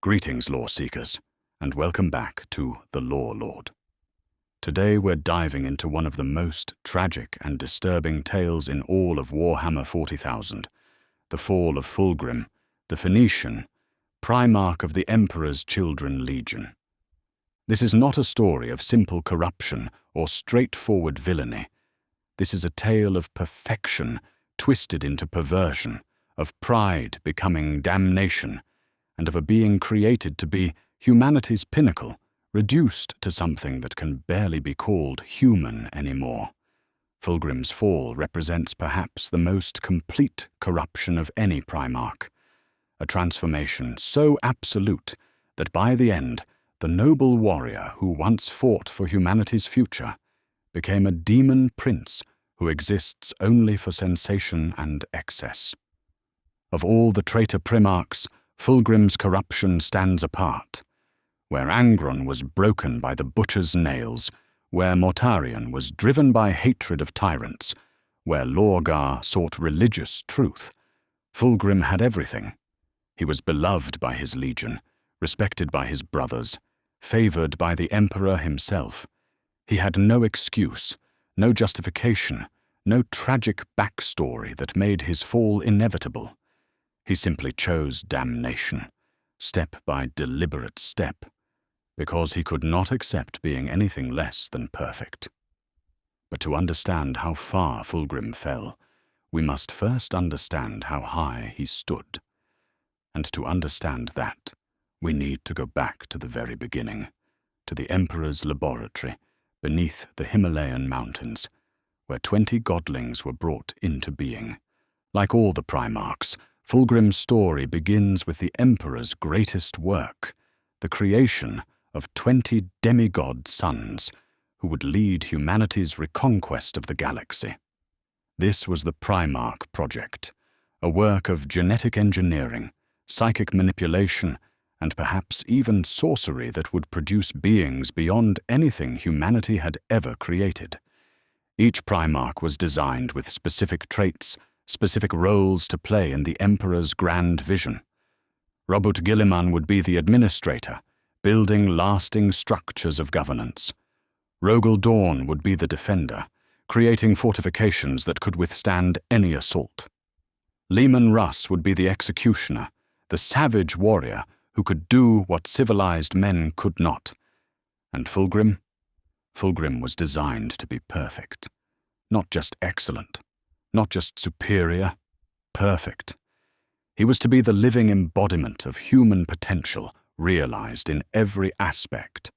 Greetings, Lore Seekers, and welcome back to the Lorelord. Today we're diving into one of the most tragic and disturbing tales in all of Warhammer 40,000, the fall of Fulgrim, the Phoenician, Primarch of the Emperor's Children Legion. This is not a story of simple corruption or straightforward villainy. This is a tale of perfection twisted into perversion, of pride becoming damnation, and of a being created to be humanity's pinnacle, reduced to something that can barely be called human anymore. Fulgrim's fall represents perhaps the most complete corruption of any Primarch, a transformation so absolute that by the end, the noble warrior who once fought for humanity's future became a Daemon Prince who exists only for sensation and excess. Of all the traitor Primarchs, Fulgrim's corruption stands apart. Where Angron was broken by the butcher's nails, where Mortarion was driven by hatred of tyrants, where Lorgar sought religious truth, Fulgrim had everything. He was beloved by his legion, respected by his brothers, favored by the Emperor himself. He had no excuse, no justification, no tragic backstory that made his fall inevitable. He simply chose damnation, step by deliberate step, because he could not accept being anything less than perfect. But to understand how far Fulgrim fell, we must first understand how high he stood. And to understand that, we need to go back to the very beginning, to the Emperor's laboratory beneath the Himalayan mountains, where 20 godlings were brought into being. Like all the Primarchs, Fulgrim's story begins with the Emperor's greatest work, the creation of 20 demigod sons who would lead humanity's reconquest of the galaxy. This was the Primarch Project, a work of genetic engineering, psychic manipulation, and perhaps even sorcery that would produce beings beyond anything humanity had ever created. Each Primarch was designed with specific traits, specific roles to play in the Emperor's grand vision. Robert Gilliman would be the administrator, building lasting structures of governance. Rogel Dawn would be the defender, creating fortifications that could withstand any assault. Leman Russ would be the executioner, the savage warrior who could do what civilized men could not. And Fulgrim? Fulgrim was designed to be perfect, not just excellent, not just superior, perfect. He was to be the living embodiment of human potential, realized in every aspect.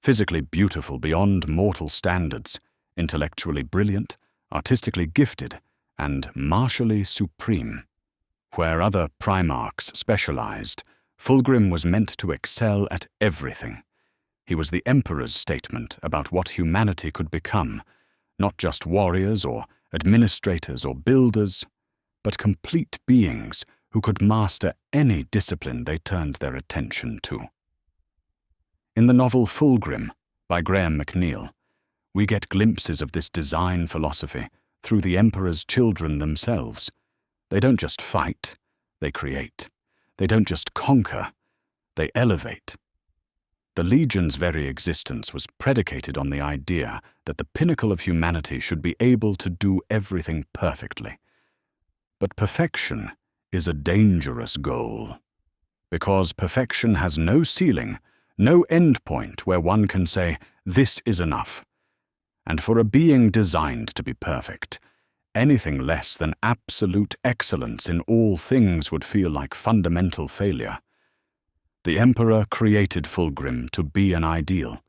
Physically beautiful beyond mortal standards, intellectually brilliant, artistically gifted, and martially supreme. Where other Primarchs specialized, Fulgrim was meant to excel at everything. He was the Emperor's statement about what humanity could become, not just warriors or administrators or builders, but complete beings who could master any discipline they turned their attention to. In the novel Fulgrim, by Graham McNeill, we get glimpses of this design philosophy through the Emperor's children themselves. They don't just fight, they create. They don't just conquer, they elevate. The Legion's very existence was predicated on the idea that the pinnacle of humanity should be able to do everything perfectly. But perfection is a dangerous goal, because perfection has no ceiling, no endpoint where one can say, this is enough. And for a being designed to be perfect, anything less than absolute excellence in all things would feel like fundamental failure. The Emperor created Fulgrim to be an ideal.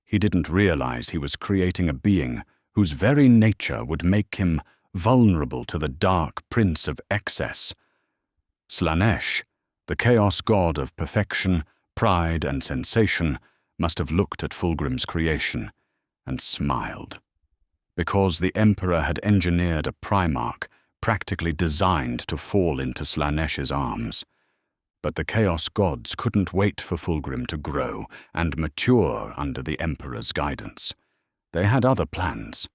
He didn't realize he was creating a being whose very nature would make him vulnerable to the dark prince of excess. Slaanesh, the chaos god of perfection, pride, and sensation, must have looked at Fulgrim's creation and smiled. Because the Emperor had engineered a Primarch practically designed to fall into Slaanesh's arms. But the Chaos Gods couldn't wait for Fulgrim to grow and mature under the Emperor's guidance. They had other plans.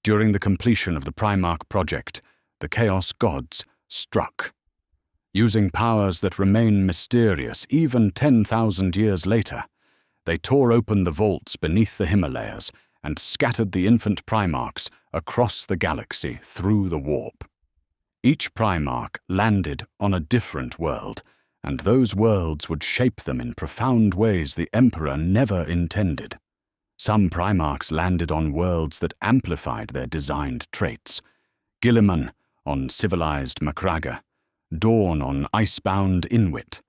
During the completion of the Primarch project, the Chaos Gods struck. Using powers that remain mysterious even 10,000 years later, they tore open the vaults beneath the Himalayas and scattered the infant Primarchs across the galaxy through the warp. Each Primarch landed on a different world, and those worlds would shape them in profound ways the Emperor never intended. Some Primarchs landed on worlds that amplified their designed traits. Guilliman on civilized Macraga, Dawn on icebound Inuit.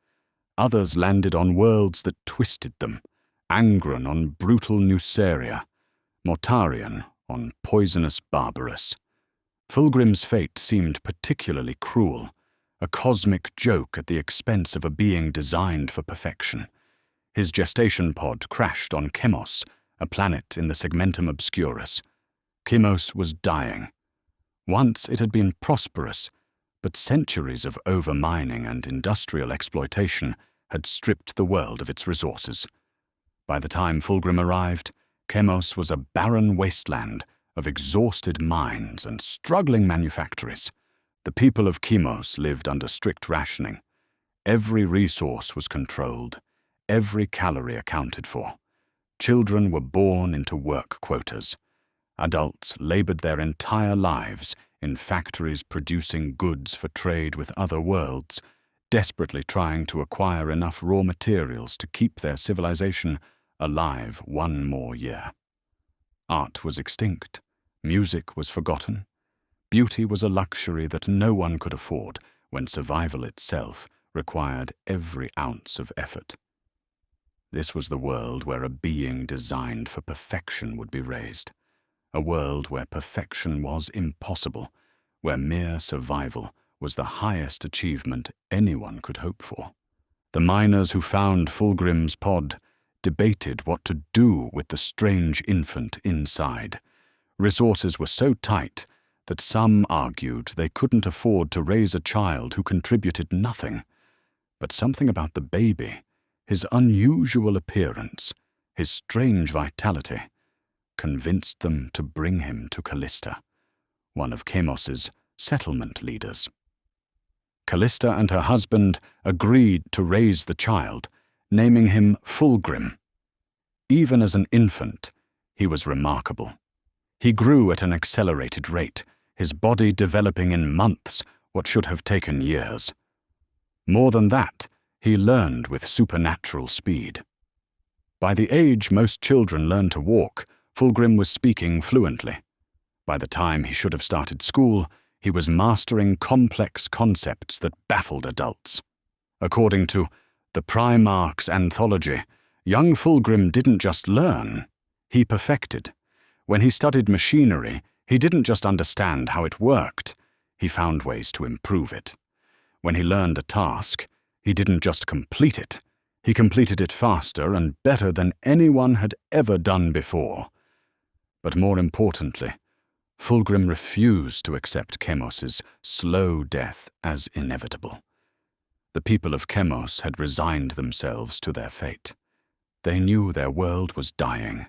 Others landed on worlds that twisted them, Angron on brutal Nuceria, Mortarion on poisonous Barbarous. Fulgrim's fate seemed particularly cruel, a cosmic joke at the expense of a being designed for perfection. His gestation pod crashed on Chemos, a planet in the Segmentum Obscurus. Chemos was dying. Once it had been prosperous, but centuries of overmining and industrial exploitation had stripped the world of its resources. By the time Fulgrim arrived, Chemos was a barren wasteland of exhausted mines and struggling manufactories. The people of Chemos lived under strict rationing. Every resource was controlled, every calorie accounted for. Children were born into work quotas. Adults labored their entire lives in factories producing goods for trade with other worlds, desperately trying to acquire enough raw materials to keep their civilization alive one more year. Art was extinct, music was forgotten, beauty was a luxury that no one could afford when survival itself required every ounce of effort. This was the world where a being designed for perfection would be raised, a world where perfection was impossible, where mere survival was the highest achievement anyone could hope for. The miners who found Fulgrim's pod debated what to do with the strange infant inside. Resources were so tight that some argued they couldn't afford to raise a child who contributed nothing. But something about the baby, his unusual appearance, his strange vitality, convinced them to bring him to Callista, one of Chemos's settlement leaders. Callista and her husband agreed to raise the child, naming him Fulgrim. Even as an infant, he was remarkable. He grew at an accelerated rate, his body developing in months what should have taken years. More than that, he learned with supernatural speed. By the age most children learn to walk, Fulgrim was speaking fluently. By the time he should have started school, he was mastering complex concepts that baffled adults. According to the Primarch's anthology, young Fulgrim didn't just learn, he perfected. When he studied machinery, he didn't just understand how it worked, he found ways to improve it. When he learned a task, he didn't just complete it, he completed it faster and better than anyone had ever done before. But more importantly, Fulgrim refused to accept Chemos's slow death as inevitable. The people of Chemos had resigned themselves to their fate. They knew their world was dying.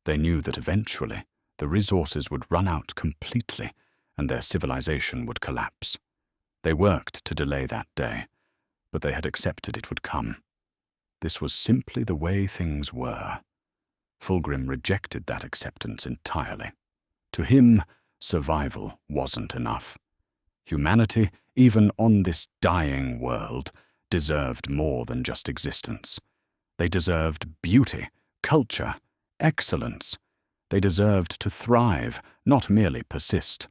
They knew that eventually the resources would run out completely and their civilization would collapse. They worked to delay that day, but they had accepted it would come. This was simply the way things were. Fulgrim rejected that acceptance entirely. To him, survival wasn't enough. Humanity, even on this dying world, deserved more than just existence. They deserved beauty, culture, excellence. They deserved to thrive, not merely persist.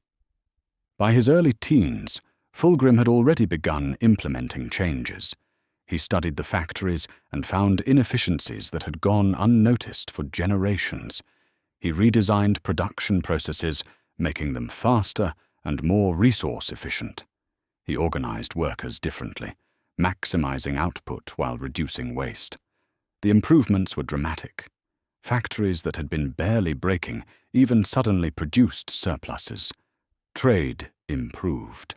By his early teens, Fulgrim had already begun implementing changes. He studied the factories and found inefficiencies that had gone unnoticed for generations. He redesigned production processes, making them faster and more resource efficient. He organized workers differently, maximizing output while reducing waste. The improvements were dramatic. Factories that had been barely breaking even suddenly produced surpluses. Trade improved.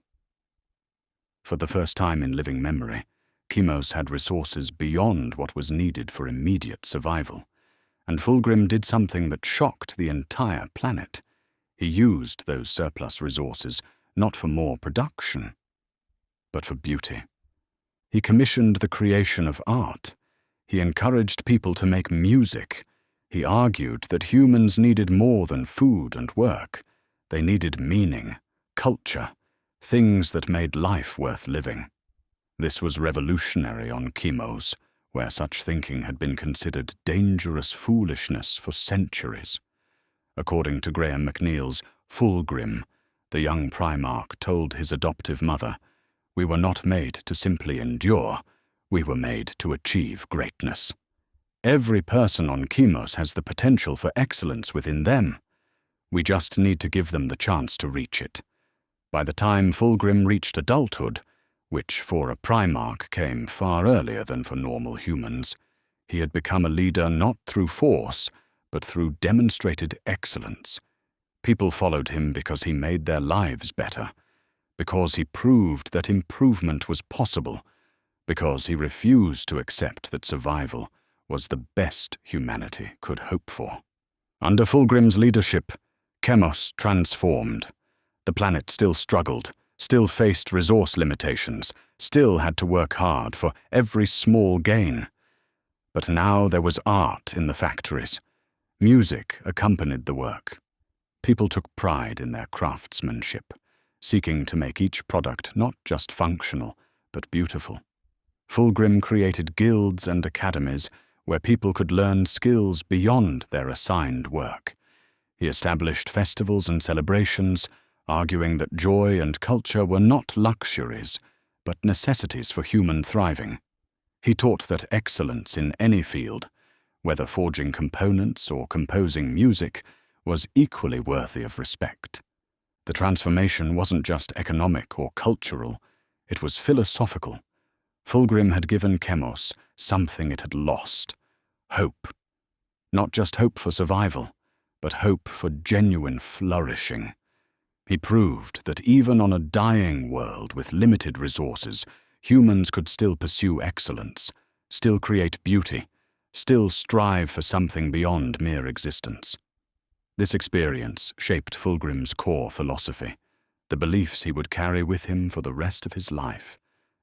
For the first time in living memory, Chemos had resources beyond what was needed for immediate survival, and Fulgrim did something that shocked the entire planet. He used those surplus resources not for more production, but for beauty. He commissioned the creation of art. He encouraged people to make music. He argued that humans needed more than food and work. They needed meaning, culture, things that made life worth living. This was revolutionary on Chemos, where such thinking had been considered dangerous foolishness for centuries. According to Graham McNeill's Fulgrim, the young Primarch told his adoptive mother, "We were not made to simply endure, we were made to achieve greatness." Every person on Chemos has the potential for excellence within them. We just need to give them the chance to reach it. By the time Fulgrim reached adulthood, which for a Primarch came far earlier than for normal humans, he had become a leader not through force, but through demonstrated excellence. People followed him because he made their lives better, because he proved that improvement was possible, because he refused to accept that survival was the best humanity could hope for. Under Fulgrim's leadership, Chemos transformed. The planet still struggled, still faced resource limitations, still had to work hard for every small gain. But now there was art in the factories. Music accompanied the work. People took pride in their craftsmanship, seeking to make each product not just functional, but beautiful. Fulgrim created guilds and academies where people could learn skills beyond their assigned work. He established festivals and celebrations, arguing that joy and culture were not luxuries, but necessities for human thriving. He taught that excellence in any field, whether forging components or composing music, was equally worthy of respect. The transformation wasn't just economic or cultural, it was philosophical. Fulgrim had given Chemos something it had lost: hope. Not just hope for survival, but hope for genuine flourishing. He proved that even on a dying world with limited resources, humans could still pursue excellence, still create beauty, still strive for something beyond mere existence. This experience shaped Fulgrim's core philosophy, the beliefs he would carry with him for the rest of his life,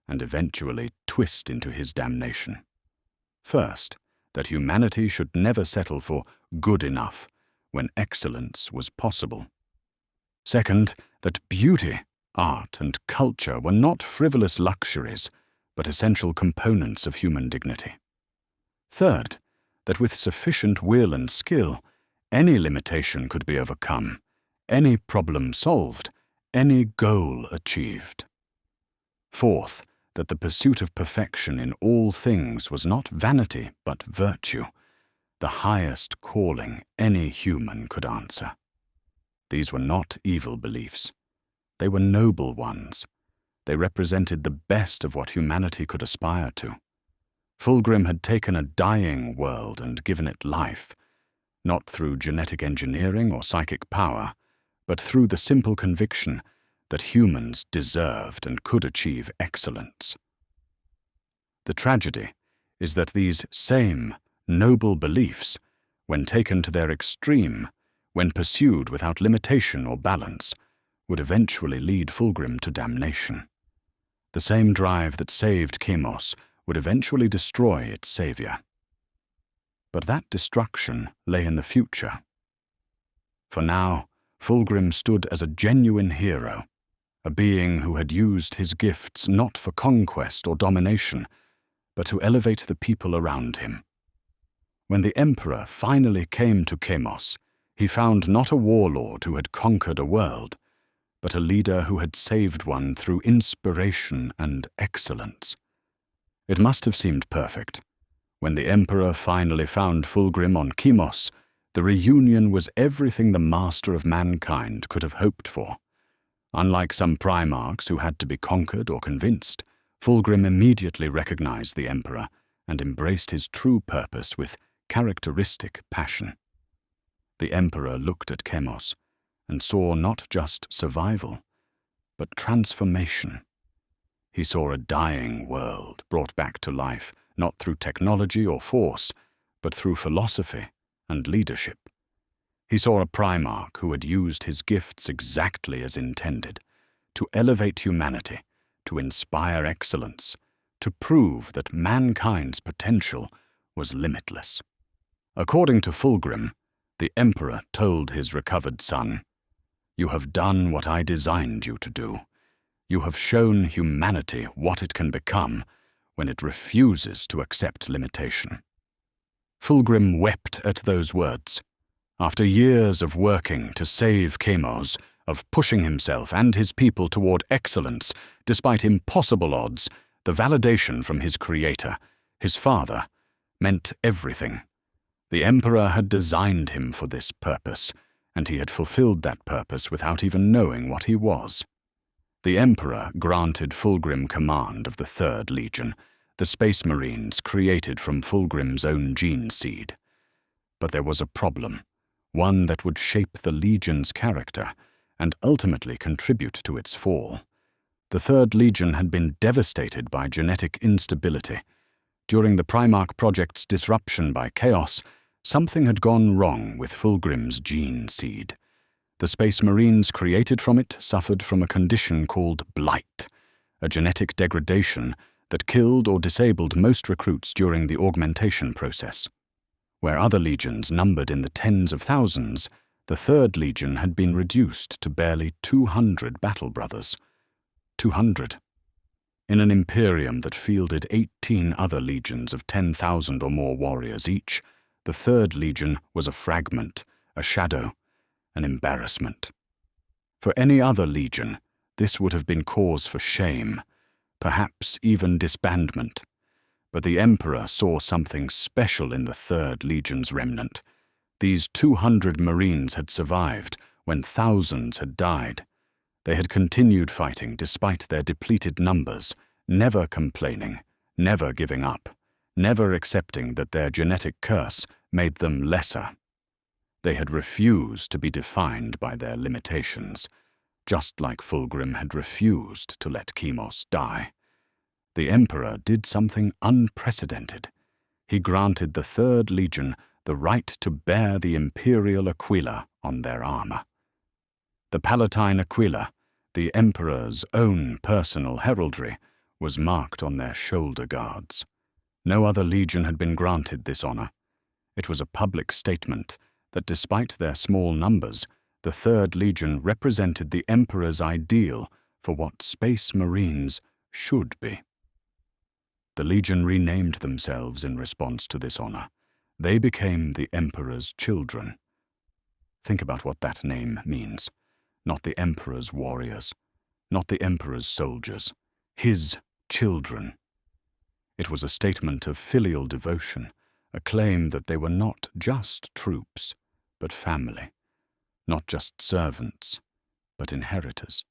and eventually twist into his damnation. First, that humanity should never settle for good enough when excellence was possible. Second, that beauty, art, and culture were not frivolous luxuries, but essential components of human dignity. Third, that with sufficient will and skill, any limitation could be overcome, any problem solved, any goal achieved. Fourth, that the pursuit of perfection in all things was not vanity but virtue, the highest calling any human could answer. These were not evil beliefs. They were noble ones. They represented the best of what humanity could aspire to. Fulgrim had taken a dying world and given it life, not through genetic engineering or psychic power, but through the simple conviction that humans deserved and could achieve excellence. The tragedy is that these same noble beliefs, when taken to their extreme, when pursued without limitation or balance, would eventually lead Fulgrim to damnation. The same drive that saved Chemos would eventually destroy its savior. But that destruction lay in the future. For now, Fulgrim stood as a genuine hero, a being who had used his gifts not for conquest or domination, but to elevate the people around him. When the Emperor finally came to Chemos, he found not a warlord who had conquered a world, but a leader who had saved one through inspiration and excellence. It must have seemed perfect. When the Emperor finally found Fulgrim on Chemos, the reunion was everything the master of mankind could have hoped for. Unlike some Primarchs who had to be conquered or convinced, Fulgrim immediately recognized the Emperor and embraced his true purpose with characteristic passion. The Emperor looked at Chemos and saw not just survival, but transformation. He saw a dying world brought back to life, not through technology or force, but through philosophy and leadership. He saw a Primarch who had used his gifts exactly as intended, to elevate humanity, to inspire excellence, to prove that mankind's potential was limitless. According to Fulgrim, the Emperor told his recovered son, "You have done what I designed you to do. You have shown humanity what it can become when it refuses to accept limitation." Fulgrim wept at those words. After years of working to save Chemos, of pushing himself and his people toward excellence, despite impossible odds, the validation from his creator, his father, meant everything. The Emperor had designed him for this purpose, and he had fulfilled that purpose without even knowing what he was. The Emperor granted Fulgrim command of the Third Legion, the Space Marines created from Fulgrim's own gene seed. But there was a problem, one that would shape the Legion's character and ultimately contribute to its fall. The Third Legion had been devastated by genetic instability. During the Primarch project's disruption by chaos, something had gone wrong with Fulgrim's gene seed. The Space Marines created from it suffered from a condition called blight, a genetic degradation that killed or disabled most recruits during the augmentation process. Where other legions numbered in the tens of thousands, the Third Legion had been reduced to barely 200 battle brothers. 200. In an imperium that fielded 18 other legions of 10,000 or more warriors each, the Third Legion was a fragment, a shadow, an embarrassment. For any other legion, this would have been cause for shame, perhaps even disbandment. But the Emperor saw something special in the Third Legion's remnant. These 200 Marines had survived when thousands had died. They had continued fighting despite their depleted numbers, never complaining, never giving up, never accepting that their genetic curse made them lesser. They had refused to be defined by their limitations, just like Fulgrim had refused to let Chemos die. The Emperor did something unprecedented. He granted the Third Legion the right to bear the imperial aquila on their armor. The Palatine aquila, the Emperor's own personal heraldry, was marked on their shoulder guards. No other legion had been granted this honor. It was a public statement that despite their small numbers, the Third Legion represented the Emperor's ideal for what Space Marines should be. The Legion renamed themselves in response to this honor. They became the Emperor's children. Think about what that name means. Not the Emperor's warriors, not the Emperor's soldiers, his children. It was a statement of filial devotion, a claim that they were not just troops, but family, not just servants, but inheritors.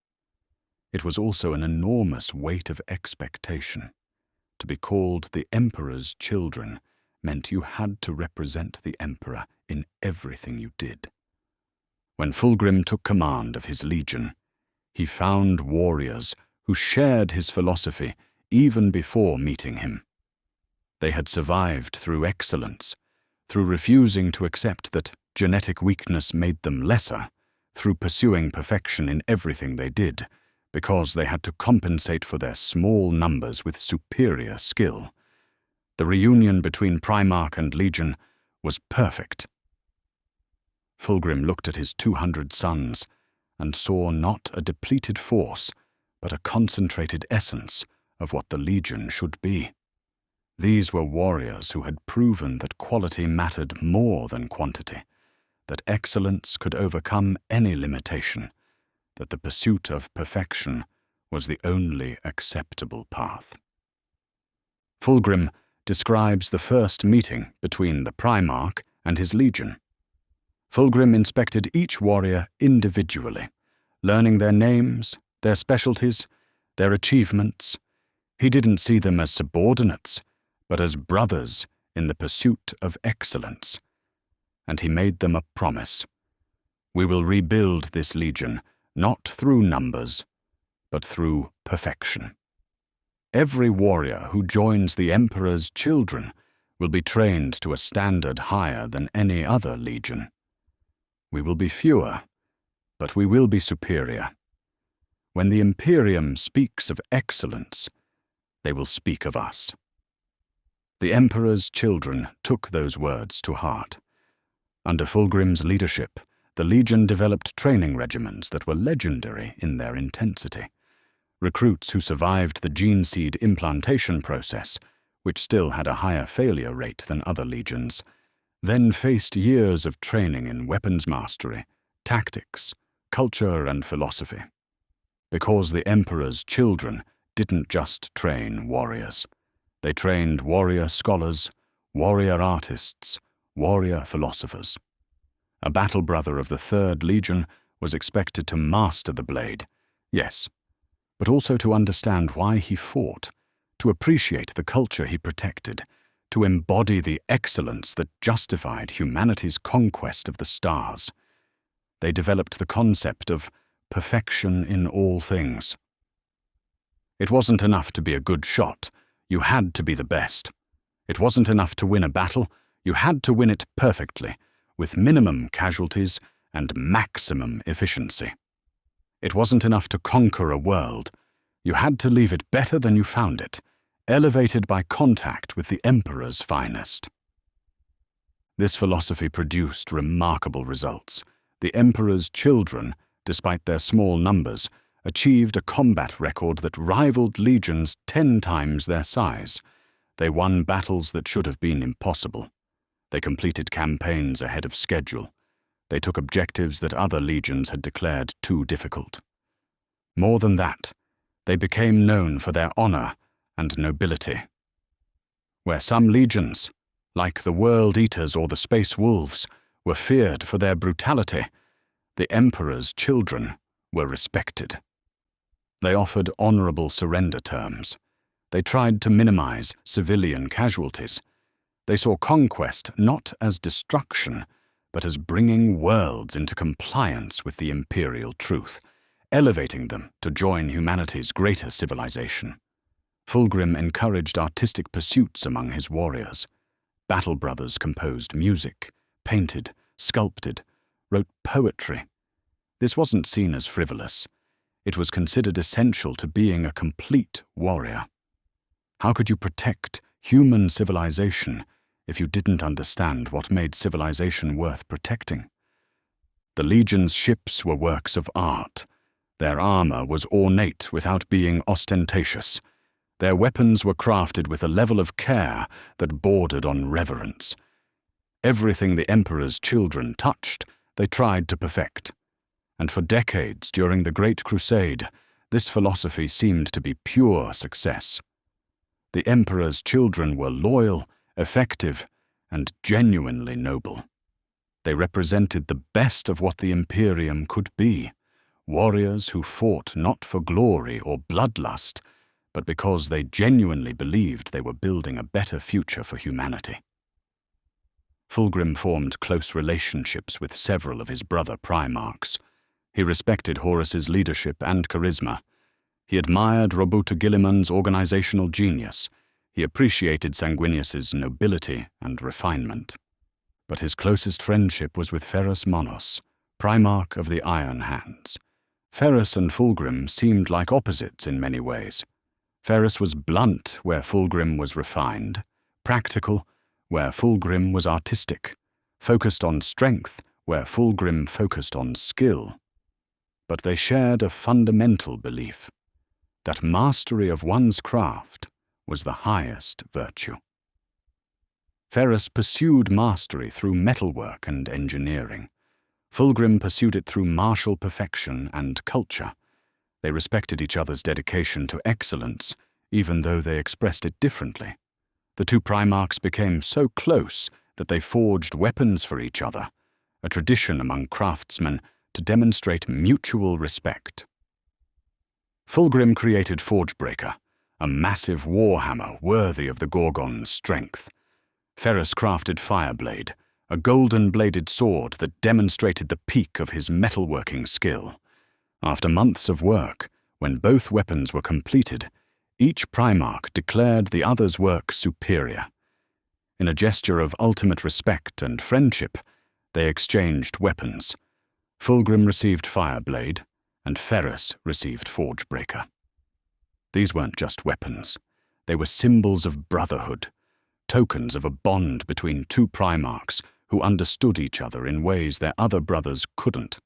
It was also an enormous weight of expectation. To be called the Emperor's children meant you had to represent the Emperor in everything you did. When Fulgrim took command of his legion, he found warriors who shared his philosophy even before meeting him. They had survived through excellence, through refusing to accept that genetic weakness made them lesser, through pursuing perfection in everything they did, because they had to compensate for their small numbers with superior skill. The reunion between Primarch and Legion was perfect. Fulgrim looked at his 200 sons and saw not a depleted force, but a concentrated essence of what the Legion should be. These were warriors who had proven that quality mattered more than quantity, that excellence could overcome any limitation, that the pursuit of perfection was the only acceptable path. Fulgrim describes the first meeting between the Primarch and his legion. Fulgrim inspected each warrior individually, learning their names, their specialties, their achievements. He didn't see them as subordinates, but as brothers in the pursuit of excellence. And he made them a promise. We will rebuild this legion, not through numbers, but through perfection. Every warrior who joins the Emperor's children will be trained to a standard higher than any other legion. We will be fewer, but we will be superior. When the Imperium speaks of excellence, they will speak of us." The Emperor's children took those words to heart. Under Fulgrim's leadership, the Legion developed training regimens that were legendary in their intensity. Recruits who survived the gene seed implantation process, which still had a higher failure rate than other legions, then faced years of training in weapons mastery, tactics, culture, and philosophy. Because the Emperor's children didn't just train warriors. They trained warrior scholars, warrior artists, warrior philosophers. A battle brother of the Third Legion was expected to master the blade, yes, but also to understand why he fought, to appreciate the culture he protected, to embody the excellence that justified humanity's conquest of the stars. They developed the concept of perfection in all things. It wasn't enough to be a good shot, you had to be the best. It wasn't enough to win a battle, you had to win it perfectly, with minimum casualties and maximum efficiency. It wasn't enough to conquer a world, you had to leave it better than you found it, elevated by contact with the Emperor's finest. This philosophy produced remarkable results. The Emperor's children, despite their small numbers, achieved a combat record that rivaled legions 10 times their size. They won battles that should have been impossible. They completed campaigns ahead of schedule. They took objectives that other legions had declared too difficult. More than that, they became known for their honor and nobility. Where some legions, like the World Eaters or the Space Wolves, were feared for their brutality, the Emperor's children were respected. They offered honorable surrender terms. They tried to minimize civilian casualties. They saw conquest not as destruction, but as bringing worlds into compliance with the imperial truth, elevating them to join humanity's greater civilization. Fulgrim encouraged artistic pursuits among his warriors. Battle brothers composed music, painted, sculpted, wrote poetry. This wasn't seen as frivolous. It was considered essential to being a complete warrior. How could you protect human civilization if you didn't understand what made civilization worth protecting? The Legion's ships were works of art. Their armor was ornate without being ostentatious. Their weapons were crafted with a level of care that bordered on reverence. Everything the Emperor's children touched, they tried to perfect. And for decades during the Great Crusade, this philosophy seemed to be pure success. The Emperor's children were loyal, effective, and genuinely noble. They represented the best of what the Imperium could be, warriors who fought not for glory or bloodlust, but because they genuinely believed they were building a better future for humanity. Fulgrim formed close relationships with several of his brother Primarchs. He respected Horus's leadership and charisma. He admired Roboute Guilliman's organizational genius. He appreciated Sanguinius's nobility and refinement. But his closest friendship was with Ferrus Manus, Primarch of the Iron Hands. Ferrus and Fulgrim seemed like opposites in many ways. Ferrus was blunt where Fulgrim was refined, practical where Fulgrim was artistic, focused on strength where Fulgrim focused on skill. But they shared a fundamental belief, that mastery of one's craft was the highest virtue. Ferrus pursued mastery through metalwork and engineering. Fulgrim pursued it through martial perfection and culture. They respected each other's dedication to excellence, even though they expressed it differently. The two Primarchs became so close that they forged weapons for each other, a tradition among craftsmen to demonstrate mutual respect. Fulgrim created Forgebreaker, a massive warhammer worthy of the Gorgon's strength. Ferrus crafted Fireblade, a golden-bladed sword that demonstrated the peak of his metalworking skill. After months of work, when both weapons were completed, each Primarch declared the other's work superior. In a gesture of ultimate respect and friendship, they exchanged weapons. Fulgrim received Fireblade, and Ferrus received Forgebreaker. These weren't just weapons. They were symbols of brotherhood, tokens of a bond between two Primarchs who understood each other in ways their other brothers couldn't.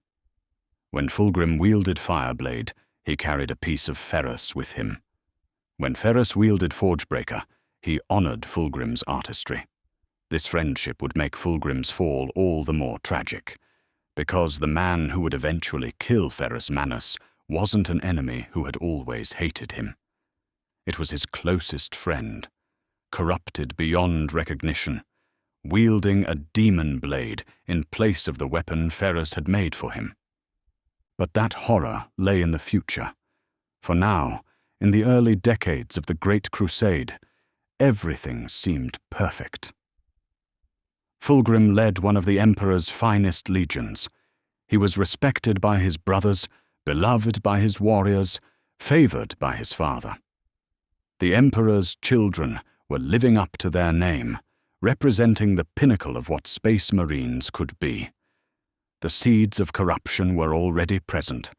When Fulgrim wielded Fireblade, he carried a piece of Ferrus with him. When Ferrus wielded Forgebreaker, he honored Fulgrim's artistry. This friendship would make Fulgrim's fall all the more tragic, because the man who would eventually kill Ferrus Manus wasn't an enemy who had always hated him. It was his closest friend, corrupted beyond recognition, wielding a demon blade in place of the weapon Ferrus had made for him. But that horror lay in the future, for now, in the early decades of the Great Crusade, everything seemed perfect. Fulgrim led one of the Emperor's finest legions. He was respected by his brothers, beloved by his warriors, favored by his father. The Emperor's children were living up to their name, representing the pinnacle of what Space Marines could be. The seeds of corruption were already present.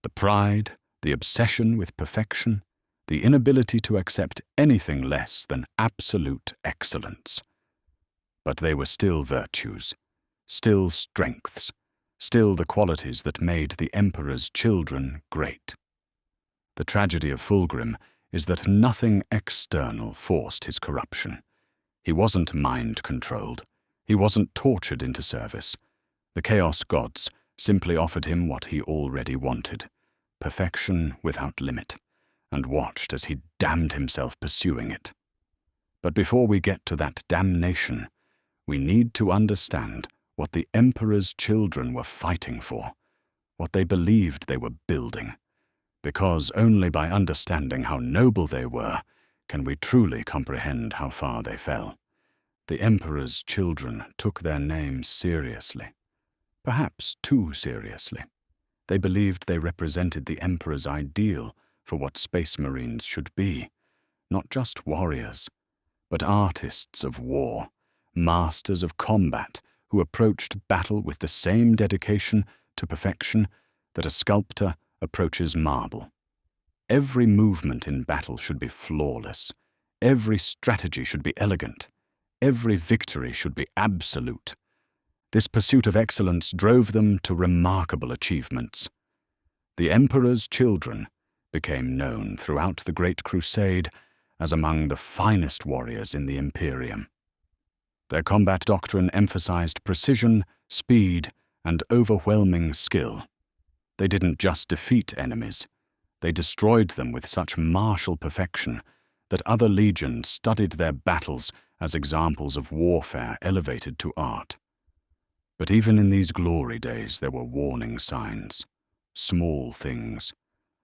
The pride, the obsession with perfection, the inability to accept anything less than absolute excellence. But they were still virtues, still strengths, still the qualities that made the Emperor's children great. The tragedy of Fulgrim is that nothing external forced his corruption. He wasn't mind-controlled. He wasn't tortured into service. The Chaos Gods simply offered him what he already wanted, perfection without limit, and watched as he damned himself pursuing it. But before we get to that damnation, we need to understand what the Emperor's children were fighting for, what they believed they were building, because only by understanding how noble they were can we truly comprehend how far they fell. The Emperor's children took their names seriously, perhaps too seriously. They believed they represented the Emperor's ideal for what Space Marines should be, not just warriors, but artists of war, masters of combat who approached battle with the same dedication to perfection that a sculptor approaches marble. Every movement in battle should be flawless. Every strategy should be elegant. Every victory should be absolute. This pursuit of excellence drove them to remarkable achievements. The Emperor's children became known throughout the Great Crusade as among the finest warriors in the Imperium. Their combat doctrine emphasized precision, speed, and overwhelming skill. They didn't just defeat enemies. They destroyed them with such martial perfection that other legions studied their battles as examples of warfare elevated to art. But even in these glory days there were warning signs, small things,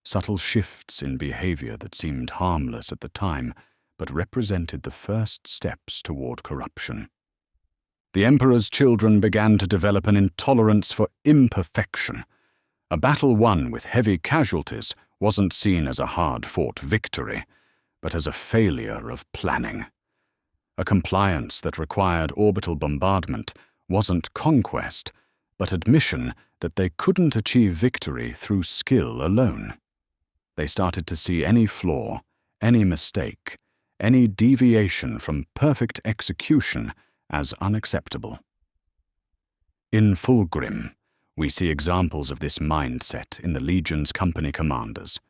subtle shifts in behavior that seemed harmless at the time but represented the first steps toward corruption. The Emperor's children began to develop an intolerance for imperfection. A battle won with heavy casualties wasn't seen as a hard-fought victory, but as a failure of planning. A compliance that required orbital bombardment wasn't conquest, but admission that they couldn't achieve victory through skill alone. They started to see any flaw, any mistake, any deviation from perfect execution as unacceptable. In Fulgrim, we see examples of this mindset in the Legion's company commanders.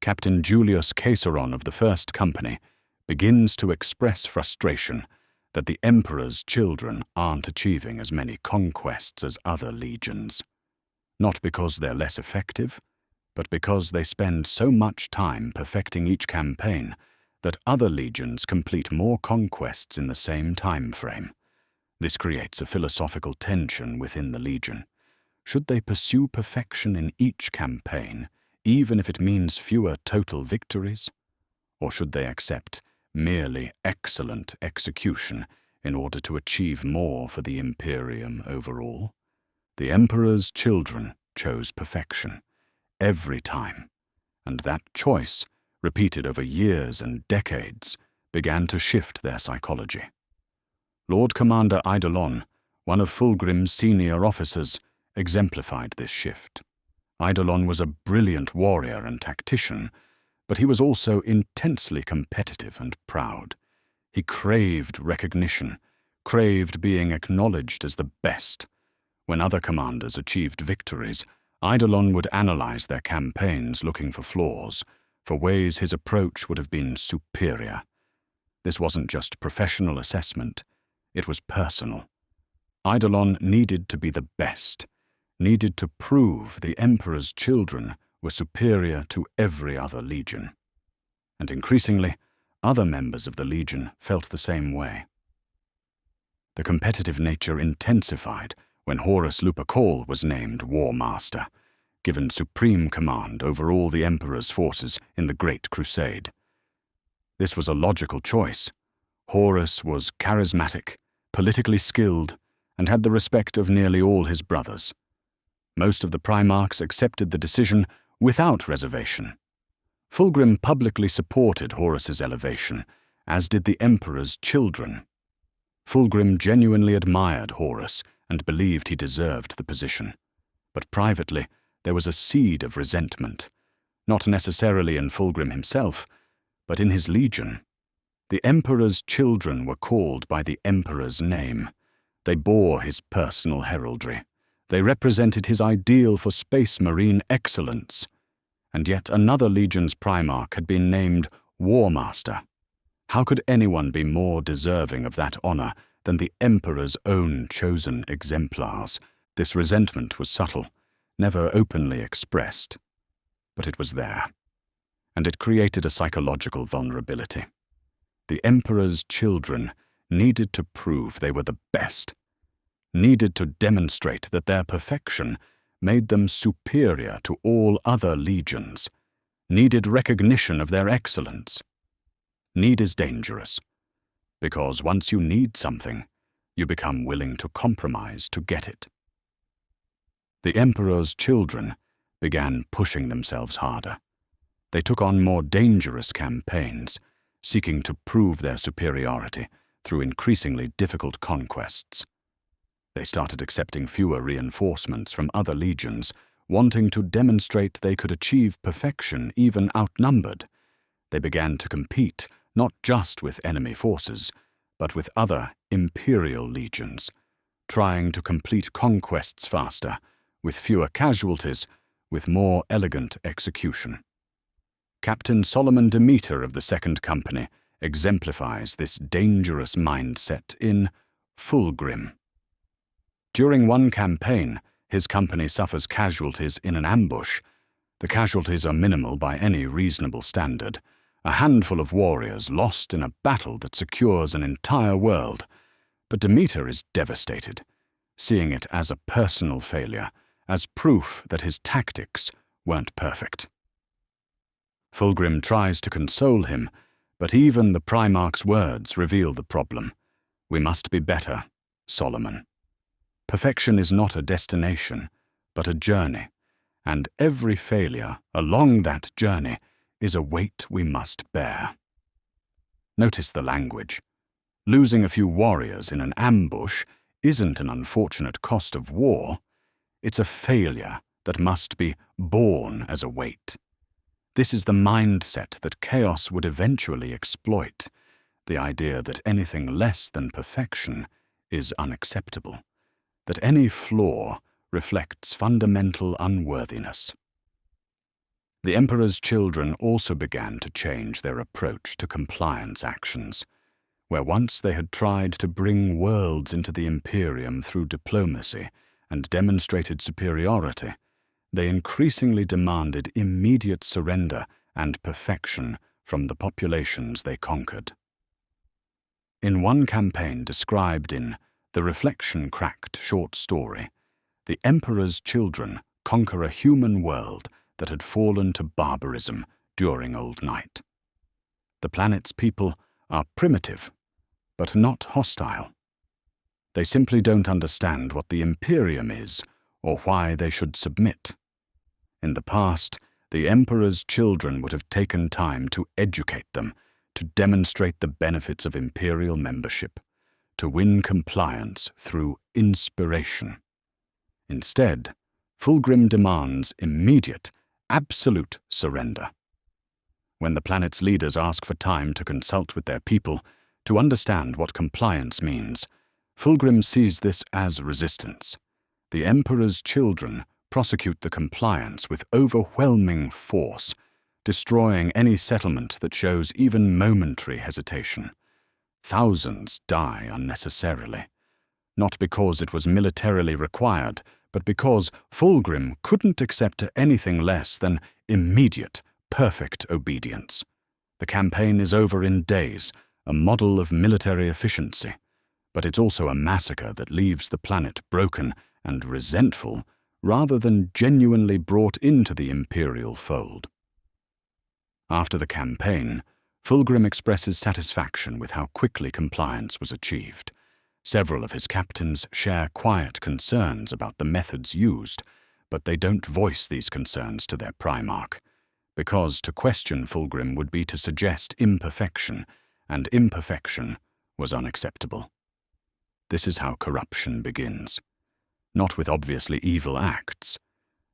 Captain Julius Caesaron of the First Company begins to express frustration that the Emperor's children aren't achieving as many conquests as other legions. Not because they're less effective, but because they spend so much time perfecting each campaign that other legions complete more conquests in the same time frame. This creates a philosophical tension within the Legion. Should they pursue perfection in each campaign, even if it means fewer total victories? Or should they accept merely excellent execution in order to achieve more for the Imperium overall? The Emperor's children chose perfection, every time, and that choice, repeated over years and decades, began to shift their psychology. Lord Commander Eidolon, one of Fulgrim's senior officers, exemplified this shift. Eidolon was a brilliant warrior and tactician, But he was also intensely competitive and proud. He craved recognition, craved being acknowledged as the best. When other commanders achieved victories, Eidolon would analyze their campaigns looking for flaws, for ways his approach would have been superior. This wasn't just professional assessment, it was personal. Eidolon needed to be the best, needed to prove the Emperor's children were superior to every other legion. And increasingly, other members of the legion felt the same way. The competitive nature intensified when Horus Lupercal was named War Master, given supreme command over all the Emperor's forces in the Great Crusade. This was a logical choice. Horus was charismatic, politically skilled, and had the respect of nearly all his brothers. Most of the Primarchs accepted the decision without reservation. Fulgrim publicly supported Horus's elevation, as did the Emperor's children. Fulgrim genuinely admired Horus and believed he deserved the position. But privately, there was a seed of resentment, not necessarily in Fulgrim himself, but in his legion. The Emperor's children were called by the Emperor's name. They bore his personal heraldry. They represented his ideal for space marine excellence. And yet another legion's Primarch had been named War Master. How could anyone be more deserving of that honor than the Emperor's own chosen exemplars? This resentment was subtle, never openly expressed. But it was there, and it created a psychological vulnerability. The Emperor's children needed to prove they were the best, needed to demonstrate that their perfection made them superior to all other legions, needed recognition of their excellence. Need is dangerous, because once you need something, you become willing to compromise to get it. The Emperor's children began pushing themselves harder. They took on more dangerous campaigns, seeking to prove their superiority through increasingly difficult conquests. They started accepting fewer reinforcements from other legions, wanting to demonstrate they could achieve perfection even outnumbered. They began to compete not just with enemy forces, but with other imperial legions, trying to complete conquests faster, with fewer casualties, with more elegant execution. Captain Solomon Demeter of the Second Company exemplifies this dangerous mindset in Fulgrim. During one campaign, his company suffers casualties in an ambush. The casualties are minimal by any reasonable standard. A handful of warriors lost in a battle that secures an entire world. But Demeter is devastated, seeing it as a personal failure, as proof that his tactics weren't perfect. Fulgrim tries to console him, but even the Primarch's words reveal the problem. We must be better, Solomon. Perfection is not a destination, but a journey, and every failure along that journey is a weight we must bear. Notice the language. Losing a few warriors in an ambush isn't an unfortunate cost of war. It's a failure that must be borne as a weight. This is the mindset that chaos would eventually exploit, the idea that anything less than perfection is unacceptable, that any flaw reflects fundamental unworthiness. The Emperor's children also began to change their approach to compliance actions. Where once they had tried to bring worlds into the Imperium through diplomacy and demonstrated superiority, they increasingly demanded immediate surrender and perfection from the populations they conquered. In one campaign described in The Reflection Cracked short story, the Emperor's children conquer a human world that had fallen to barbarism during Old Night. The planet's people are primitive, but not hostile. They simply don't understand what the Imperium is or why they should submit. In the past, the Emperor's children would have taken time to educate them, to demonstrate the benefits of Imperial membership, to win compliance through inspiration. Instead, Fulgrim demands immediate, absolute surrender. when the planet's leaders ask for time to consult with their people, to understand what compliance means, Fulgrim sees this as resistance. The Emperor's children prosecute the compliance with overwhelming force, destroying any settlement that shows even momentary hesitation. Thousands die unnecessarily, not because it was militarily required, but because Fulgrim couldn't accept anything less than immediate, perfect obedience. The campaign is over in days, a model of military efficiency, but it's also a massacre that leaves the planet broken and resentful rather than genuinely brought into the imperial fold. After the campaign, Fulgrim expresses satisfaction with how quickly compliance was achieved. Several of his captains share quiet concerns about the methods used, but they don't voice these concerns to their Primarch, because to question Fulgrim would be to suggest imperfection, and imperfection was unacceptable. This is how corruption begins. Not with obviously evil acts,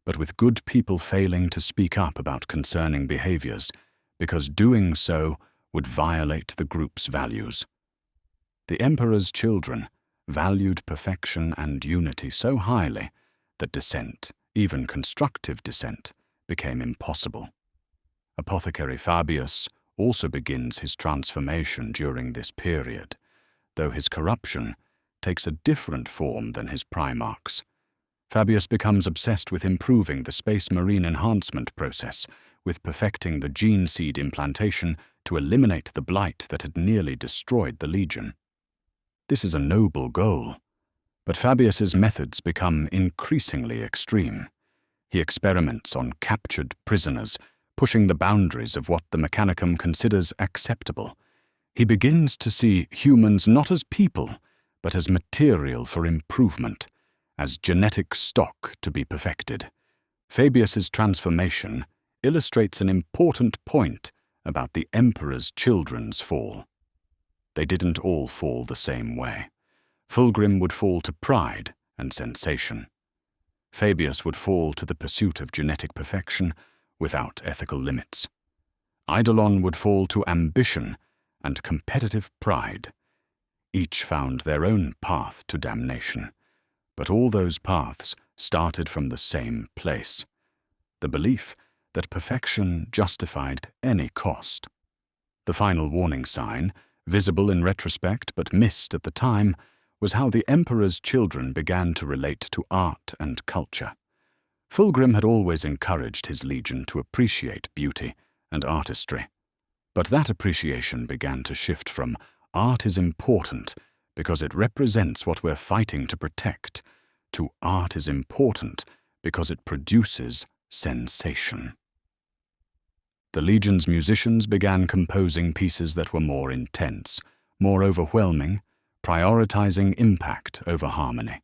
but with good people failing to speak up about concerning behaviors, because doing so would violate the group's values. The Emperor's children valued perfection and unity so highly that dissent, even constructive dissent, became impossible. Apothecary Fabius also begins his transformation during this period, though his corruption takes a different form than his Primarch's. Fabius becomes obsessed with improving the Space Marine enhancement process, with perfecting the gene seed implantation to eliminate the blight that had nearly destroyed the Legion. This is a noble goal, but Fabius's methods become increasingly extreme. He experiments on captured prisoners, pushing the boundaries of what the Mechanicum considers acceptable. He begins to see humans not as people, but as material for improvement, as genetic stock to be perfected. Fabius's transformation illustrates an important point about the Emperor's children's fall. They didn't all fall the same way. Fulgrim would fall to pride and sensation. Fabius would fall to the pursuit of genetic perfection without ethical limits. Eidolon would fall to ambition and competitive pride. Each found their own path to damnation, but all those paths started from the same place: the belief that perfection justified any cost. The final warning sign, visible in retrospect but missed at the time, was how the Emperor's children began to relate to art and culture. Fulgrim had always encouraged his legion to appreciate beauty and artistry, but that appreciation began to shift from "art is important because it represents what we're fighting to protect" to "art is important because it produces sensation." The Legion's musicians began composing pieces that were more intense, more overwhelming, prioritizing impact over harmony.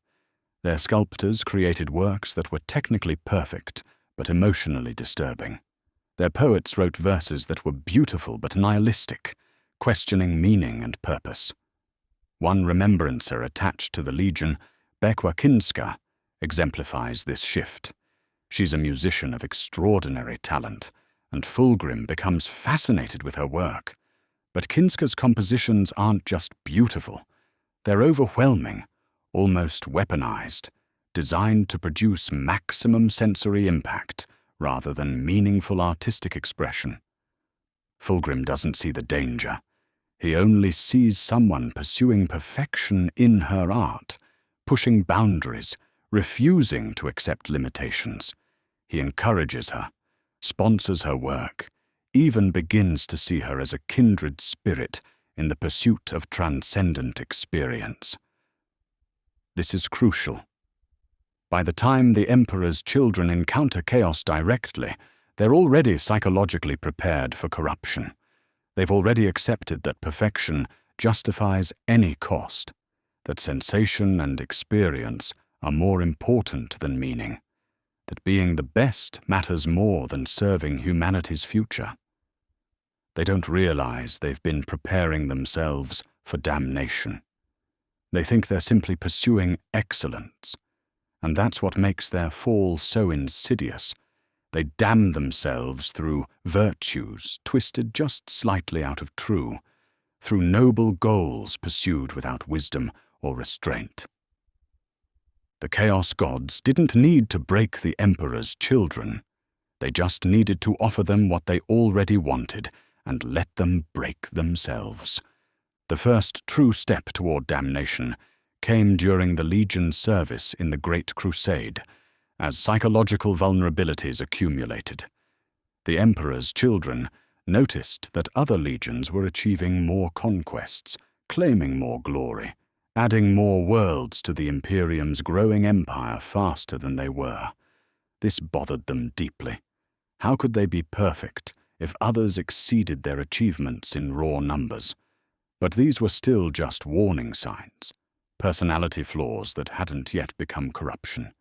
Their sculptors created works that were technically perfect, but emotionally disturbing. Their poets wrote verses that were beautiful but nihilistic, questioning meaning and purpose. One remembrancer attached to the Legion, Bekwa Kinska, exemplifies this shift. She's a musician of extraordinary talent, and Fulgrim becomes fascinated with her work. But Kinska's compositions aren't just beautiful. They're overwhelming, almost weaponized, designed to produce maximum sensory impact rather than meaningful artistic expression. Fulgrim doesn't see the danger. He only sees someone pursuing perfection in her art, pushing boundaries, refusing to accept limitations. He encourages her, sponsors her work, even begins to see her as a kindred spirit in the pursuit of transcendent experience. This is crucial. By the time the Emperor's children encounter chaos directly, they're already psychologically prepared for corruption. They've already accepted that perfection justifies any cost, that sensation and experience are more important than meaning, that being the best matters more than serving humanity's future. They don't realize they've been preparing themselves for damnation. They think they're simply pursuing excellence, and that's what makes their fall so insidious. They damned themselves through virtues twisted just slightly out of true, through noble goals pursued without wisdom or restraint. The Chaos Gods didn't need to break the Emperor's children. They just needed to offer them what they already wanted and let them break themselves. The first true step toward damnation came during the Legion's service in the Great Crusade, as psychological vulnerabilities accumulated. The Emperor's children noticed that other legions were achieving more conquests, claiming more glory, adding more worlds to the Imperium's growing empire faster than they were. This bothered them deeply. How could they be perfect if others exceeded their achievements in raw numbers? But these were still just warning signs, personality flaws that hadn't yet become corruption.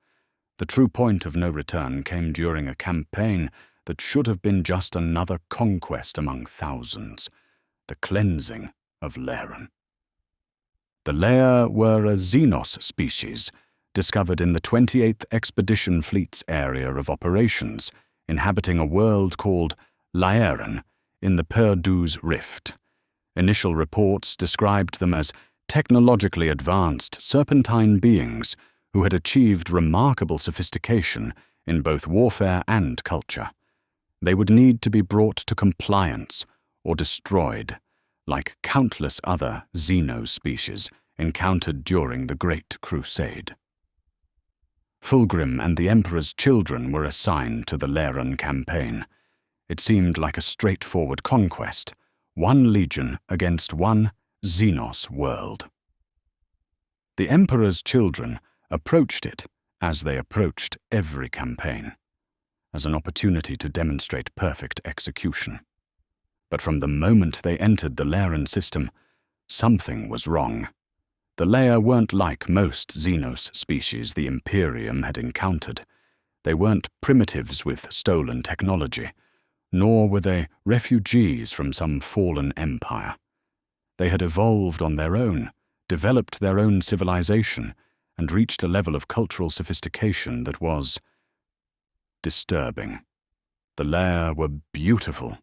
The true point of no return came during a campaign that should have been just another conquest among thousands, the cleansing of Laer. The Laer were a Xenos species, discovered in the 28th Expedition Fleet's area of operations, inhabiting a world called Laer in the Perdu's Rift. Initial reports described them as technologically advanced serpentine beings who had achieved remarkable sophistication in both warfare and culture. They would need to be brought to compliance or destroyed, like countless other Xeno species encountered during the Great Crusade. Fulgrim and the Emperor's children were assigned to the Laeran campaign. It seemed like a straightforward conquest, one legion against one Xenos world. The Emperor's children approached it as they approached every campaign, as an opportunity to demonstrate perfect execution. But from the moment they entered the Laeran system, something was wrong. The Laer weren't like most Xenos species the Imperium had encountered. They weren't primitives with stolen technology, nor were they refugees from some fallen empire. They had evolved on their own, developed their own civilization, and reached a level of cultural sophistication that was disturbing. The Laer were beautiful.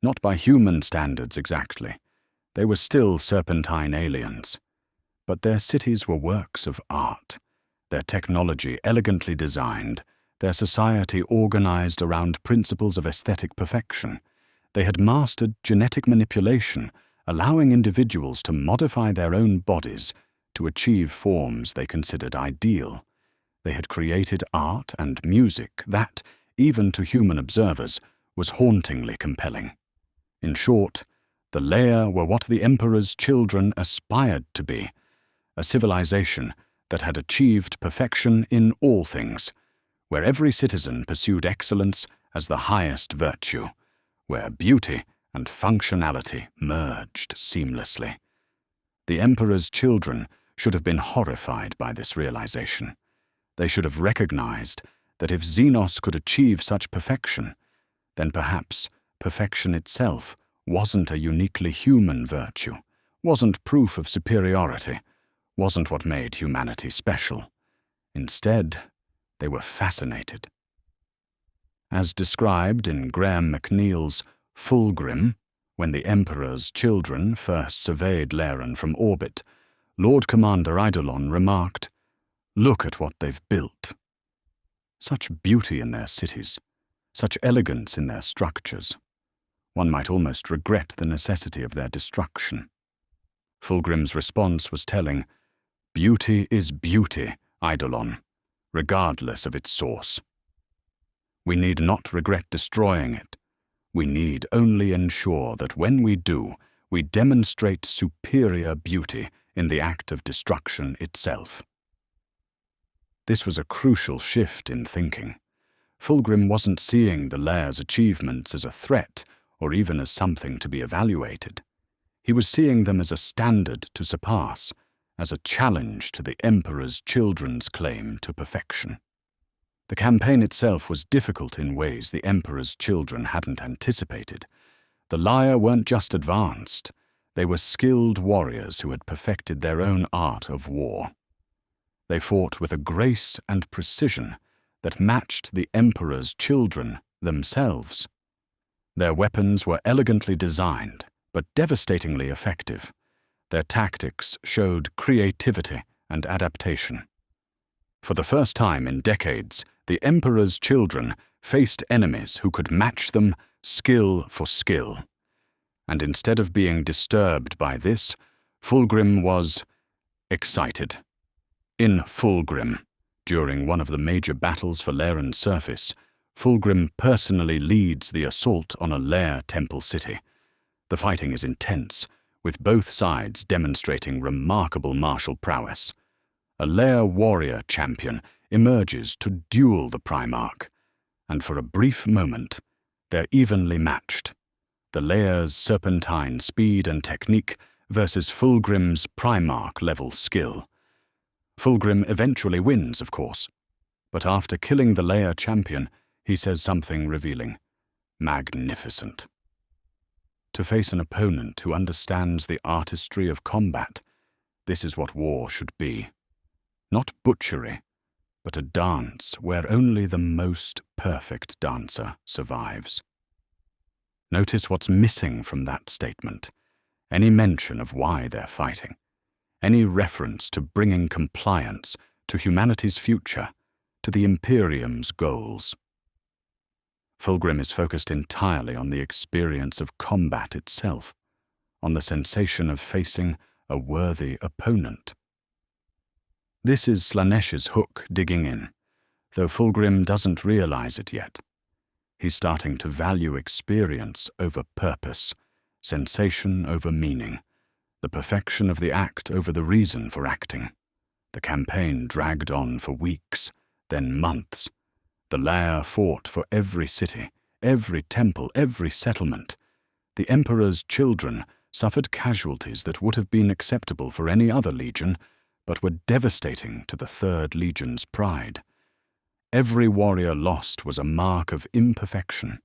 Not by human standards exactly. They were still serpentine aliens. But their cities were works of art, their technology elegantly designed, their society organized around principles of aesthetic perfection. They had mastered genetic manipulation, allowing individuals to modify their own bodies to achieve forms they considered ideal. They had created art and music that, even to human observers, was hauntingly compelling. In short, the Laer were what the Emperor's children aspired to be, a civilization that had achieved perfection in all things, where every citizen pursued excellence as the highest virtue, where beauty and functionality merged seamlessly. The Emperor's children should have been horrified by this realization. They should have recognized that if Xenos could achieve such perfection, then perhaps perfection itself wasn't a uniquely human virtue, wasn't proof of superiority, wasn't what made humanity special. Instead, they were fascinated. As described in Graham McNeill's Fulgrim, when the Emperor's children first surveyed Laeran from orbit, Lord Commander Eidolon remarked, "Look at what they've built. Such beauty in their cities, such elegance in their structures. One might almost regret the necessity of their destruction." Fulgrim's response was telling, "Beauty is beauty, Eidolon, regardless of its source. We need not regret destroying it. We need only ensure that when we do, we demonstrate superior beauty in the act of destruction itself." This was a crucial shift in thinking. Fulgrim wasn't seeing the Laer's achievements as a threat or even as something to be evaluated. He was seeing them as a standard to surpass, as a challenge to the Emperor's children's claim to perfection. The campaign itself was difficult in ways the Emperor's children hadn't anticipated. The Laer weren't just advanced, they were skilled warriors who had perfected their own art of war. They fought with a grace and precision that matched the Emperor's children themselves. Their weapons were elegantly designed, but devastatingly effective. Their tactics showed creativity and adaptation. For the first time in decades, the Emperor's children faced enemies who could match them skill for skill. And instead of being disturbed by this, Fulgrim was excited. In Fulgrim, during one of the major battles for Laeran's surface, Fulgrim personally leads the assault on a Laer temple city. The fighting is intense, with both sides demonstrating remarkable martial prowess. A Laer warrior champion emerges to duel the Primarch, and for a brief moment, they're evenly matched. The Laer's serpentine speed and technique versus Fulgrim's Primarch-level skill. Fulgrim eventually wins, of course, but after killing the Laer champion, he says something revealing. Magnificent. To face an opponent who understands the artistry of combat, this is what war should be. Not butchery, but a dance where only the most perfect dancer survives. Notice what's missing from that statement. Any mention of why they're fighting. Any reference to bringing compliance to humanity's future, to the Imperium's goals. Fulgrim is focused entirely on the experience of combat itself, on the sensation of facing a worthy opponent. This is Slaanesh's hook digging in, though Fulgrim doesn't realize it yet. He's starting to value experience over purpose, sensation over meaning, the perfection of the act over the reason for acting. The campaign dragged on for weeks, then months. The Laer fought for every city, every temple, every settlement. The Emperor's children suffered casualties that would have been acceptable for any other legion, but were devastating to the Third Legion's pride. Every warrior lost was a mark of imperfection.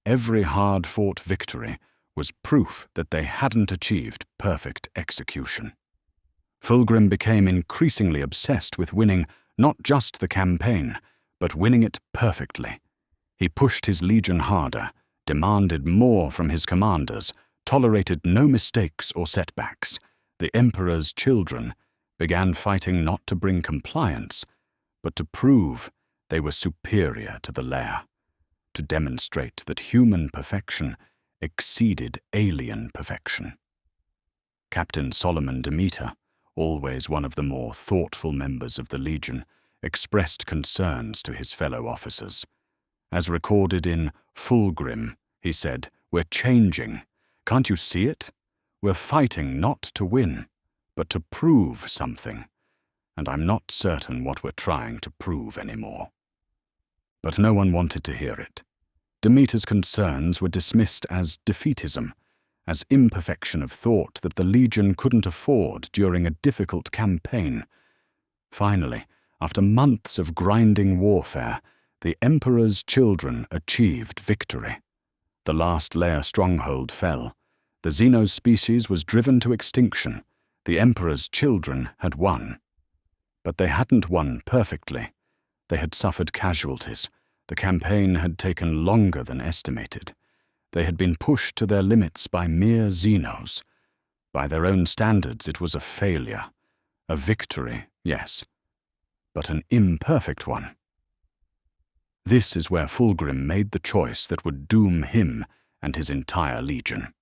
Every hard-fought victory was proof that they hadn't achieved perfect execution. Fulgrim became increasingly obsessed with winning not just the campaign, but winning it perfectly. He pushed his legion harder, demanded more from his commanders, tolerated no mistakes or setbacks. The Emperor's children began fighting not to bring compliance, but to prove they were superior to the Laer, to demonstrate that human perfection exceeded alien perfection. Captain Solomon Demeter, always one of the more thoughtful members of the Legion, expressed concerns to his fellow officers. As recorded in Fulgrim, he said, "We're changing. Can't you see it? We're fighting not to win, but to prove something. And I'm not certain what we're trying to prove anymore." But no one wanted to hear it. Demeter's concerns were dismissed as defeatism, as imperfection of thought that the Legion couldn't afford during a difficult campaign. Finally, after months of grinding warfare, the Emperor's children achieved victory. The last Laer stronghold fell. The Xenos species was driven to extinction. The Emperor's children had won. But they hadn't won perfectly. They had suffered casualties. The campaign had taken longer than estimated. They had been pushed to their limits by mere Xenos. By their own standards, it was a failure. A victory, yes, but an imperfect one. This is where Fulgrim made the choice that would doom him and his entire legion.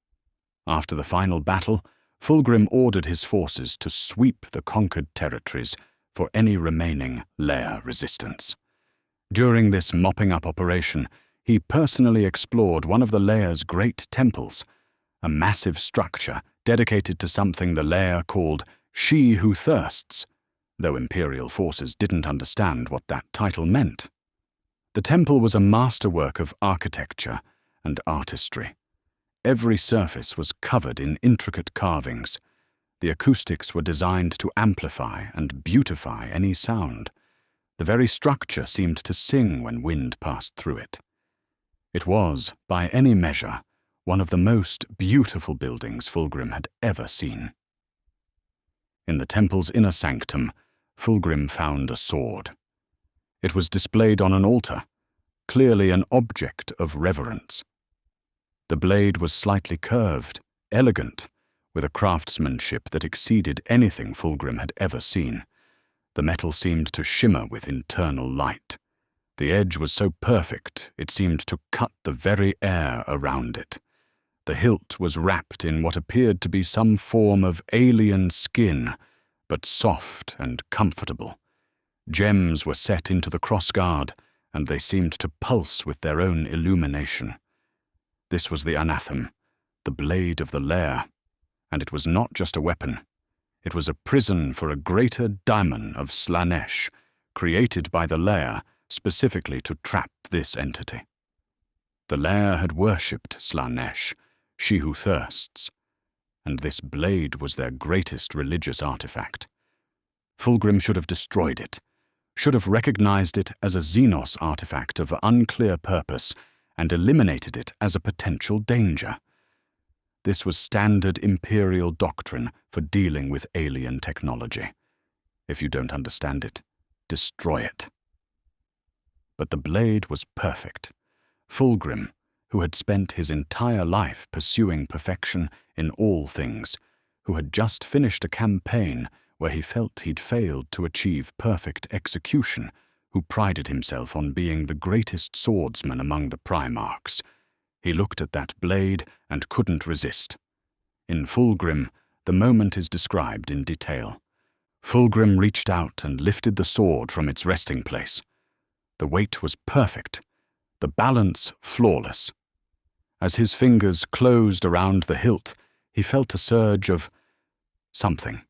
After the final battle, Fulgrim ordered his forces to sweep the conquered territories for any remaining Laer resistance. During this mopping-up operation, he personally explored one of the Laer's great temples, a massive structure dedicated to something the Laer called She Who Thirsts, though Imperial forces didn't understand what that title meant. The temple was a masterwork of architecture and artistry. Every surface was covered in intricate carvings. The acoustics were designed to amplify and beautify any sound. The very structure seemed to sing when wind passed through it. It was, by any measure, one of the most beautiful buildings Fulgrim had ever seen. In the temple's inner sanctum, Fulgrim found a sword. It was displayed on an altar, clearly an object of reverence. The blade was slightly curved, elegant, with a craftsmanship that exceeded anything Fulgrim had ever seen. The metal seemed to shimmer with internal light. The edge was so perfect it seemed to cut the very air around it. The hilt was wrapped in what appeared to be some form of alien skin, but soft and comfortable. Gems were set into the crossguard, and they seemed to pulse with their own illumination. This was the anathem, the blade of the Laer, and it was not just a weapon. It was a prison for a greater Daemon of Slaanesh, created by the Laer specifically to trap this entity. The Laer had worshipped Slaanesh, she who thirsts, and this blade was their greatest religious artifact. Fulgrim should have destroyed it, should have recognized it as a Xenos artifact of unclear purpose and eliminated it as a potential danger. This was standard Imperial doctrine for dealing with alien technology. If you don't understand it, destroy it. But the blade was perfect. Fulgrim, who had spent his entire life pursuing perfection in all things, who had just finished a campaign where he felt he'd failed to achieve perfect execution, who prided himself on being the greatest swordsman among the Primarchs. He looked at that blade and couldn't resist. In Fulgrim, the moment is described in detail. Fulgrim reached out and lifted the sword from its resting place. The weight was perfect, the balance flawless. As his fingers closed around the hilt, he felt a surge of something.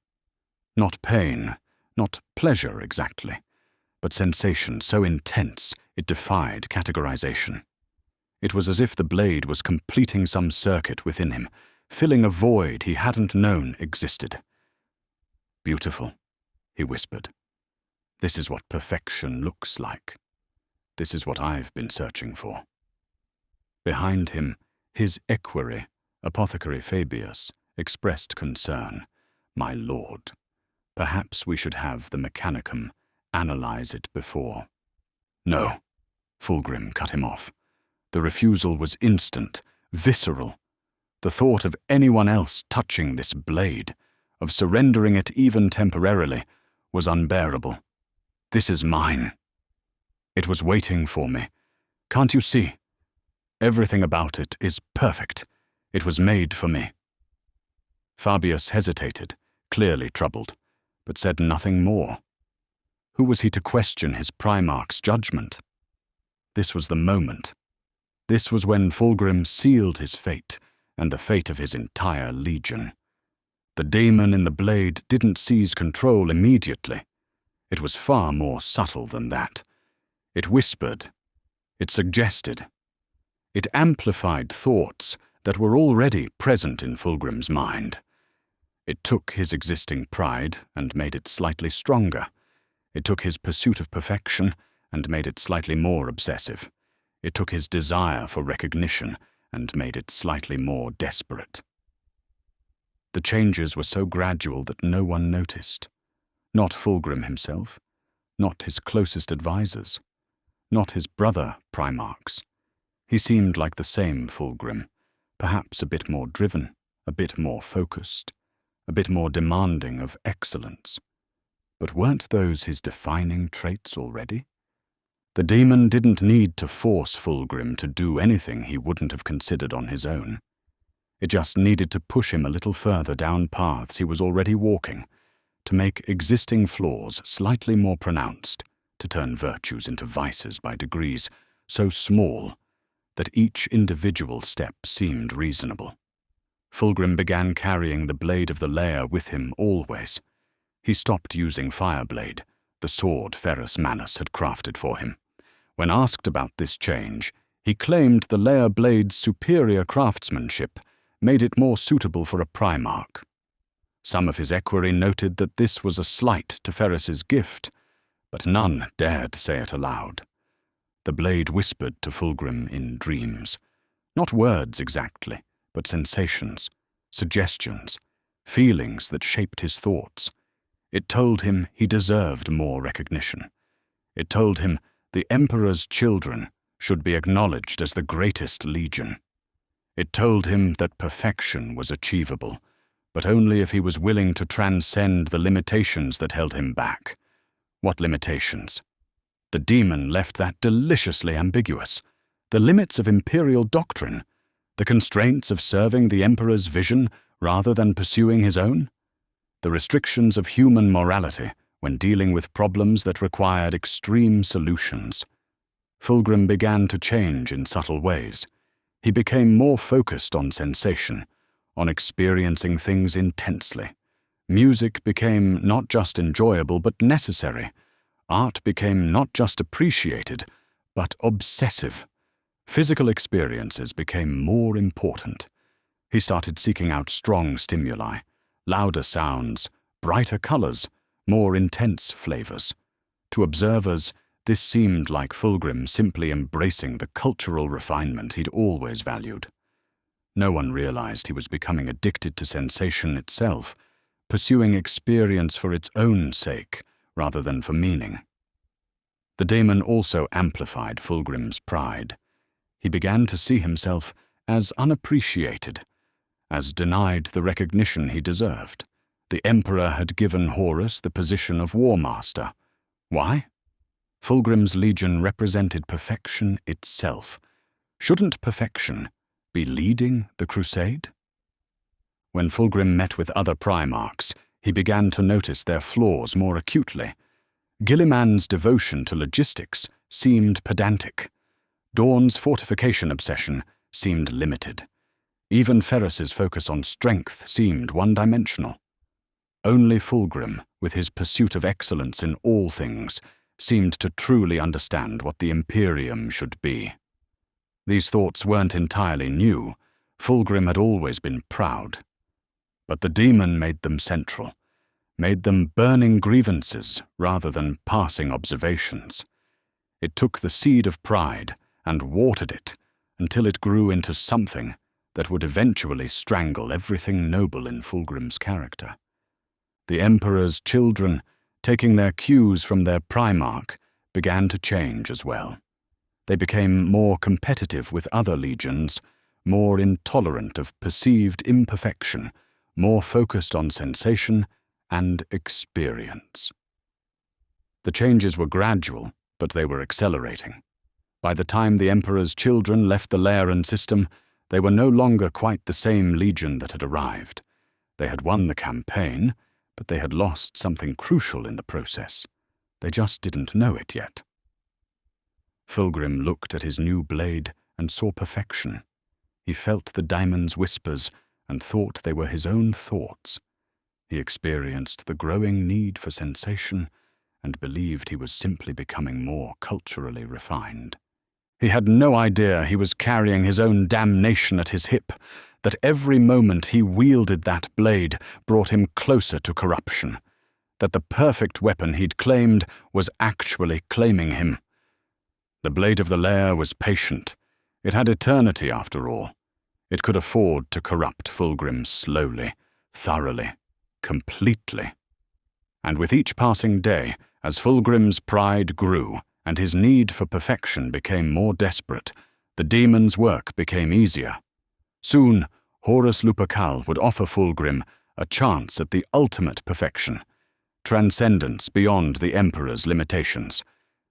Not pain, not pleasure exactly, but sensation so intense it defied categorization. It was as if the blade was completing some circuit within him, filling a void he hadn't known existed. "Beautiful," he whispered. "This is what perfection looks like. This is what I've been searching for." Behind him, his equerry, Apothecary Fabius, expressed concern. "My lord, perhaps we should have the Mechanicum analyze it before." "No," Fulgrim cut him off. The refusal was instant, visceral. The thought of anyone else touching this blade, of surrendering it even temporarily, was unbearable. "This is mine. It was waiting for me. Can't you see? Everything about it is perfect. It was made for me." Fabius hesitated, clearly troubled, but said nothing more. Who was he to question his Primarch's judgment? This was the moment. This was when Fulgrim sealed his fate, and the fate of his entire legion. The daemon in the blade didn't seize control immediately. It was far more subtle than that. It whispered. It suggested. It amplified thoughts that were already present in Fulgrim's mind. It took his existing pride and made it slightly stronger. It took his pursuit of perfection and made it slightly more obsessive. It took his desire for recognition and made it slightly more desperate. The changes were so gradual that no one noticed. Not Fulgrim himself, not his closest advisors, not his brother Primarchs. He seemed like the same Fulgrim, perhaps a bit more driven, a bit more focused, a bit more demanding of excellence. But weren't those his defining traits already? The demon didn't need to force Fulgrim to do anything he wouldn't have considered on his own. It just needed to push him a little further down paths he was already walking, to make existing flaws slightly more pronounced, to turn virtues into vices by degrees so small that each individual step seemed reasonable. Fulgrim began carrying the blade of the Laer with him always. He stopped using Fireblade, the sword Ferrus Manus had crafted for him. When asked about this change, he claimed the Laer blade's superior craftsmanship made it more suitable for a Primarch. Some of his equerry noted that this was a slight to Ferrus's gift, but none dared say it aloud. The blade whispered to Fulgrim in dreams. Not words exactly, but sensations, suggestions, feelings that shaped his thoughts. It told him he deserved more recognition. It told him the Emperor's children should be acknowledged as the greatest legion. It told him that perfection was achievable, but only if he was willing to transcend the limitations that held him back. What limitations? The demon left that deliciously ambiguous. The limits of imperial doctrine, the constraints of serving the Emperor's vision rather than pursuing his own, the restrictions of human morality when dealing with problems that required extreme solutions. Fulgrim began to change in subtle ways. He became more focused on sensation, on experiencing things intensely. Music became not just enjoyable but necessary. Art became not just appreciated, but obsessive. Physical experiences became more important. He started seeking out strong stimuli, louder sounds, brighter colors, more intense flavors. To observers, this seemed like Fulgrim simply embracing the cultural refinement he'd always valued. No one realized he was becoming addicted to sensation itself, pursuing experience for its own sake rather than for meaning. The daemon also amplified Fulgrim's pride. He began to see himself as unappreciated, as denied the recognition he deserved. The Emperor had given Horus the position of War Master. Why? Fulgrim's legion represented perfection itself. Shouldn't perfection be leading the crusade? When Fulgrim met with other Primarchs, he began to notice their flaws more acutely. Guilliman's devotion to logistics seemed pedantic. Dawn's fortification obsession seemed limited. Even Ferrus's focus on strength seemed one-dimensional. Only Fulgrim, with his pursuit of excellence in all things, seemed to truly understand what the Imperium should be. These thoughts weren't entirely new. Fulgrim had always been proud. But the demon made them central, made them burning grievances rather than passing observations. It took the seed of pride and watered it until it grew into something that would eventually strangle everything noble in Fulgrim's character. The Emperor's children, taking their cues from their Primarch, began to change as well. They became more competitive with other legions, more intolerant of perceived imperfection, more focused on sensation and experience. The changes were gradual, but they were accelerating. By the time the Emperor's children left the Laeran system, they were no longer quite the same legion that had arrived. They had won the campaign, but they had lost something crucial in the process. They just didn't know it yet. Fulgrim looked at his new blade and saw perfection. He felt the daemon's whispers and thought they were his own thoughts. He experienced the growing need for sensation and believed he was simply becoming more culturally refined. He had no idea he was carrying his own damnation at his hip, that every moment he wielded that blade brought him closer to corruption, that the perfect weapon he'd claimed was actually claiming him. The blade of the Laer was patient. It had eternity after all. It could afford to corrupt Fulgrim slowly, thoroughly, completely. And with each passing day, as Fulgrim's pride grew and his need for perfection became more desperate, the demon's work became easier. Soon, Horus Lupercal would offer Fulgrim a chance at the ultimate perfection, transcendence beyond the Emperor's limitations,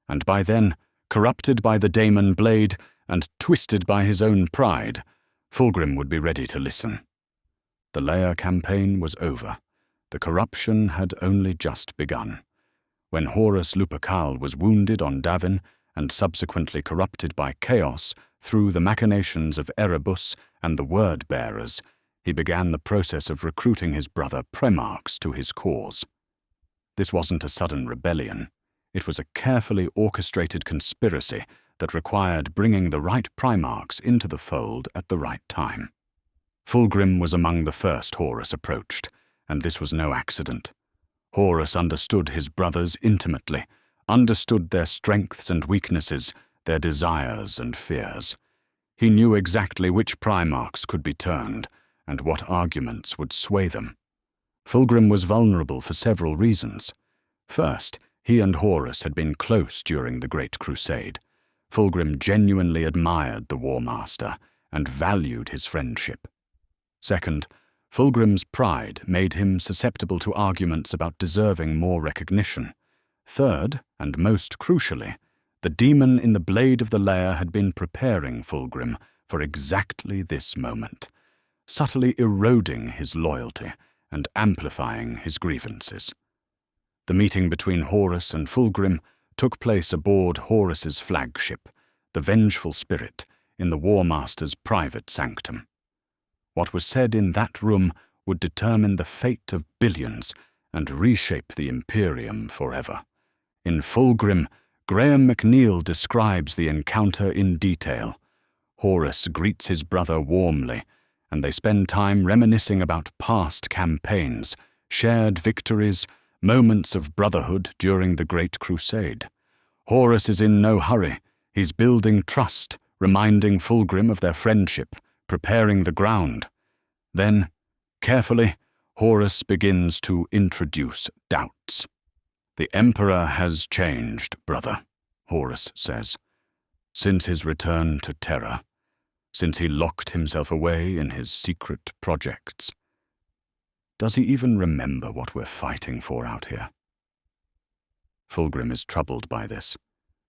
and by then, corrupted by the daemon blade and twisted by his own pride, Fulgrim would be ready to listen. The Laer campaign was over. The corruption had only just begun. When Horus Lupercal was wounded on Davin and subsequently corrupted by chaos through the machinations of Erebus and the Word-bearers, he began the process of recruiting his brother Primarchs to his cause. This wasn't a sudden rebellion. It was a carefully orchestrated conspiracy that required bringing the right Primarchs into the fold at the right time. Fulgrim was among the first Horus approached, and this was no accident. Horus understood his brothers intimately, understood their strengths and weaknesses, their desires and fears. He knew exactly which Primarchs could be turned, and what arguments would sway them. Fulgrim was vulnerable for several reasons. First, He and Horus had been close during the Great Crusade. Fulgrim genuinely admired the War Master and valued his friendship. Second, Fulgrim's pride made him susceptible to arguments about deserving more recognition. Third, and most crucially, the demon in the blade of the Laer had been preparing Fulgrim for exactly this moment, subtly eroding his loyalty and amplifying his grievances. The meeting between Horus and Fulgrim took place aboard Horus's flagship, the Vengeful Spirit, in the War Master's private sanctum. What was said in that room would determine the fate of billions and reshape the Imperium forever. In Fulgrim, Graham McNeill describes the encounter in detail. Horus greets his brother warmly, and they spend time reminiscing about past campaigns, shared victories, moments of brotherhood during the Great Crusade. Horus is in no hurry. He's building trust, reminding Fulgrim of their friendship, preparing the ground. Then, carefully, Horus begins to introduce doubts. "The Emperor has changed, brother," Horus says, "since his return to Terra, since he locked himself away in his secret projects. Does he even remember what we're fighting for out here?" Fulgrim is troubled by this.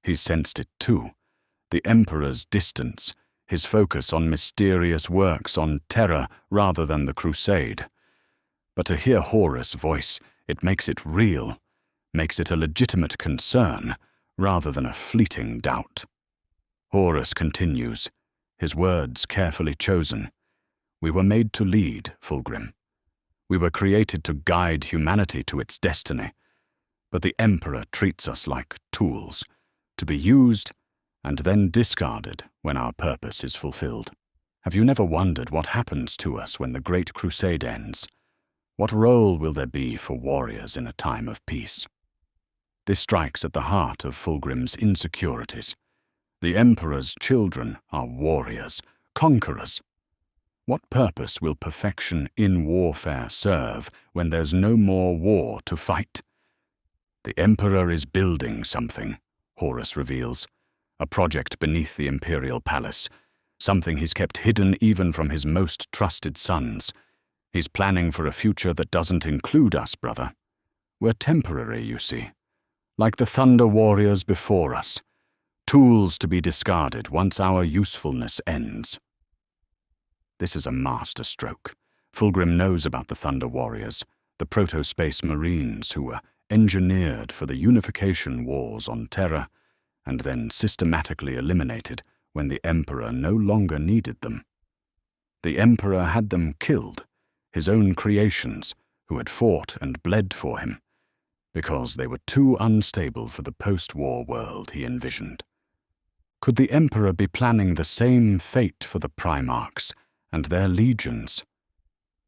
He sensed it too. The Emperor's distance, his focus on mysterious works on Terra rather than the Crusade. But to hear Horus' voice, it makes it real, makes it a legitimate concern rather than a fleeting doubt. Horus continues, his words carefully chosen. "We were made to lead, Fulgrim. We were created to guide humanity to its destiny. But the Emperor treats us like tools, to be used and then discarded when our purpose is fulfilled. Have you never wondered what happens to us when the Great Crusade ends? What role will there be for warriors in a time of peace?" This strikes at the heart of Fulgrim's insecurities. The Emperor's children are warriors, conquerors. What purpose will perfection in warfare serve when there's no more war to fight? "The Emperor is building something," Horus reveals. "A project beneath the Imperial Palace, something he's kept hidden even from his most trusted sons. He's planning for a future that doesn't include us, brother. We're temporary, you see. Like the Thunder Warriors before us, tools to be discarded once our usefulness ends." This is a masterstroke. Fulgrim knows about the Thunder Warriors, the Proto-Space Marines who were engineered for the unification wars on Terra, and then systematically eliminated when the Emperor no longer needed them. The Emperor had them killed, his own creations, who had fought and bled for him, because they were too unstable for the post-war world he envisioned. Could the Emperor be planning the same fate for the Primarchs and their legions?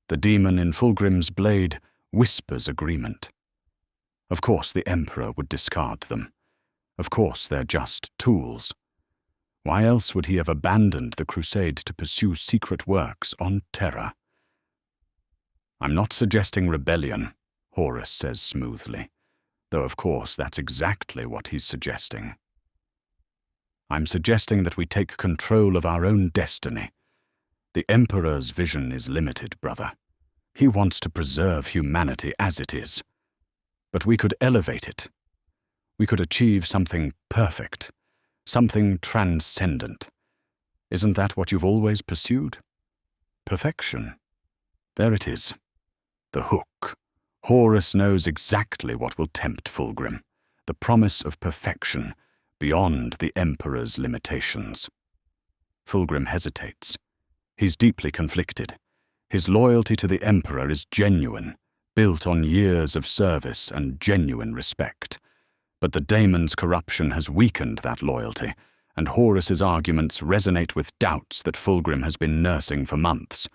The demon in Fulgrim's blade whispers agreement. Of course the Emperor would discard them. Of course they're just tools. Why else would he have abandoned the Crusade to pursue secret works on Terra? "I'm not suggesting rebellion," Horus says smoothly, though of course that's exactly what he's suggesting. "I'm suggesting that we take control of our own destiny. The Emperor's vision is limited, brother. He wants to preserve humanity as it is. But we could elevate it. We could achieve something perfect, something transcendent. Isn't that what you've always pursued? Perfection. There it is. The hook. Horus knows exactly what will tempt Fulgrim. The promise of perfection, beyond the Emperor's limitations." Fulgrim hesitates. He's deeply conflicted. His loyalty to the Emperor is genuine, built on years of service and genuine respect. But the Daemon's corruption has weakened that loyalty, and Horus's arguments resonate with doubts that Fulgrim has been nursing for months.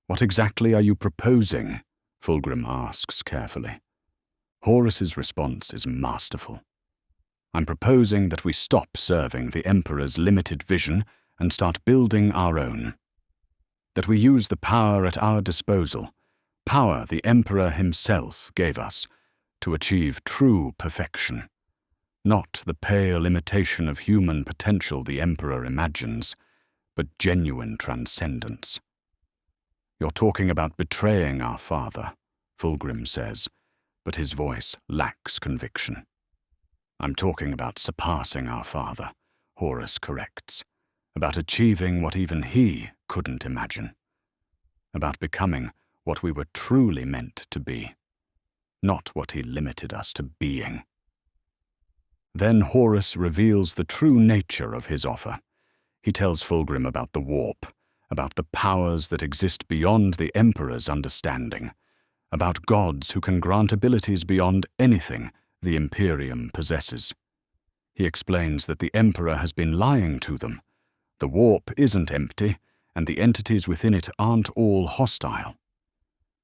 "What exactly are you proposing?" Fulgrim asks carefully. Horus's response is masterful. "I'm proposing that we stop serving the Emperor's limited vision and start building our own. That we use the power at our disposal, power the Emperor himself gave us, to achieve true perfection, not the pale imitation of human potential the Emperor imagines, but genuine transcendence. "You're talking about betraying our father," Fulgrim says, but his voice lacks conviction. "I'm talking about surpassing our father," Horus corrects, "about achieving what even he couldn't imagine, about becoming what we were truly meant to be, not what he limited us to being." Then Horus reveals the true nature of his offer. He tells Fulgrim about the warp, about the powers that exist beyond the Emperor's understanding, about gods who can grant abilities beyond anything the Imperium possesses. He explains that the Emperor has been lying to them. The warp isn't empty, and the entities within it aren't all hostile.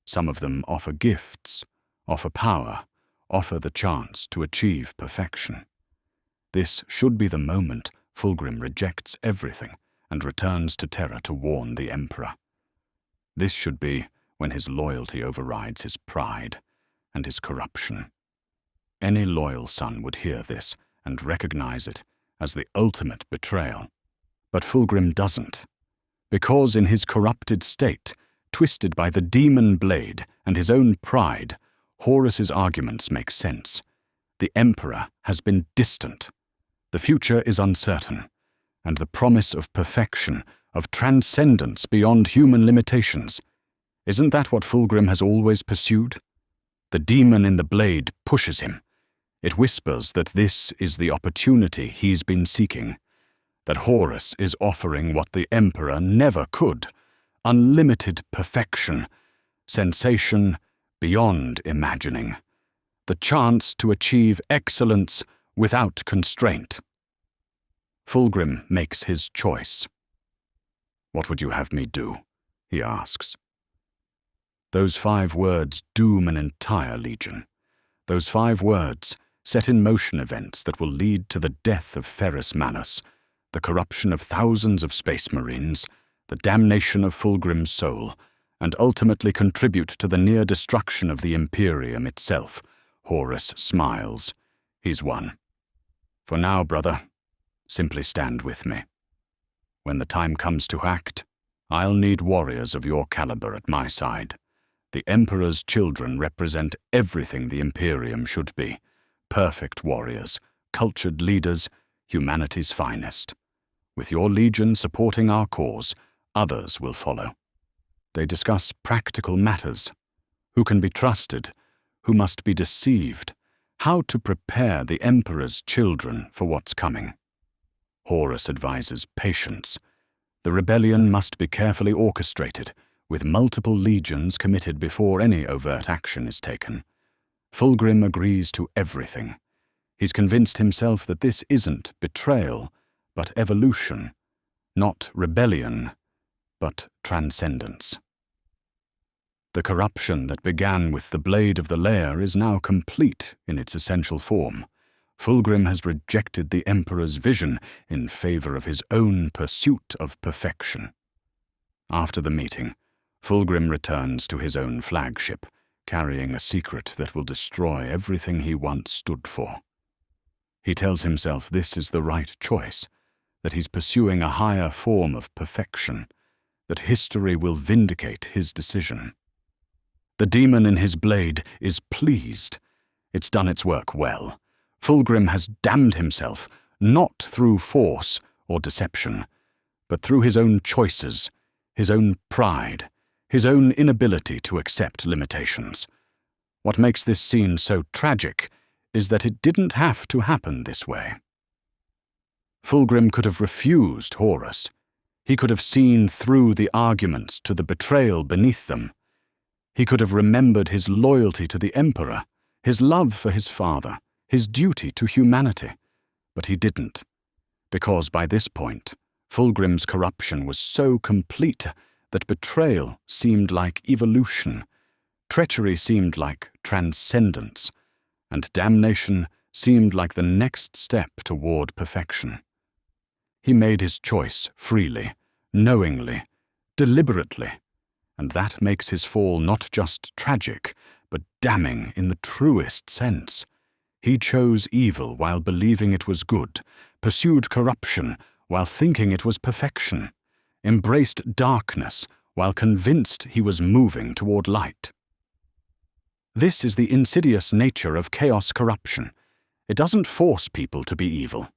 Some of them offer gifts, offer power, offer the chance to achieve perfection. This should be the moment Fulgrim rejects everything and returns to Terra to warn the Emperor. This should be when his loyalty overrides his pride and his corruption. Any loyal son would hear this and recognize it as the ultimate betrayal. But Fulgrim doesn't, because in his corrupted state, twisted by the demon blade and his own pride, Horus's arguments make sense. The Emperor has been distant. The future is uncertain, and the promise of perfection, of transcendence beyond human limitations. Isn't that what Fulgrim has always pursued? The demon in the blade pushes him. It whispers that this is the opportunity he's been seeking, that Horus is offering what the Emperor never could, unlimited perfection, sensation beyond imagining, the chance to achieve excellence without constraint. Fulgrim makes his choice. "What would you have me do?" he asks. Those 5 words doom an entire legion. Those 5 words set in motion events that will lead to the death of Ferrus Manus, the corruption of thousands of space marines, the damnation of Fulgrim's soul, and ultimately contribute to the near destruction of the Imperium itself. Horus smiles. He's won. "For now, brother, simply stand with me. When the time comes to act, I'll need warriors of your caliber at my side. The Emperor's children represent everything the Imperium should be. Perfect warriors, cultured leaders, humanity's finest. With your legion supporting our cause, others will follow." They discuss practical matters. Who can be trusted? Who must be deceived? How to prepare the Emperor's children for what's coming. Horus advises patience. The rebellion must be carefully orchestrated, with multiple legions committed before any overt action is taken. Fulgrim agrees to everything. He's convinced himself that this isn't betrayal, but evolution, not rebellion, but transcendence. The corruption that began with the blade of the Laer is now complete in its essential form. Fulgrim has rejected the Emperor's vision in favor of his own pursuit of perfection. After the meeting, Fulgrim returns to his own flagship, carrying a secret that will destroy everything he once stood for. He tells himself this is the right choice, that he's pursuing a higher form of perfection, that history will vindicate his decision. The demon in his blade is pleased. It's done its work well. Fulgrim has damned himself, not through force or deception, but through his own choices, his own pride, his own inability to accept limitations. What makes this scene so tragic is that it didn't have to happen this way. Fulgrim could have refused Horus. He could have seen through the arguments to the betrayal beneath them. He could have remembered his loyalty to the Emperor, his love for his father, his duty to humanity. But he didn't, because by this point, Fulgrim's corruption was so complete that betrayal seemed like evolution, treachery seemed like transcendence, and damnation seemed like the next step toward perfection. He made his choice freely, knowingly, deliberately, and that makes his fall not just tragic, but damning in the truest sense. He chose evil while believing it was good, pursued corruption while thinking it was perfection, embraced darkness while convinced he was moving toward light. This is the insidious nature of chaos corruption. It doesn't force people to be evil.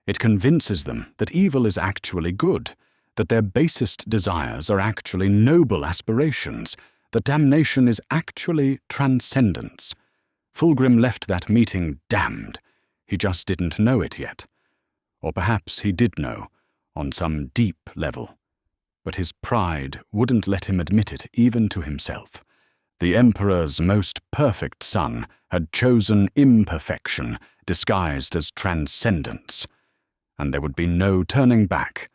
It convinces them that evil is actually good, that their basest desires are actually noble aspirations, that damnation is actually transcendence. Fulgrim left that meeting damned. He just didn't know it yet. Or perhaps he did know, on some deep level. But his pride wouldn't let him admit it even to himself. The Emperor's most perfect son had chosen imperfection disguised as transcendence. And there would be no turning back.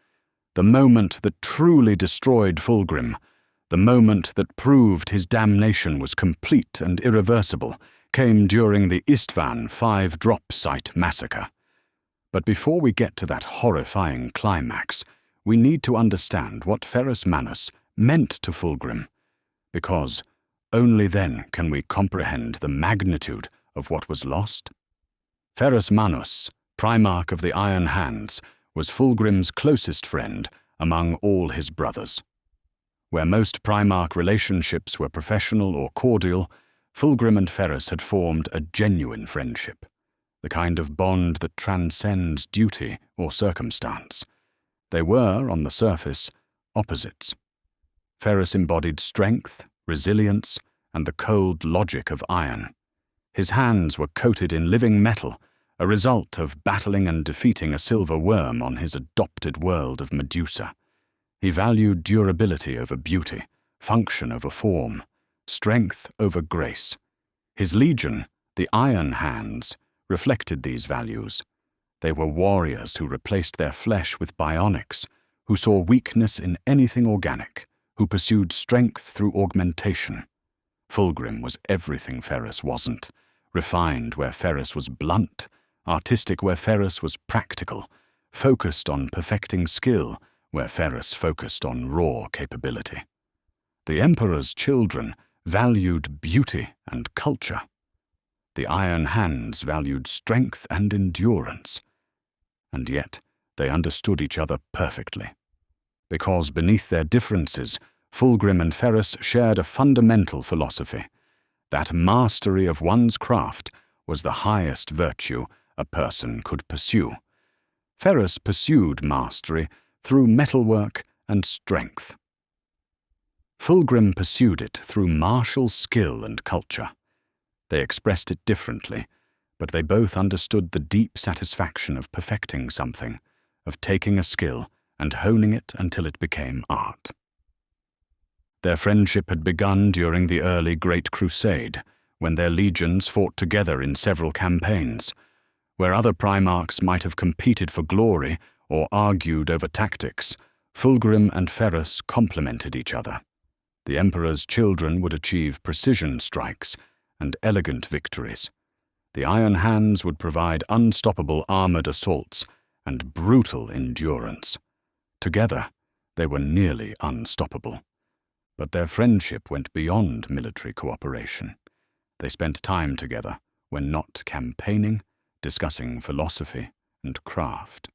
The moment that truly destroyed Fulgrim, the moment that proved his damnation was complete and irreversible, came during the Isstvan Five drop site massacre. But before we get to that horrifying climax, we need to understand what Ferrus Manus meant to Fulgrim, because only then can we comprehend the magnitude of what was lost. Ferrus Manus, Primarch of the Iron Hands, was Fulgrim's closest friend among all his brothers. Where most Primarch relationships were professional or cordial, Fulgrim and Ferrus had formed a genuine friendship, the kind of bond that transcends duty or circumstance. They were, on the surface, opposites. Ferrus embodied strength, resilience, and the cold logic of iron. His hands were coated in living metal, a result of battling and defeating a silver worm on his adopted world of Medusa. He valued durability over beauty, function over form, strength over grace. His legion, the Iron Hands, reflected these values. They were warriors who replaced their flesh with bionics, who saw weakness in anything organic, who pursued strength through augmentation. Fulgrim was everything Ferrus wasn't, refined where Ferrus was blunt, artistic where Ferrus was practical, focused on perfecting skill where Ferrus focused on raw capability. The Emperor's children valued beauty and culture. The Iron Hands valued strength and endurance. And yet, they understood each other perfectly. Because beneath their differences, Fulgrim and Ferrus shared a fundamental philosophy, that mastery of one's craft was the highest virtue a person could pursue. Ferrus pursued mastery through metalwork and strength. Fulgrim pursued it through martial skill and culture. They expressed it differently, but they both understood the deep satisfaction of perfecting something, of taking a skill and honing it until it became art. Their friendship had begun during the early Great Crusade, when their legions fought together in several campaigns. Where other Primarchs might have competed for glory or argued over tactics, Fulgrim and Ferrus complemented each other. The Emperor's children would achieve precision strikes and elegant victories. The Iron Hands would provide unstoppable armored assaults and brutal endurance. Together, they were nearly unstoppable. But their friendship went beyond military cooperation. They spent time together when not campaigning, discussing philosophy and craft.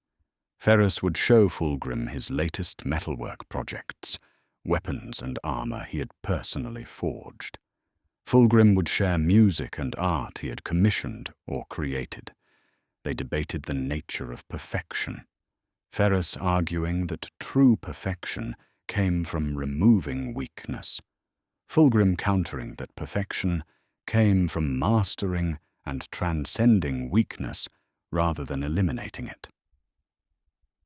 Ferrus would show Fulgrim his latest metalwork projects, weapons and armor he had personally forged. Fulgrim would share music and art he had commissioned or created. They debated the nature of perfection, Ferrus arguing that true perfection came from removing weakness, Fulgrim countering that perfection came from mastering and transcending weakness rather than eliminating it.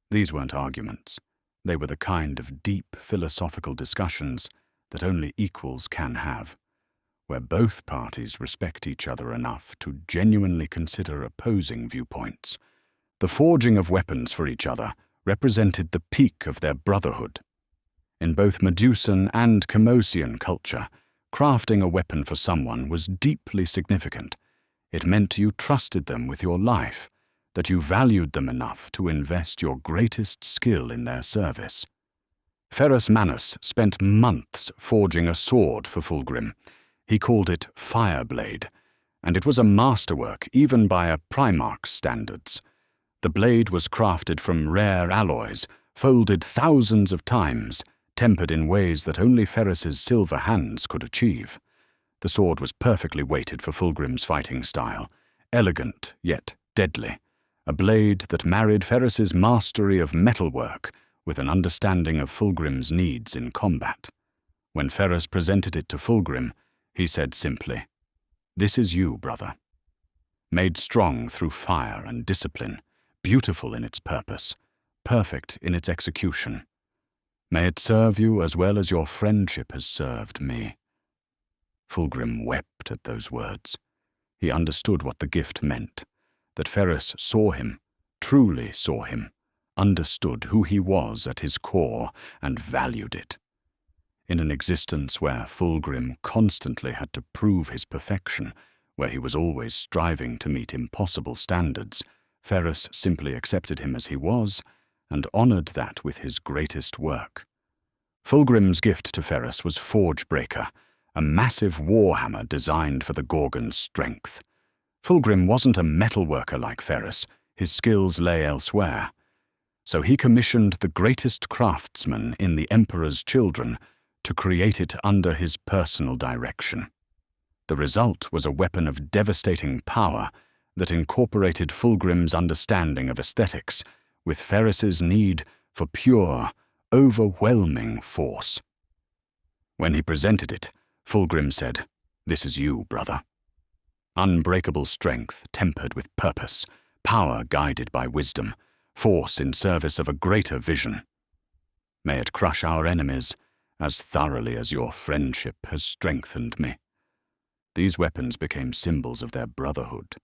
These weren't arguments. They were the kind of deep philosophical discussions that only equals can have, where both parties respect each other enough to genuinely consider opposing viewpoints. The forging of weapons for each other represented the peak of their brotherhood. In both Medusan and Chemosian culture, crafting a weapon for someone was deeply significant. It meant you trusted them with your life, that you valued them enough to invest your greatest skill in their service. Ferrus Manus spent months forging a sword for Fulgrim. He called it Fireblade, and it was a masterwork even by a Primarch's standards. The blade was crafted from rare alloys, folded thousands of times, tempered in ways that only Ferrus's silver hands could achieve. The sword was perfectly weighted for Fulgrim's fighting style, elegant yet deadly, a blade that married Ferrus's mastery of metalwork with an understanding of Fulgrim's needs in combat. When Ferrus presented it to Fulgrim, he said simply, "This is you, brother." Made strong through fire and discipline, beautiful in its purpose, perfect in its execution. May it serve you as well as your friendship has served me. Fulgrim wept at those words. He understood what the gift meant, that Ferrus saw him, truly saw him, understood who he was at his core, and valued it. In an existence where Fulgrim constantly had to prove his perfection, where he was always striving to meet impossible standards, Ferrus simply accepted him as he was, and honored that with his greatest work. Fulgrim's gift to Ferrus was Forgebreaker, a massive warhammer designed for the Gorgon's strength. Fulgrim wasn't a metalworker like Ferrus, his skills lay elsewhere. So he commissioned the greatest craftsman in the Emperor's children to create it under his personal direction. The result was a weapon of devastating power that incorporated Fulgrim's understanding of aesthetics with Ferrus's need for pure, overwhelming force. When he presented it, Fulgrim said, "This is you, brother." Unbreakable strength tempered with purpose, power guided by wisdom, force in service of a greater vision. May it crush our enemies as thoroughly as your friendship has strengthened me. These weapons became symbols of their brotherhood.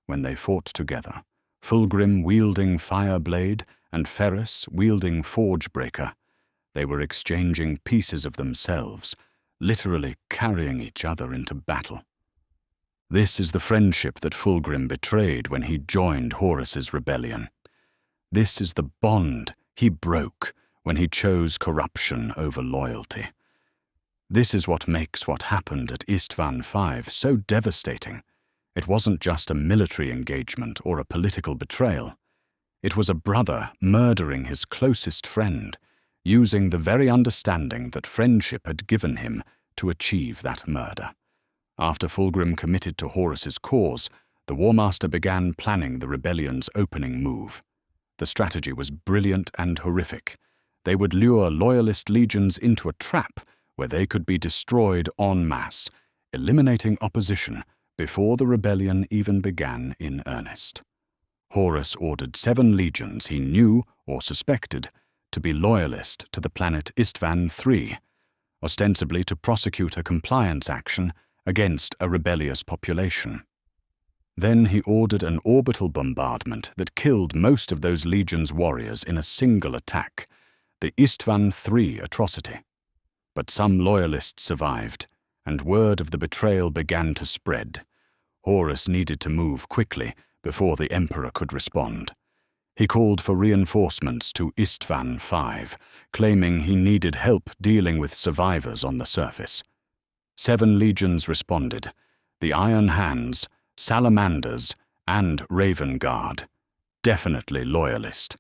When they fought together, Fulgrim wielding Fireblade and Ferrus wielding Forgebreaker, they were exchanging pieces of themselves, literally carrying each other into battle. This is the friendship that Fulgrim betrayed when he joined Horus's rebellion. This is the bond he broke when he chose corruption over loyalty. This is what makes what happened at Isstvan Five so devastating. It wasn't just a military engagement or a political betrayal. It was a brother murdering his closest friend, using the very understanding that friendship had given him to achieve that murder. After Fulgrim committed to Horus's cause, the War Master began planning the rebellion's opening move. The strategy was brilliant and horrific. They would lure loyalist legions into a trap where they could be destroyed en masse, eliminating opposition before the rebellion even began in earnest. Horus ordered 7 legions he knew or suspected to be loyalist to the planet Isstvan 3, ostensibly to prosecute a compliance action against a rebellious population. Then he ordered an orbital bombardment that killed most of those legions' warriors in a single attack, the Isstvan 3 atrocity. But some loyalists survived, and word of the betrayal began to spread. Horus needed to move quickly before the Emperor could respond. He called for reinforcements to Isstvan 5, claiming he needed help dealing with survivors on the surface. 7 legions responded, the Iron Hands, Salamanders, and Raven Guard, definitely loyalist.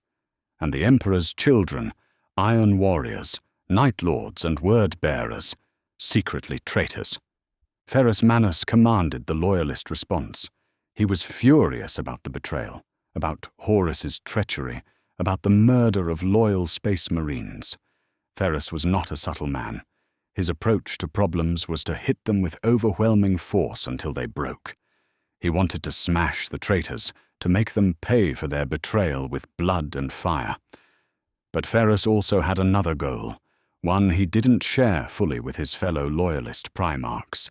And the Emperor's children, Iron Warriors, Night Lords and Word-Bearers, secretly traitors. Ferrus Manus commanded the loyalist response. He was furious about the betrayal, about Horus's treachery, about the murder of loyal space marines. Ferrus was not a subtle man. His approach to problems was to hit them with overwhelming force until they broke. He wanted to smash the traitors, to make them pay for their betrayal with blood and fire. But Ferrus also had another goal, one he didn't share fully with his fellow loyalist Primarchs.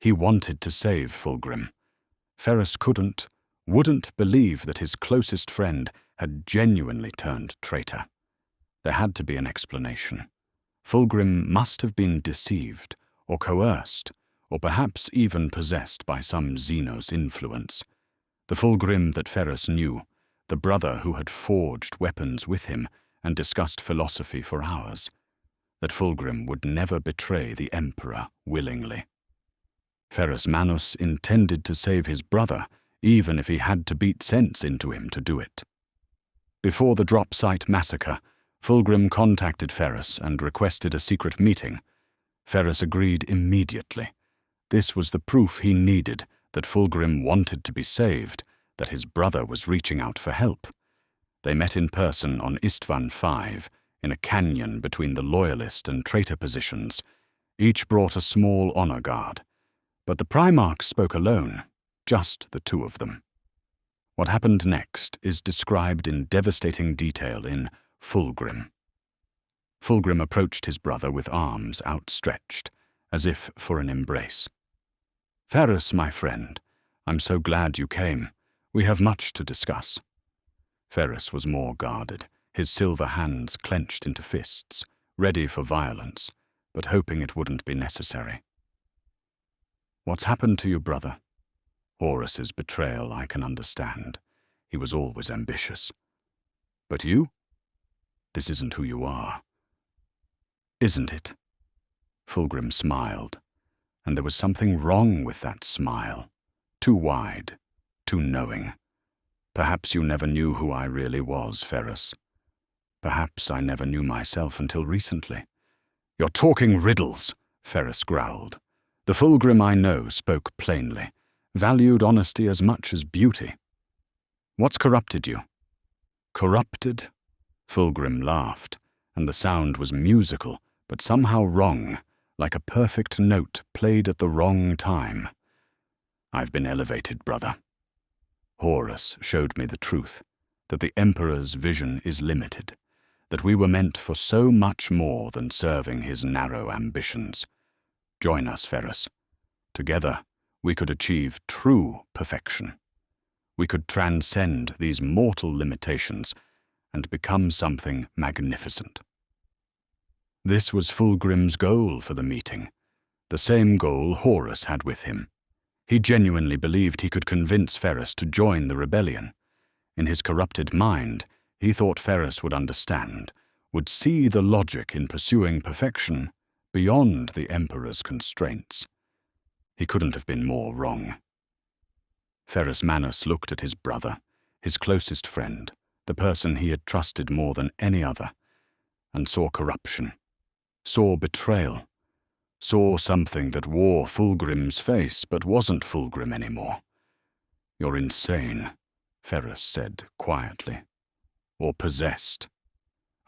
He wanted to save Fulgrim. Ferrus wouldn't believe that his closest friend had genuinely turned traitor. There had to be an explanation. Fulgrim must have been deceived, or coerced, or perhaps even possessed by some Xenos influence. The Fulgrim that Ferrus knew, the brother who had forged weapons with him and discussed philosophy for hours. That Fulgrim would never betray the Emperor willingly. Ferrus Manus intended to save his brother, even if he had to beat sense into him to do it. Before the drop site massacre, Fulgrim contacted Ferrus and requested a secret meeting. Ferrus agreed immediately. This was the proof he needed that Fulgrim wanted to be saved, that his brother was reaching out for help. They met in person on Isstvan Five, in a canyon between the loyalist and traitor positions. Each brought a small honor guard. But the Primarch spoke alone, just the two of them. What happened next is described in devastating detail in Fulgrim. Fulgrim approached his brother with arms outstretched, as if for an embrace. "Ferrus, my friend, I'm so glad you came. We have much to discuss." Ferrus was more guarded, his silver hands clenched into fists, ready for violence, but hoping it wouldn't be necessary. "What's happened to you, brother?" Horus's betrayal I can understand. He was always ambitious. "But you? This isn't who you are." "Isn't it?" Fulgrim smiled, and there was something wrong with that smile. Too wide, too knowing. "Perhaps you never knew who I really was, Ferrus. Perhaps I never knew myself until recently." "You're talking riddles," Ferrus growled. The Fulgrim I know spoke plainly, valued honesty as much as beauty. "What's corrupted you?" "Corrupted?" Fulgrim laughed, and the sound was musical, but somehow wrong, like a perfect note played at the wrong time. "I've been elevated, brother. Horus showed me the truth, that the Emperor's vision is limited, that we were meant for so much more than serving his narrow ambitions. Join us, Ferrus. Together, we could achieve true perfection. We could transcend these mortal limitations and become something magnificent." This was Fulgrim's goal for the meeting, the same goal Horus had with him. He genuinely believed he could convince Ferrus to join the rebellion. In his corrupted mind, he thought Ferrus would understand, would see the logic in pursuing perfection beyond the Emperor's constraints. He couldn't have been more wrong. Ferrus Manus looked at his brother, his closest friend, the person he had trusted more than any other, and saw corruption, saw betrayal, saw something that wore Fulgrim's face but wasn't Fulgrim anymore. "You're insane," Ferrus said quietly. "Or possessed.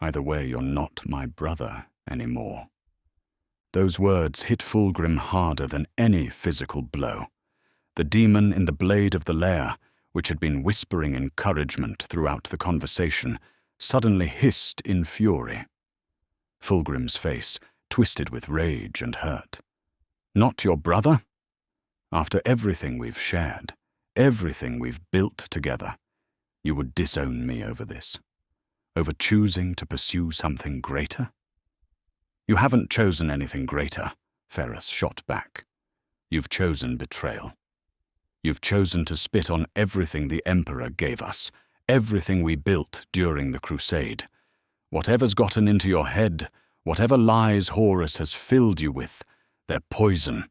Either way, you're not my brother anymore." Those words hit Fulgrim harder than any physical blow. The demon in the blade of the Laer, which had been whispering encouragement throughout the conversation, suddenly hissed in fury. Fulgrim's face twisted with rage and hurt. "Not your brother? After everything we've shared, everything we've built together, you would disown me over this? Over choosing to pursue something greater?" "You haven't chosen anything greater," Ferrus shot back. "You've chosen betrayal. You've chosen to spit on everything the Emperor gave us, everything we built during the Crusade. Whatever's gotten into your head, whatever lies Horus has filled you with, they're poison.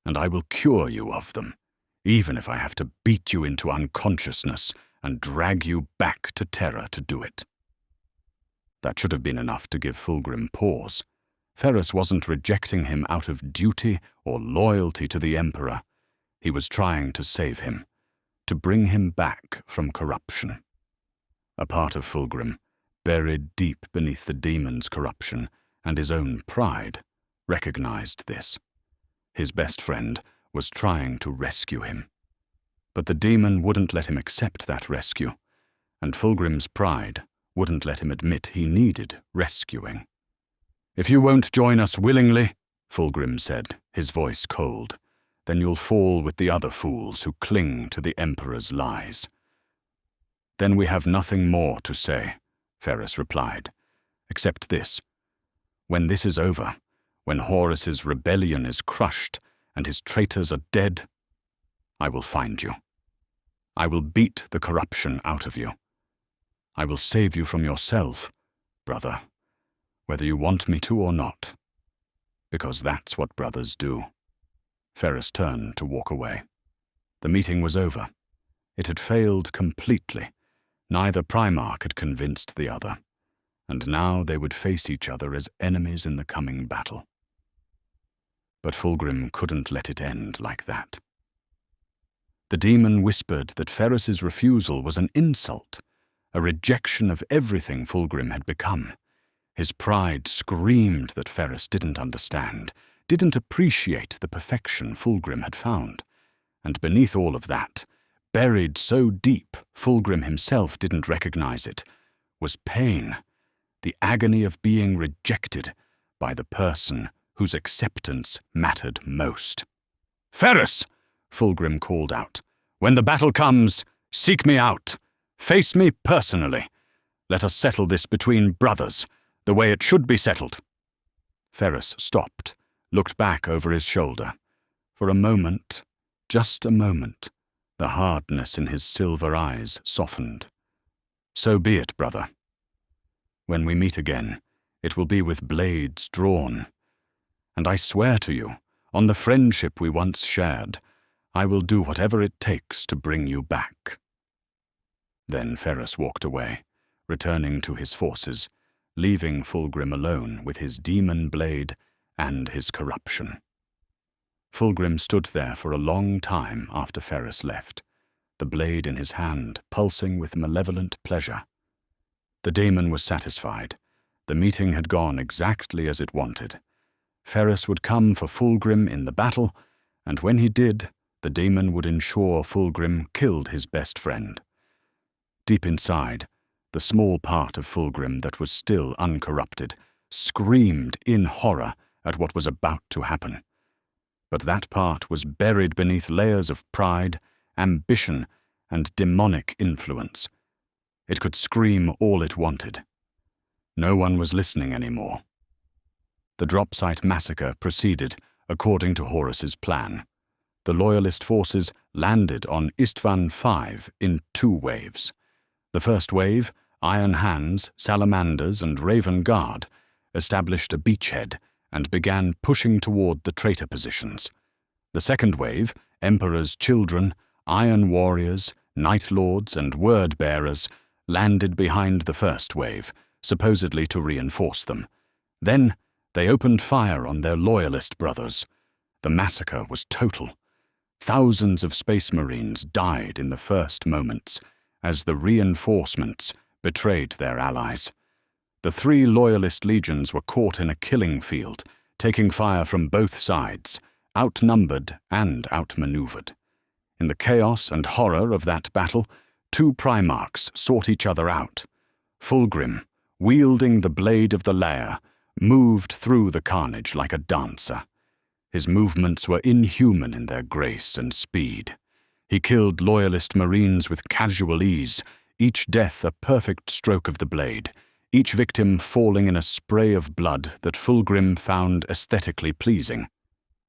And I will cure you of them, even if I have to beat you into unconsciousness and drag you back to Terra to do it." That should have been enough to give Fulgrim pause. Ferrus wasn't rejecting him out of duty or loyalty to the Emperor. He was trying to save him, to bring him back from corruption. A part of Fulgrim, buried deep beneath the demon's corruption and his own pride, recognized this. His best friend was trying to rescue him. But the demon wouldn't let him accept that rescue, and Fulgrim's pride wouldn't let him admit he needed rescuing. "If you won't join us willingly," Fulgrim said, his voice cold, "then you'll fall with the other fools who cling to the Emperor's lies." "Then we have nothing more to say," Ferrus replied, "except this. When this is over, when Horus's rebellion is crushed and his traitors are dead, I will find you. I will beat the corruption out of you. I will save you from yourself, brother, whether you want me to or not, because that's what brothers do." Ferrus turned to walk away. The meeting was over. It had failed completely. Neither Primarch had convinced the other, and now they would face each other as enemies in the coming battle. But Fulgrim couldn't let it end like that. The demon whispered that Ferrus's refusal was an insult, a rejection of everything Fulgrim had become. His pride screamed that Ferrus didn't understand, didn't appreciate the perfection Fulgrim had found. And beneath all of that, buried so deep Fulgrim himself didn't recognize it, was pain, the agony of being rejected by the person whose acceptance mattered most. "Ferrus!" Fulgrim called out. "When the battle comes, seek me out. Face me personally. Let us settle this between brothers, the way it should be settled." Ferrus stopped, looked back over his shoulder. For a moment, just a moment, the hardness in his silver eyes softened. "So be it, brother. When we meet again, it will be with blades drawn. And I swear to you, on the friendship we once shared, I will do whatever it takes to bring you back." Then Ferrus walked away, returning to his forces, leaving Fulgrim alone with his demon blade and his corruption. Fulgrim stood there for a long time after Ferrus left, the blade in his hand pulsing with malevolent pleasure. The daemon was satisfied. The meeting had gone exactly as it wanted. Ferrus would come for Fulgrim in the battle, and when he did, the daemon would ensure Fulgrim killed his best friend. Deep inside, the small part of Fulgrim that was still uncorrupted screamed in horror at what was about to happen. But that part was buried beneath layers of pride, ambition, and demonic influence. It could scream all it wanted. No one was listening anymore. The drop site massacre proceeded according to Horus's plan. The Loyalist forces landed on Isstvan Five in 2 waves. The first wave, Iron Hands, Salamanders, and Raven Guard, established a beachhead and began pushing toward the traitor positions. The second wave, Emperor's Children, Iron Warriors, Night Lords, and Word Bearers, landed behind the first wave, supposedly to reinforce them. Then they opened fire on their Loyalist brothers. The massacre was total. Thousands of Space Marines died in the first moments, as the reinforcements betrayed their allies. The 3 Loyalist legions were caught in a killing field, taking fire from both sides, outnumbered and outmaneuvered. In the chaos and horror of that battle, 2 Primarchs sought each other out. Fulgrim, wielding the blade of the Laer, moved through the carnage like a dancer. His movements were inhuman in their grace and speed. He killed Loyalist Marines with casual ease, each death a perfect stroke of the blade, each victim falling in a spray of blood that Fulgrim found aesthetically pleasing.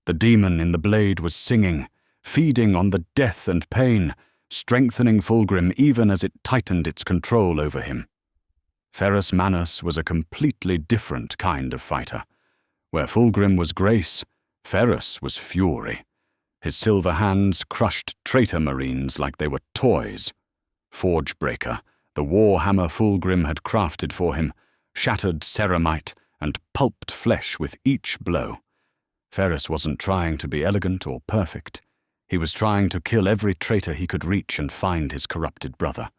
The demon in the blade was singing, feeding on the death and pain, strengthening Fulgrim even as it tightened its control over him. Ferrus Manus was a completely different kind of fighter. Where Fulgrim was grace, Ferrus was fury. His silver hands crushed traitor marines like they were toys. Forgebreaker, the Warhammer Fulgrim had crafted for him, shattered ceramite and pulped flesh with each blow. Ferrus wasn't trying to be elegant or perfect. He was trying to kill every traitor he could reach and find his corrupted brother.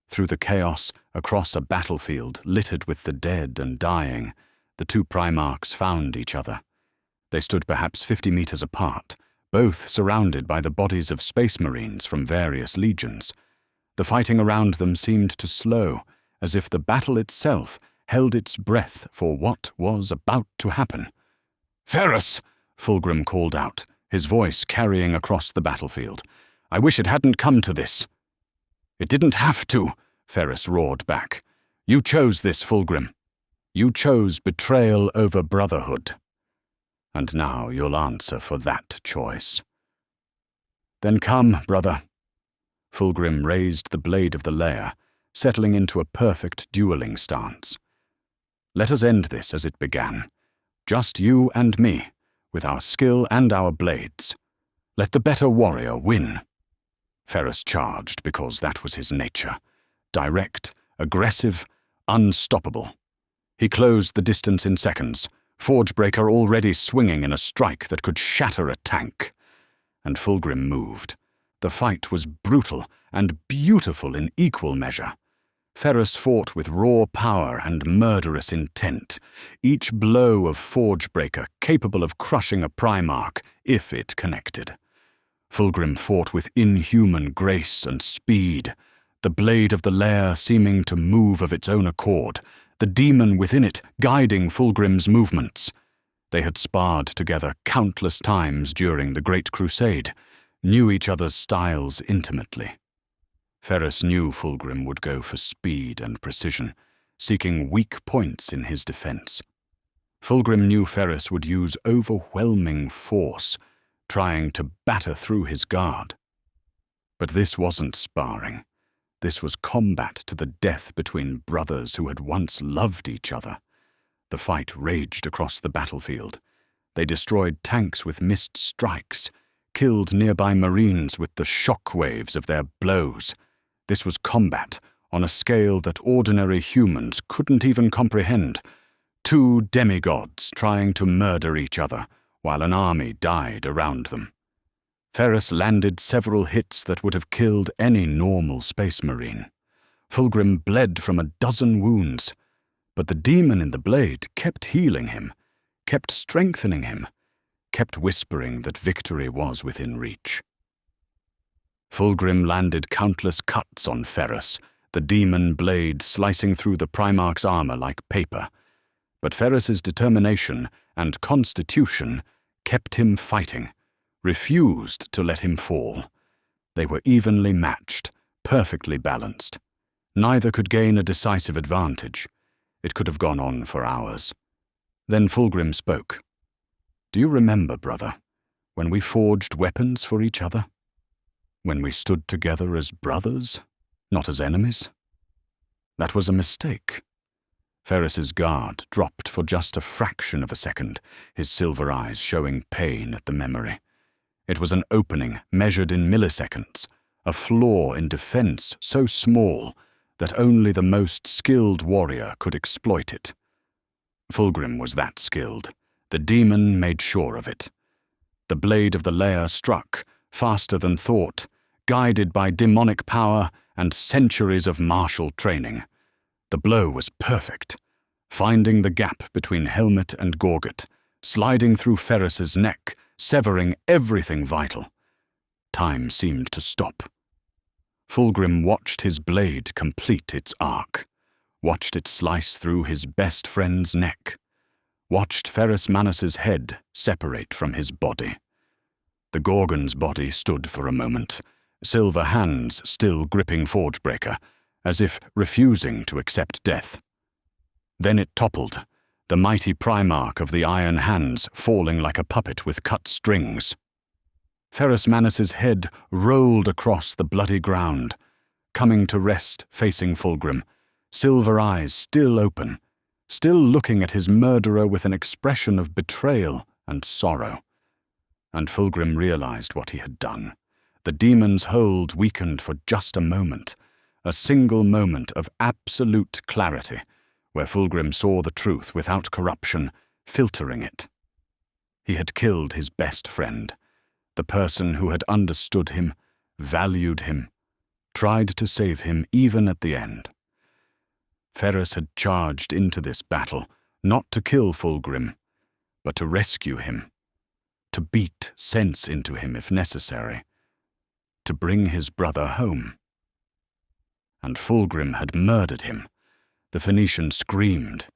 Through the chaos, across a battlefield littered with the dead and dying, the 2 Primarchs found each other. They stood perhaps 50 meters apart, both surrounded by the bodies of Space Marines from various legions. The fighting around them seemed to slow, as if the battle itself held its breath for what was about to happen. "Ferrus!" Fulgrim called out, his voice carrying across the battlefield. "I wish it hadn't come to this." "It didn't have to," Ferrus roared back. "You chose this, Fulgrim. You chose betrayal over brotherhood. And now you'll answer for that choice." "Then come, brother." Fulgrim raised the blade of the Laer, settling into a perfect dueling stance. "Let us end this as it began. Just you and me, with our skill and our blades. Let the better warrior win." Ferrus charged because that was his nature. Direct, aggressive, unstoppable. He closed the distance in seconds, Forgebreaker already swinging in a strike that could shatter a tank. And Fulgrim moved. The fight was brutal and beautiful in equal measure. Ferrus fought with raw power and murderous intent, each blow of Forgebreaker capable of crushing a Primarch if it connected. Fulgrim fought with inhuman grace and speed, the blade of the Laer seeming to move of its own accord, the demon within it guiding Fulgrim's movements. They had sparred together countless times during the Great Crusade, knew each other's styles intimately. Ferrus knew Fulgrim would go for speed and precision, seeking weak points in his defense. Fulgrim knew Ferrus would use overwhelming force, trying to batter through his guard. But this wasn't sparring. This was combat to the death between brothers who had once loved each other. The fight raged across the battlefield. They destroyed tanks with missed strikes, killed nearby Marines with the shock waves of their blows. This was combat on a scale that ordinary humans couldn't even comprehend. Two demigods trying to murder each other while an army died around them. Ferrus landed several hits that would have killed any normal space marine. Fulgrim bled from a dozen wounds, but the demon in the blade kept healing him, kept strengthening him, kept whispering that victory was within reach. Fulgrim landed countless cuts on Ferrus, the demon blade slicing through the Primarch's armor like paper. But Ferrus's determination and constitution kept him fighting, refused to let him fall. They were evenly matched, perfectly balanced. Neither could gain a decisive advantage. It could have gone on for hours. Then Fulgrim spoke. "Do you remember, brother, when we forged weapons for each other? When we stood together as brothers, not as enemies? That was a mistake." Ferrus's guard dropped for just a fraction of a second, his silver eyes showing pain at the memory. It was an opening measured in milliseconds, a flaw in defense so small that only the most skilled warrior could exploit it. Fulgrim was that skilled. The demon made sure of it. The blade of the Laer struck, faster than thought, guided by demonic power and centuries of martial training. The blow was perfect, finding the gap between helmet and gorget, sliding through Ferrus's neck, severing everything vital. Time seemed to stop. Fulgrim watched his blade complete its arc, watched it slice through his best friend's neck, watched Ferrus Manus's head separate from his body. The Gorgon's body stood for a moment, silver hands still gripping Forgebreaker, as if refusing to accept death. Then it toppled, the mighty Primarch of the Iron Hands falling like a puppet with cut strings. Ferrus Manus's head rolled across the bloody ground, coming to rest facing Fulgrim, silver eyes still open, still looking at his murderer with an expression of betrayal and sorrow. And Fulgrim realized what he had done. The demon's hold weakened for just a moment, a single moment of absolute clarity, where Fulgrim saw the truth without corruption, filtering it. He had killed his best friend, the person who had understood him, valued him, tried to save him even at the end. Ferrus had charged into this battle, not to kill Fulgrim, but to rescue him, to beat sense into him if necessary, to bring his brother home. And Fulgrim had murdered him. The Phoenician screamed.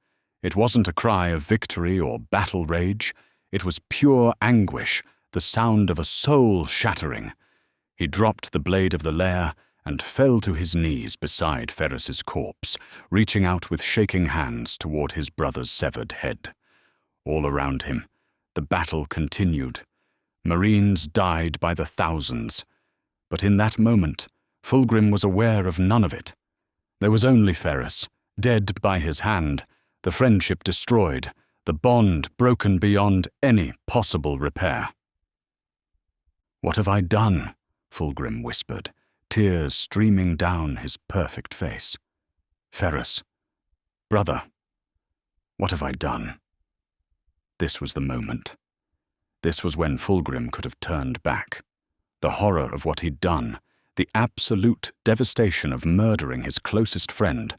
It wasn't a cry of victory or battle rage. It was pure anguish, the sound of a soul shattering. He dropped the blade of the Laer and fell to his knees beside Ferrus's corpse, reaching out with shaking hands toward his brother's severed head. All around him, the battle continued. Marines died by the thousands. But in that moment, Fulgrim was aware of none of it. There was only Ferrus, dead by his hand, the friendship destroyed, the bond broken beyond any possible repair. "What have I done?" Fulgrim whispered, tears streaming down his perfect face. "Ferrus, brother, what have I done?" This was the moment. This was when Fulgrim could have turned back. The horror of what he'd done, the absolute devastation of murdering his closest friend,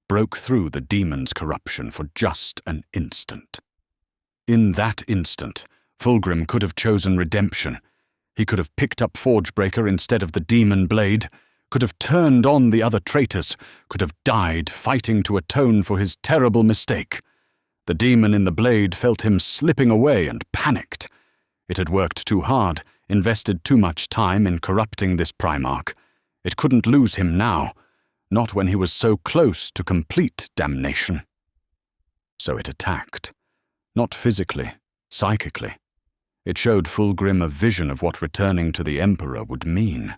broke through the demon's corruption for just an instant. In that instant, Fulgrim could have chosen redemption. He could have picked up Forgebreaker instead of the demon blade, could have turned on the other traitors, could have died fighting to atone for his terrible mistake. The demon in the blade felt him slipping away and panicked. It had worked too hard, invested too much time in corrupting this Primarch. It couldn't lose him now, not when he was so close to complete damnation. So it attacked. Not physically, psychically. It showed Fulgrim a vision of what returning to the Emperor would mean.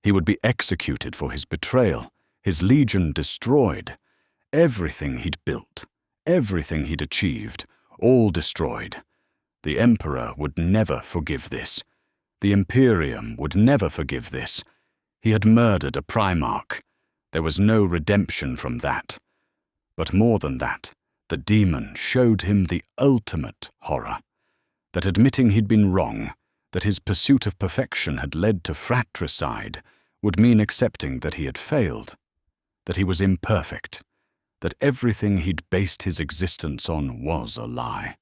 He would be executed for his betrayal, his legion destroyed, everything he'd built, everything he'd achieved, all destroyed. The Emperor would never forgive this. The Imperium would never forgive this. He had murdered a Primarch. There was no redemption from that. But more than that, the demon showed him the ultimate horror. That admitting he'd been wrong, that his pursuit of perfection had led to fratricide, would mean accepting that he had failed, that he was imperfect, that everything he'd based his existence on was a lie.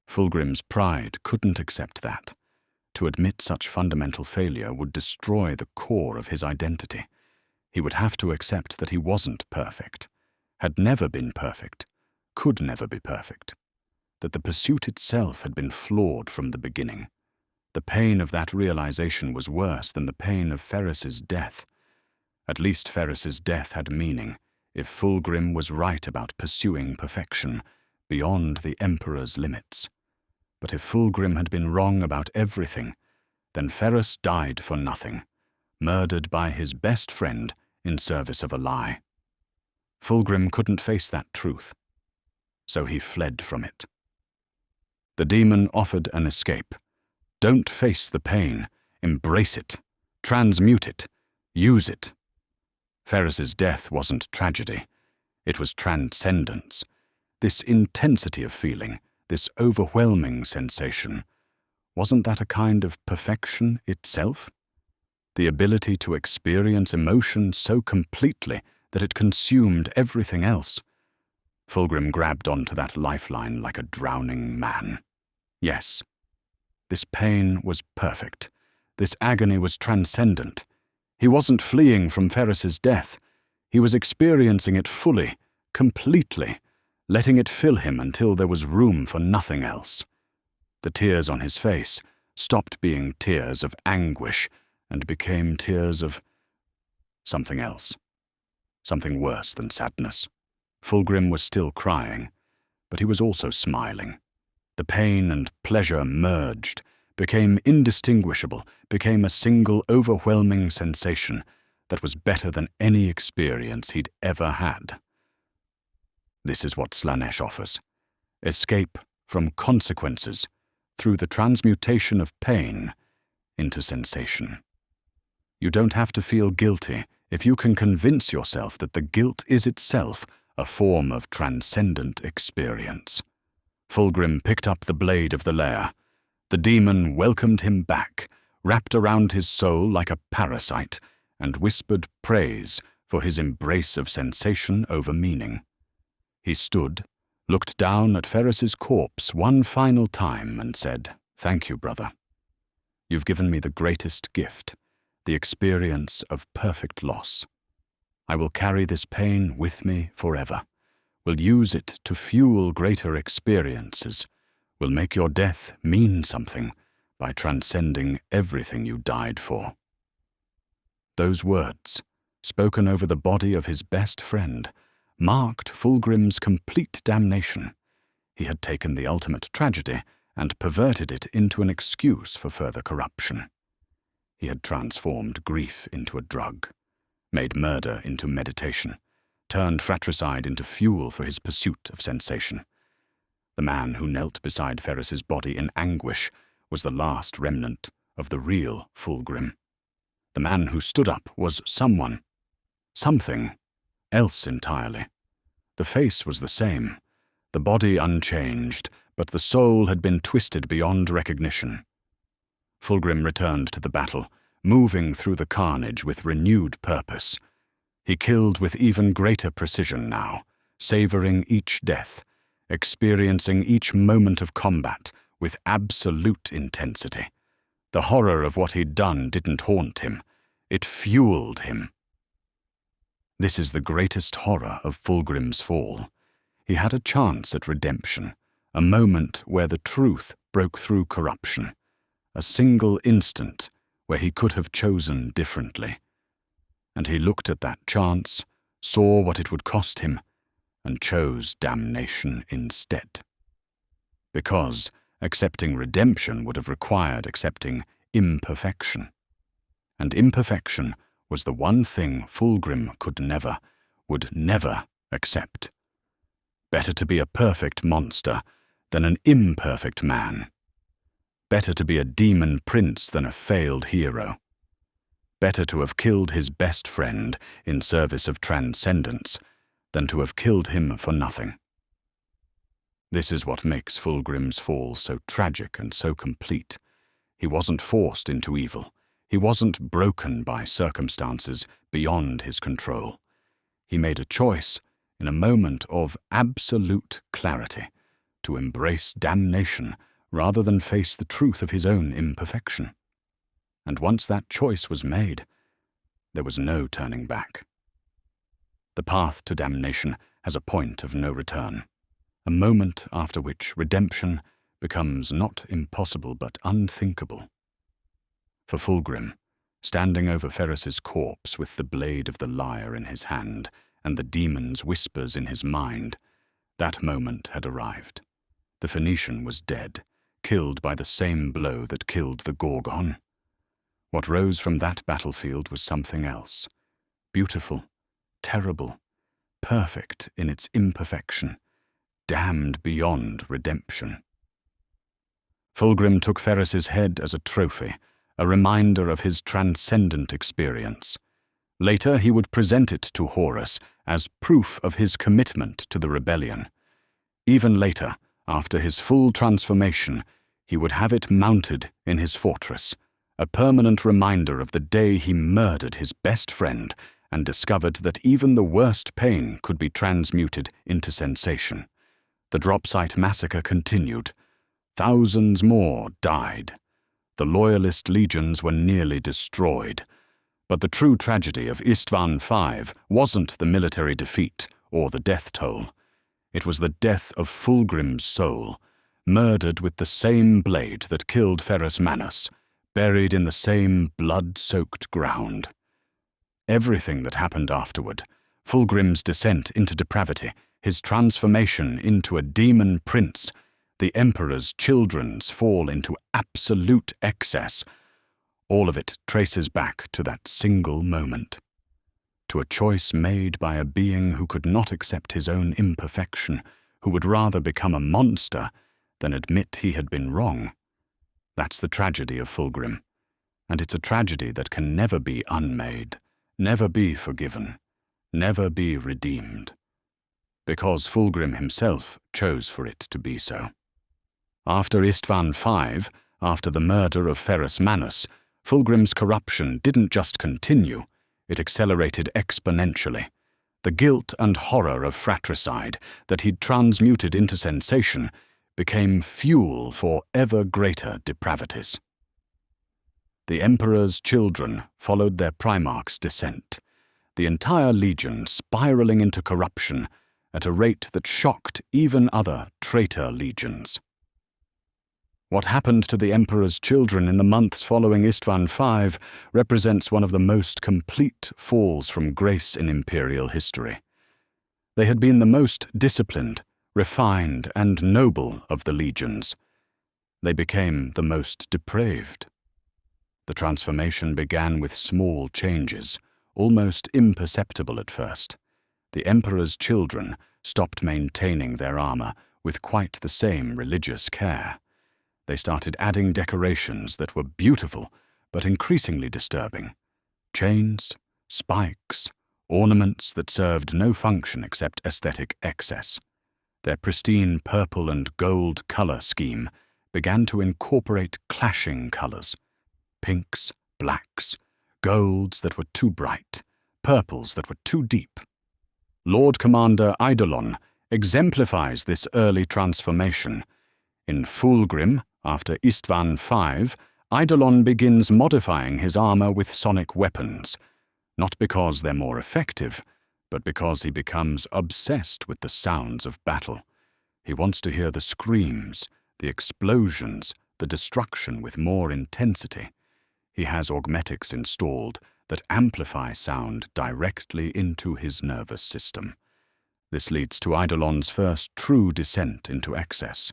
Fulgrim's pride couldn't accept that. To admit such fundamental failure would destroy the core of his identity. He would have to accept that he wasn't perfect, had never been perfect, could never be perfect, that the pursuit itself had been flawed from the beginning. The pain of that realization was worse than the pain of Ferrus's death. At least Ferrus's death had meaning, if Fulgrim was right about pursuing perfection beyond the Emperor's limits. But if Fulgrim had been wrong about everything, then Ferrus died for nothing, murdered by his best friend in service of a lie. Fulgrim couldn't face that truth, so he fled from it. The demon offered an escape. Don't face the pain, embrace it, transmute it, use it. Ferrus's death wasn't tragedy, it was transcendence. This intensity of feeling, this overwhelming sensation, wasn't that a kind of perfection itself? The ability to experience emotion so completely that it consumed everything else. Fulgrim grabbed onto that lifeline like a drowning man. Yes, this pain was perfect. This agony was transcendent. He wasn't fleeing from Ferrus's death. He was experiencing it fully, completely, letting it fill him until there was room for nothing else. The tears on his face stopped being tears of anguish and became tears of something else, something worse than sadness. Fulgrim was still crying, but he was also smiling. The pain and pleasure merged, became indistinguishable, became a single overwhelming sensation that was better than any experience he'd ever had. This is what Slaanesh offers: escape from consequences through the transmutation of pain into sensation. You don't have to feel guilty if you can convince yourself that the guilt is itself a form of transcendent experience. Fulgrim picked up the blade of the Laer. The demon welcomed him back, wrapped around his soul like a parasite, and whispered praise for his embrace of sensation over meaning. He stood, looked down at Ferrus's corpse one final time and said, "Thank you, brother. You've given me the greatest gift, the experience of perfect loss. I will carry this pain with me forever, will use it to fuel greater experiences, will make your death mean something by transcending everything you died for." Those words, spoken over the body of his best friend, marked Fulgrim's complete damnation. He had taken the ultimate tragedy and perverted it into an excuse for further corruption. He had transformed grief into a drug, made murder into meditation, turned fratricide into fuel for his pursuit of sensation. The man who knelt beside Ferrus's body in anguish was the last remnant of the real Fulgrim. The man who stood up was someone, something else entirely. The face was the same, the body unchanged, but the soul had been twisted beyond recognition. Fulgrim returned to the battle, moving through the carnage with renewed purpose. He killed with even greater precision now, savoring each death, experiencing each moment of combat with absolute intensity. The horror of what he'd done didn't haunt him. It fueled him. This is the greatest horror of Fulgrim's fall. He had a chance at redemption, a moment where the truth broke through corruption, a single instant where he could have chosen differently. And he looked at that chance, saw what it would cost him, and chose damnation instead. Because accepting redemption would have required accepting imperfection. And imperfection was the one thing Fulgrim would never accept. Better to be a perfect monster than an imperfect man. Better to be a demon prince than a failed hero. Better to have killed his best friend in service of transcendence than to have killed him for nothing. This is what makes Fulgrim's fall so tragic and so complete. He wasn't forced into evil. He wasn't broken by circumstances beyond his control. He made a choice in a moment of absolute clarity to embrace damnation rather than face the truth of his own imperfection. And once that choice was made, there was no turning back. The path to damnation has a point of no return, a moment after which redemption becomes not impossible but unthinkable. For Fulgrim, standing over Ferrus's corpse with the blade of the Laer in his hand and the demon's whispers in his mind, that moment had arrived. The Phoenician was dead, killed by the same blow that killed the Gorgon. What rose from that battlefield was something else, beautiful, terrible, perfect in its imperfection, damned beyond redemption. Fulgrim took Ferrus's head as a trophy, a reminder of his transcendent experience. Later he would present it to Horus as proof of his commitment to the rebellion. Even later, after his full transformation, he would have it mounted in his fortress, a permanent reminder of the day he murdered his best friend and discovered that even the worst pain could be transmuted into sensation. The Dropsite massacre continued. Thousands more died. The loyalist legions were nearly destroyed. But the true tragedy of Isstvan Five wasn't the military defeat or the death toll. It was the death of Fulgrim's soul, murdered with the same blade that killed Ferrus Manus, buried in the same blood-soaked ground. Everything that happened afterward, Fulgrim's descent into depravity, his transformation into a demon prince, the Emperor's children's fall into absolute excess, all of it traces back to that single moment, to a choice made by a being who could not accept his own imperfection, who would rather become a monster than admit he had been wrong. That's the tragedy of Fulgrim, and it's a tragedy that can never be unmade, never be forgiven, never be redeemed, because Fulgrim himself chose for it to be so. After Isstvan Five, after the murder of Ferrus Manus, Fulgrim's corruption didn't just continue, it accelerated exponentially. The guilt and horror of fratricide that he'd transmuted into sensation became fuel for ever greater depravities. The Emperor's children followed their Primarch's descent, the entire legion spiraling into corruption at a rate that shocked even other traitor legions. What happened to the Emperor's children in the months following Isstvan Five represents one of the most complete falls from grace in imperial history. They had been the most disciplined, refined, and noble of the legions. They became the most depraved. The transformation began with small changes, almost imperceptible at first. The Emperor's children stopped maintaining their armor, with quite the same religious care. They started adding decorations that were beautiful but increasingly disturbing. Chains, spikes, ornaments that served no function except aesthetic excess. Their pristine purple and gold color scheme began to incorporate clashing colors: pinks, blacks, golds that were too bright, purples that were too deep. Lord Commander Eidolon exemplifies this early transformation. In Fulgrim, after Isstvan Five, Eidolon begins modifying his armor with sonic weapons, not because they're more effective, but because he becomes obsessed with the sounds of battle. He wants to hear the screams, the explosions, the destruction with more intensity. He has augmetics installed that amplify sound directly into his nervous system. This leads to Eidolon's first true descent into excess.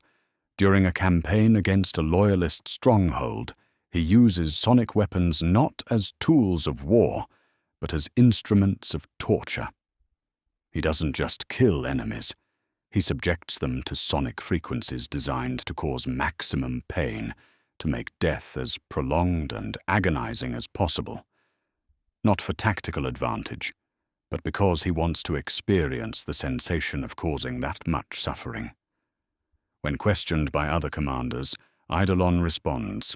During a campaign against a loyalist stronghold, he uses sonic weapons not as tools of war, but as instruments of torture. He doesn't just kill enemies. He subjects them to sonic frequencies designed to cause maximum pain, to make death as prolonged and agonizing as possible. Not for tactical advantage, but because he wants to experience the sensation of causing that much suffering. When questioned by other commanders, Eidolon responds,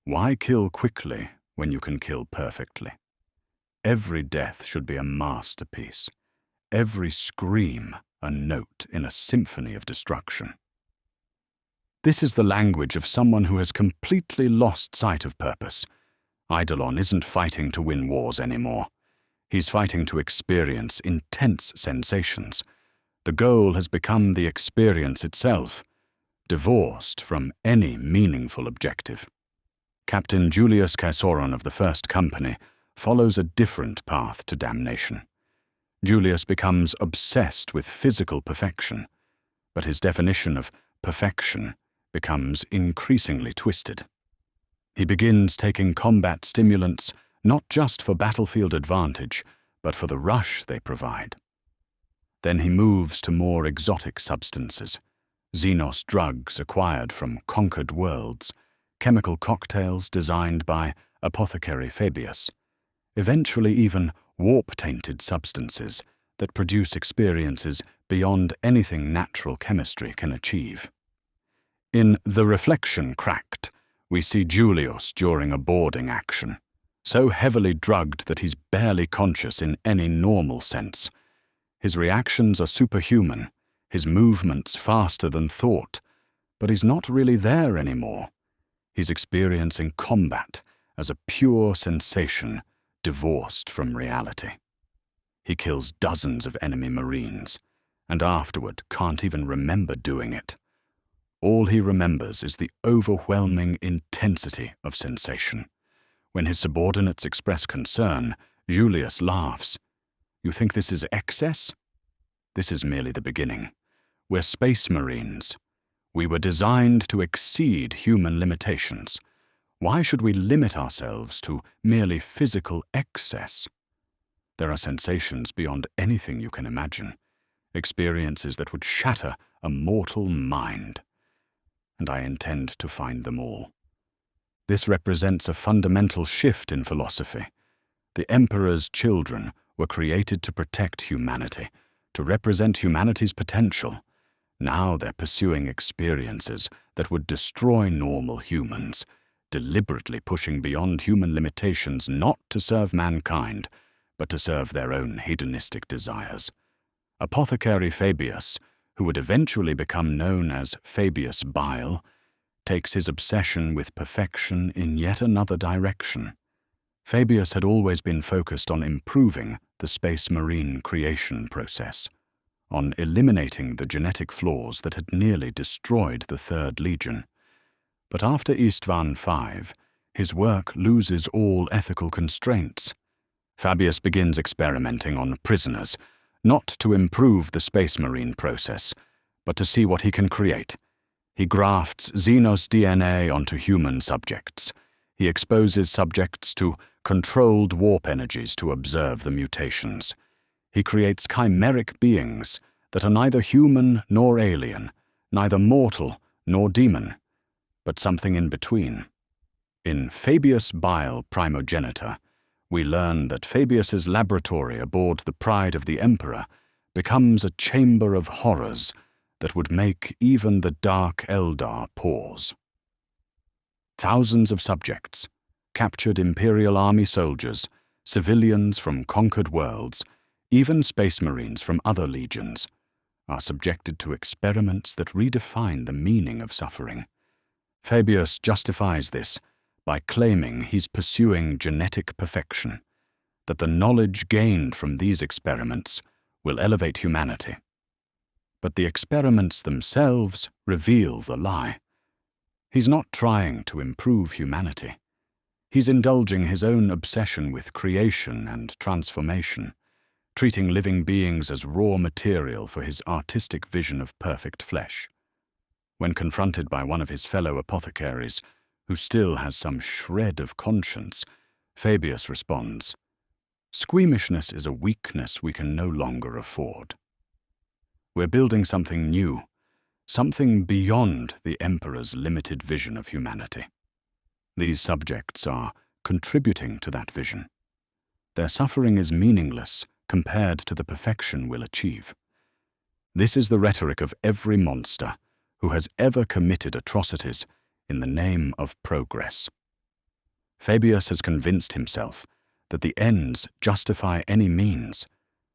"Why kill quickly when you can kill perfectly? Every death should be a masterpiece, every scream a note in a symphony of destruction." This is the language of someone who has completely lost sight of purpose. Eidolon isn't fighting to win wars anymore. He's fighting to experience intense sensations. The goal has become the experience itself, divorced from any meaningful objective. Captain Julius Caesoron of the First Company follows a different path to damnation. Julius becomes obsessed with physical perfection, but his definition of perfection becomes increasingly twisted. He begins taking combat stimulants not just for battlefield advantage, but for the rush they provide. Then he moves to more exotic substances, Xenos drugs acquired from conquered worlds, chemical cocktails designed by apothecary Fabius, eventually even warp-tainted substances that produce experiences beyond anything natural chemistry can achieve. In The Reflection Cracked, we see Julius during a boarding action, so heavily drugged that he's barely conscious in any normal sense. His reactions are superhuman, his movements faster than thought, but he's not really there anymore. He's experiencing combat as a pure sensation divorced from reality. He kills dozens of enemy Marines, and afterward can't even remember doing it. All he remembers is the overwhelming intensity of sensation. When his subordinates express concern, Julius laughs. "You think this is excess? This is merely the beginning. We're Space Marines. We were designed to exceed human limitations. Why should we limit ourselves to merely physical excess? There are sensations beyond anything you can imagine, experiences that would shatter a mortal mind. And I intend to find them all." This represents a fundamental shift in philosophy. The Emperor's children were created to protect humanity, to represent humanity's potential. Now they're pursuing experiences that would destroy normal humans, deliberately pushing beyond human limitations not to serve mankind, but to serve their own hedonistic desires. Apothecary Fabius, who would eventually become known as Fabius Bile, takes his obsession with perfection in yet another direction. Fabius had always been focused on improving the Space Marine creation process, on eliminating the genetic flaws that had nearly destroyed the Third Legion. But after Isstvan Five, his work loses all ethical constraints. Fabius begins experimenting on prisoners, not to improve the Space Marine process, but to see what he can create. He grafts Xenos DNA onto human subjects. He exposes subjects to controlled warp energies to observe the mutations. He creates chimeric beings that are neither human nor alien, neither mortal nor demon, but something in between. In Fabius Bile Primogenitor, we learn that Fabius's laboratory aboard the Pride of the Emperor becomes a chamber of horrors that would make even the Dark Eldar pause. Thousands of subjects, captured Imperial Army soldiers, civilians from conquered worlds, even space marines from other legions, are subjected to experiments that redefine the meaning of suffering. Fabius justifies this by claiming he's pursuing genetic perfection, that the knowledge gained from these experiments will elevate humanity. But the experiments themselves reveal the lie. He's not trying to improve humanity. He's indulging his own obsession with creation and transformation, treating living beings as raw material for his artistic vision of perfect flesh. When confronted by one of his fellow apothecaries, who still has some shred of conscience, Fabius responds, "Squeamishness is a weakness we can no longer afford. We're building something new, something beyond the Emperor's limited vision of humanity. These subjects are contributing to that vision. Their suffering is meaningless compared to the perfection we'll achieve. This is the rhetoric of every monster who has ever committed atrocities in the name of progress. Fabius has convinced himself that the ends justify any means,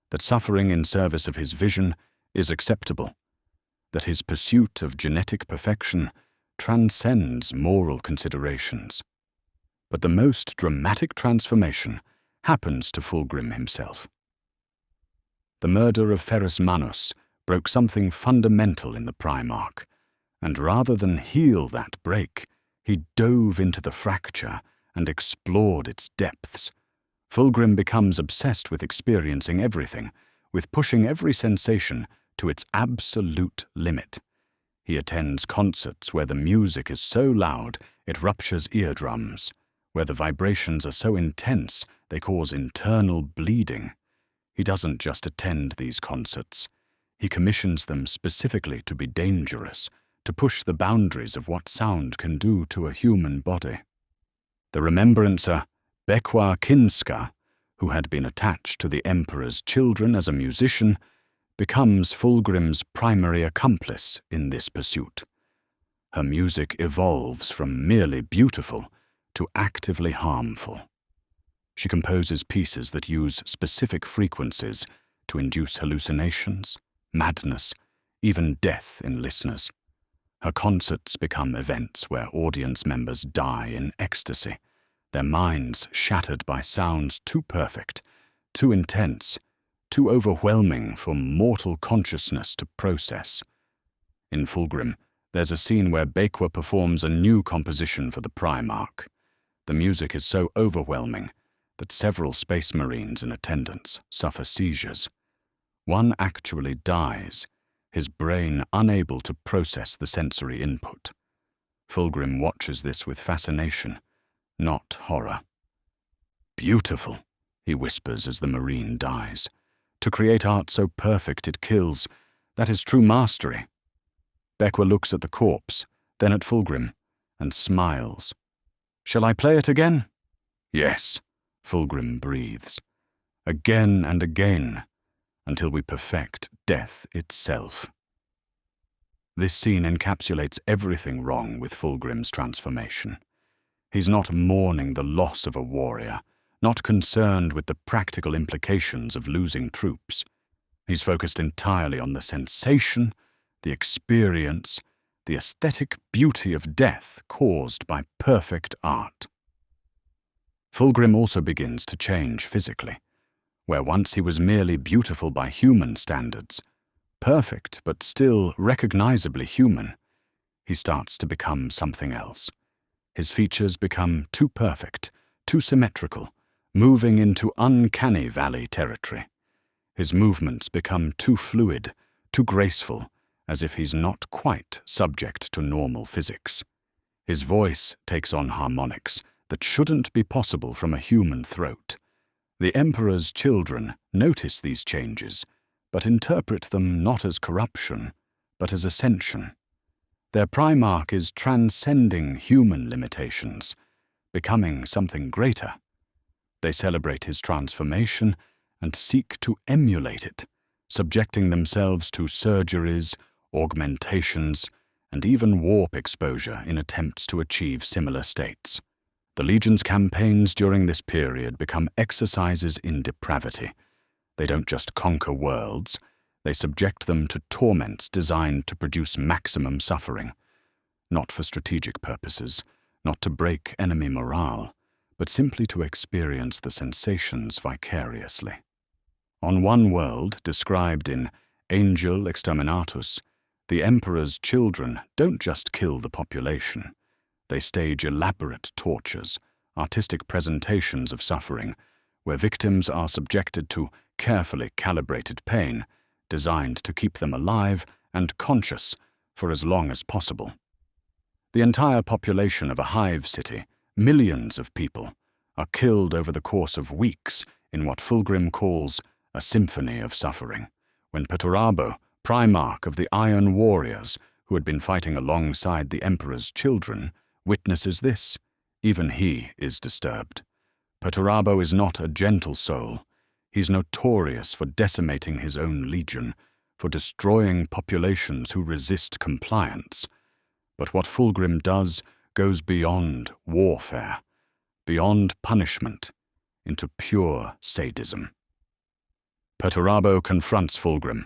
that suffering in service of his vision is acceptable, that his pursuit of genetic perfection transcends moral considerations. But the most dramatic transformation happens to Fulgrim himself. The murder of Ferrus Manus broke something fundamental in the Primarch, and rather than heal that break, he dove into the fracture and explored its depths. Fulgrim becomes obsessed with experiencing everything, with pushing every sensation to its absolute limit. He attends concerts where the music is so loud it ruptures eardrums, where the vibrations are so intense they cause internal bleeding. He doesn't just attend these concerts. He commissions them specifically to be dangerous, to push the boundaries of what sound can do to a human body. The remembrancer Bekwa Kinska, who had been attached to the Emperor's children as a musician, becomes Fulgrim's primary accomplice in this pursuit. Her music evolves from merely beautiful to actively harmful. She composes pieces that use specific frequencies to induce hallucinations, madness, even death in listeners. Her concerts become events where audience members die in ecstasy, their minds shattered by sounds too perfect, too intense, too overwhelming for mortal consciousness to process. In Fulgrim, there's a scene where Bekwa performs a new composition for the Primarch. The music is so overwhelming that several space marines in attendance suffer seizures. One actually dies, his brain unable to process the sensory input. Fulgrim watches this with fascination, not horror. "Beautiful," he whispers as the marine dies. "To create art so perfect it kills, that is true mastery." Bekwa looks at the corpse, then at Fulgrim, and smiles. "Shall I play it again?" "Yes," Fulgrim breathes. "Again and again, until we perfect death itself." This scene encapsulates everything wrong with Fulgrim's transformation. He's not mourning the loss of a warrior, not concerned with the practical implications of losing troops. He's focused entirely on the sensation, the experience, the aesthetic beauty of death caused by perfect art. Fulgrim also begins to change physically. Where once he was merely beautiful by human standards, perfect but still recognizably human, he starts to become something else. His features become too perfect, too symmetrical, moving into uncanny valley territory. His movements become too fluid, too graceful, as if he's not quite subject to normal physics. His voice takes on harmonics that shouldn't be possible from a human throat. The Emperor's children notice these changes, but interpret them not as corruption, but as ascension. Their Primarch is transcending human limitations, becoming something greater. They celebrate his transformation and seek to emulate it, subjecting themselves to surgeries, augmentations, and even warp exposure in attempts to achieve similar states. The Legion's campaigns during this period become exercises in depravity. They don't just conquer worlds, they subject them to torments designed to produce maximum suffering, not for strategic purposes, not to break enemy morale, but simply to experience the sensations vicariously. On one world, described in Angel Exterminatus, the Emperor's children don't just kill the population. They stage elaborate tortures, artistic presentations of suffering, where victims are subjected to carefully calibrated pain, designed to keep them alive and conscious for as long as possible. The entire population of a hive city, millions of people, are killed over the course of weeks in what Fulgrim calls a symphony of suffering, when Perturabo, Primarch of the Iron Warriors, who had been fighting alongside the Emperor's children, witnesses this. Even he is disturbed. Perturabo is not a gentle soul. He's notorious for decimating his own legion, for destroying populations who resist compliance. But what Fulgrim does goes beyond warfare, beyond punishment, into pure sadism. Perturabo confronts Fulgrim.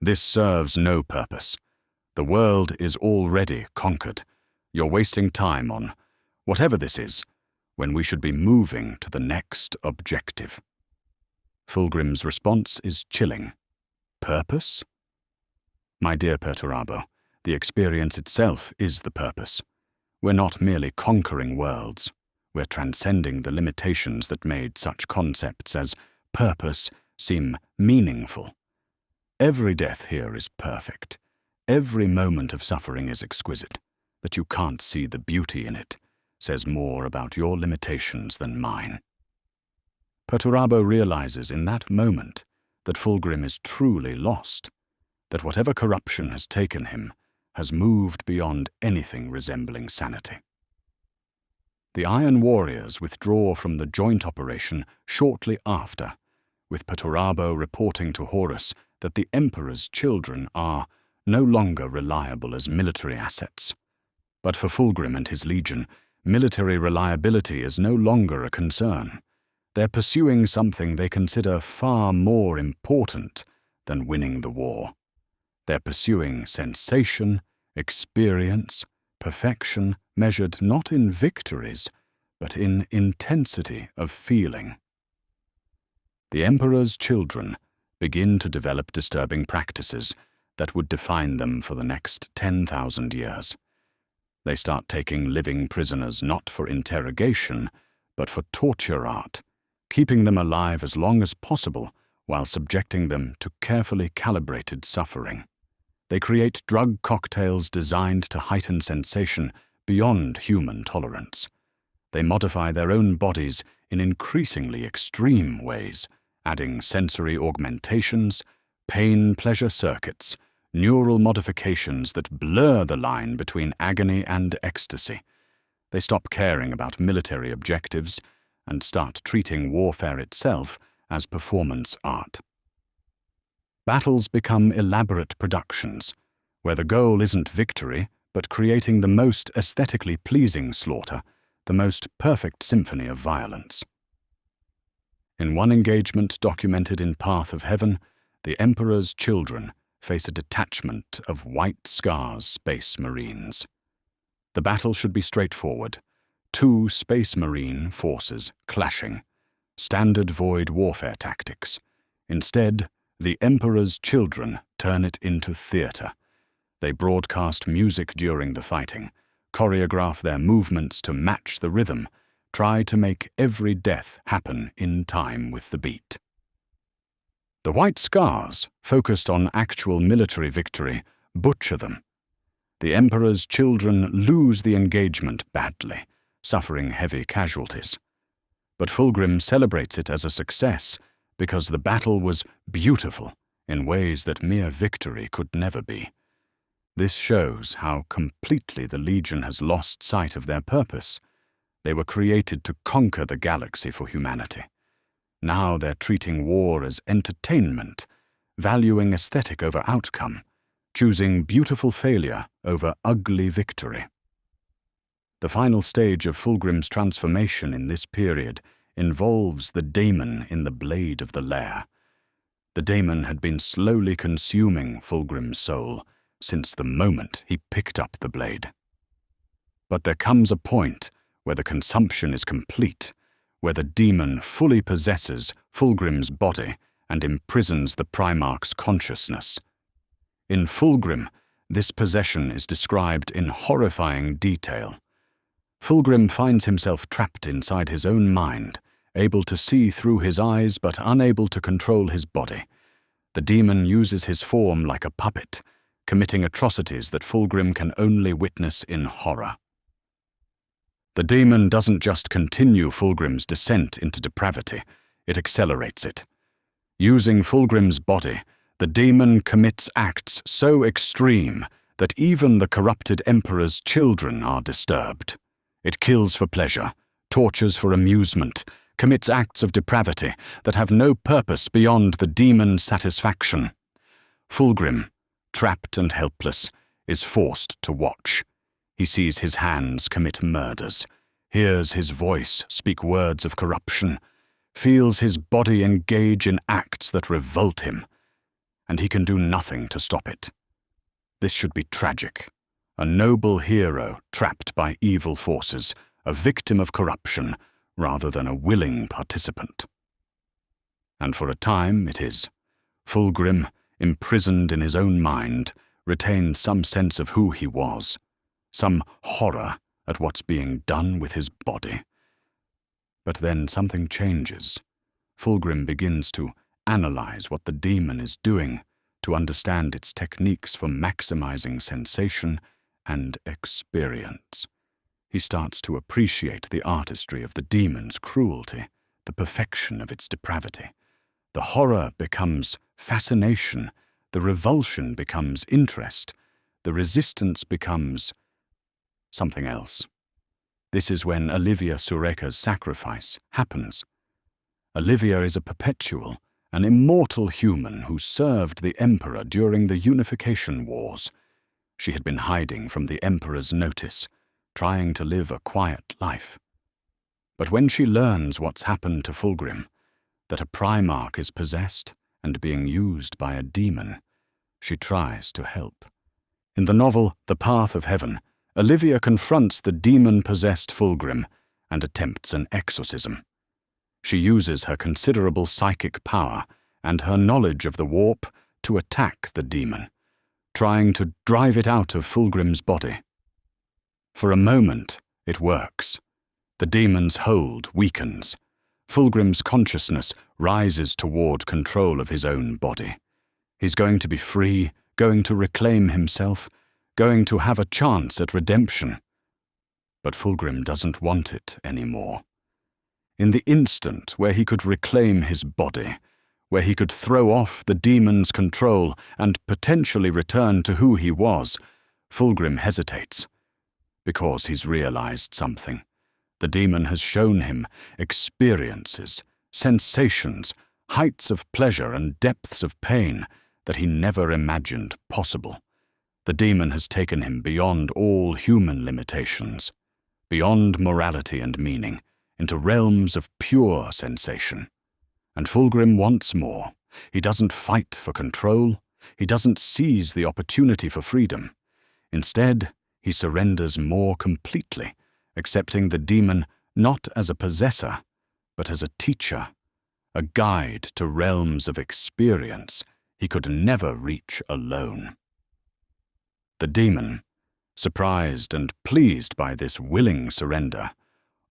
This serves no purpose. The world is already conquered. You're wasting time on whatever this is, when we should be moving to the next objective. Fulgrim's response is chilling. Purpose? My dear Perturabo, the experience itself is the purpose. We're not merely conquering worlds. We're transcending the limitations that made such concepts as purpose seem meaningful. Every death here is perfect. Every moment of suffering is exquisite. That you can't see the beauty in it says more about your limitations than mine. Perturabo realizes in that moment that Fulgrim is truly lost, that whatever corruption has taken him has moved beyond anything resembling sanity. The Iron Warriors withdraw from the joint operation shortly after, with Perturabo reporting to Horus that the Emperor's children are no longer reliable as military assets. But for Fulgrim and his legion, military reliability is no longer a concern. They're pursuing something they consider far more important than winning the war. They're pursuing sensation, experience, perfection measured not in victories, but in intensity of feeling. The Emperor's children begin to develop disturbing practices that would define them for the next 10,000 years. They start taking living prisoners not for interrogation, but for torture art, keeping them alive as long as possible while subjecting them to carefully calibrated suffering. They create drug cocktails designed to heighten sensation beyond human tolerance. They modify their own bodies in increasingly extreme ways, adding sensory augmentations, pain-pleasure circuits, neural modifications that blur the line between agony and ecstasy. They stop caring about military objectives and start treating warfare itself as performance art. Battles become elaborate productions, where the goal isn't victory, but creating the most aesthetically pleasing slaughter, the most perfect symphony of violence. In one engagement documented in Path of Heaven, the Emperor's children face a detachment of White Scars Space Marines. The battle should be straightforward. Two Space Marine forces clashing. Standard void warfare tactics. Instead, the Emperor's children turn it into theater. They broadcast music during the fighting, choreograph their movements to match the rhythm, try to make every death happen in time with the beat. The White Scars, focused on actual military victory, butcher them. The Emperor's children lose the engagement badly, suffering heavy casualties. But Fulgrim celebrates it as a success because the battle was beautiful in ways that mere victory could never be. This shows how completely the Legion has lost sight of their purpose. They were created to conquer the galaxy for humanity. Now they're treating war as entertainment, valuing aesthetic over outcome, choosing beautiful failure over ugly victory. The final stage of Fulgrim's transformation in this period involves the daemon in the blade of the Laer. The daemon had been slowly consuming Fulgrim's soul since the moment he picked up the blade. But there comes a point where the consumption is complete, where the demon fully possesses Fulgrim's body and imprisons the Primarch's consciousness. In Fulgrim, this possession is described in horrifying detail. Fulgrim finds himself trapped inside his own mind, able to see through his eyes but unable to control his body. The demon uses his form like a puppet, committing atrocities that Fulgrim can only witness in horror. The demon doesn't just continue Fulgrim's descent into depravity, it accelerates it. Using Fulgrim's body, the demon commits acts so extreme that even the corrupted emperor's children are disturbed. It kills for pleasure, tortures for amusement, commits acts of depravity that have no purpose beyond the demon's satisfaction. Fulgrim, trapped and helpless, is forced to watch. He sees his hands commit murders, hears his voice speak words of corruption, feels his body engage in acts that revolt him, and he can do nothing to stop it. This should be tragic. A noble hero trapped by evil forces, a victim of corruption, rather than a willing participant. And for a time it is. Fulgrim, imprisoned in his own mind, retained some sense of who he was, some horror at what's being done with his body. But then something changes. Fulgrim begins to analyze what the demon is doing, to understand its techniques for maximizing sensation and experience. He starts to appreciate the artistry of the demon's cruelty, the perfection of its depravity. The horror becomes fascination, the revulsion becomes interest, the resistance becomes something else. This is when Olivia Sureka's sacrifice happens. Olivia is a perpetual, an immortal human who served the Emperor during the Unification Wars. She had been hiding from the Emperor's notice, trying to live a quiet life. But when she learns what's happened to Fulgrim, that a Primarch is possessed and being used by a demon, she tries to help. In the novel The Path of Heaven, Olivia confronts the demon-possessed Fulgrim and attempts an exorcism. She uses her considerable psychic power and her knowledge of the warp to attack the demon, trying to drive it out of Fulgrim's body. For a moment, it works. The demon's hold weakens. Fulgrim's consciousness rises toward control of his own body. He's going to be free, going to reclaim himself, going to have a chance at redemption. But Fulgrim doesn't want it anymore. In the instant where he could reclaim his body, where he could throw off the demon's control and potentially return to who he was, Fulgrim hesitates. Because he's realized something. The demon has shown him experiences, sensations, heights of pleasure and depths of pain that he never imagined possible. The demon has taken him beyond all human limitations, beyond morality and meaning, into realms of pure sensation. And Fulgrim wants more. He doesn't fight for control. He doesn't seize the opportunity for freedom. Instead, he surrenders more completely, accepting the demon not as a possessor, but as a teacher, a guide to realms of experience he could never reach alone. The demon, surprised and pleased by this willing surrender,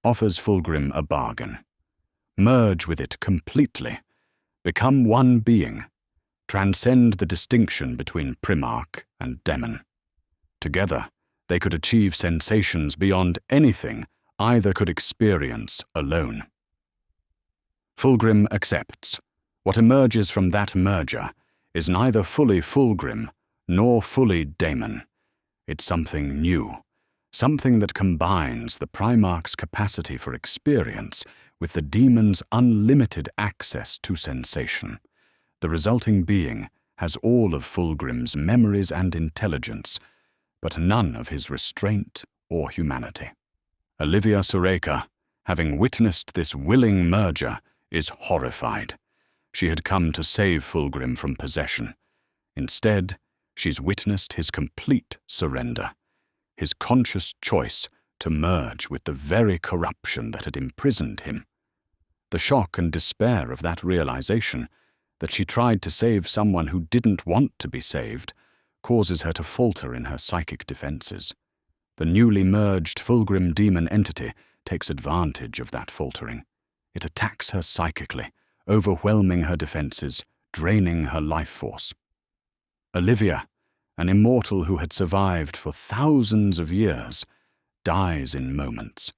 offers Fulgrim a bargain. Merge with it completely, become one being, transcend the distinction between Primarch and demon. Together, they could achieve sensations beyond anything either could experience alone. Fulgrim accepts. What emerges from that merger is neither fully Fulgrim nor fully daemon. It's something new, something that combines the Primarch's capacity for experience with the demon's unlimited access to sensation. The resulting being has all of Fulgrim's memories and intelligence, but none of his restraint or humanity. Olivia Soreka, having witnessed this willing merger, is horrified. She had come to save Fulgrim from possession. Instead, she's witnessed his complete surrender, his conscious choice to merge with the very corruption that had imprisoned him. The shock and despair of that realization, that she tried to save someone who didn't want to be saved, causes her to falter in her psychic defenses. The newly merged Fulgrim demon entity takes advantage of that faltering. It attacks her psychically, overwhelming her defenses, draining her life force. Olivia, an immortal who had survived for thousands of years, dies in moments,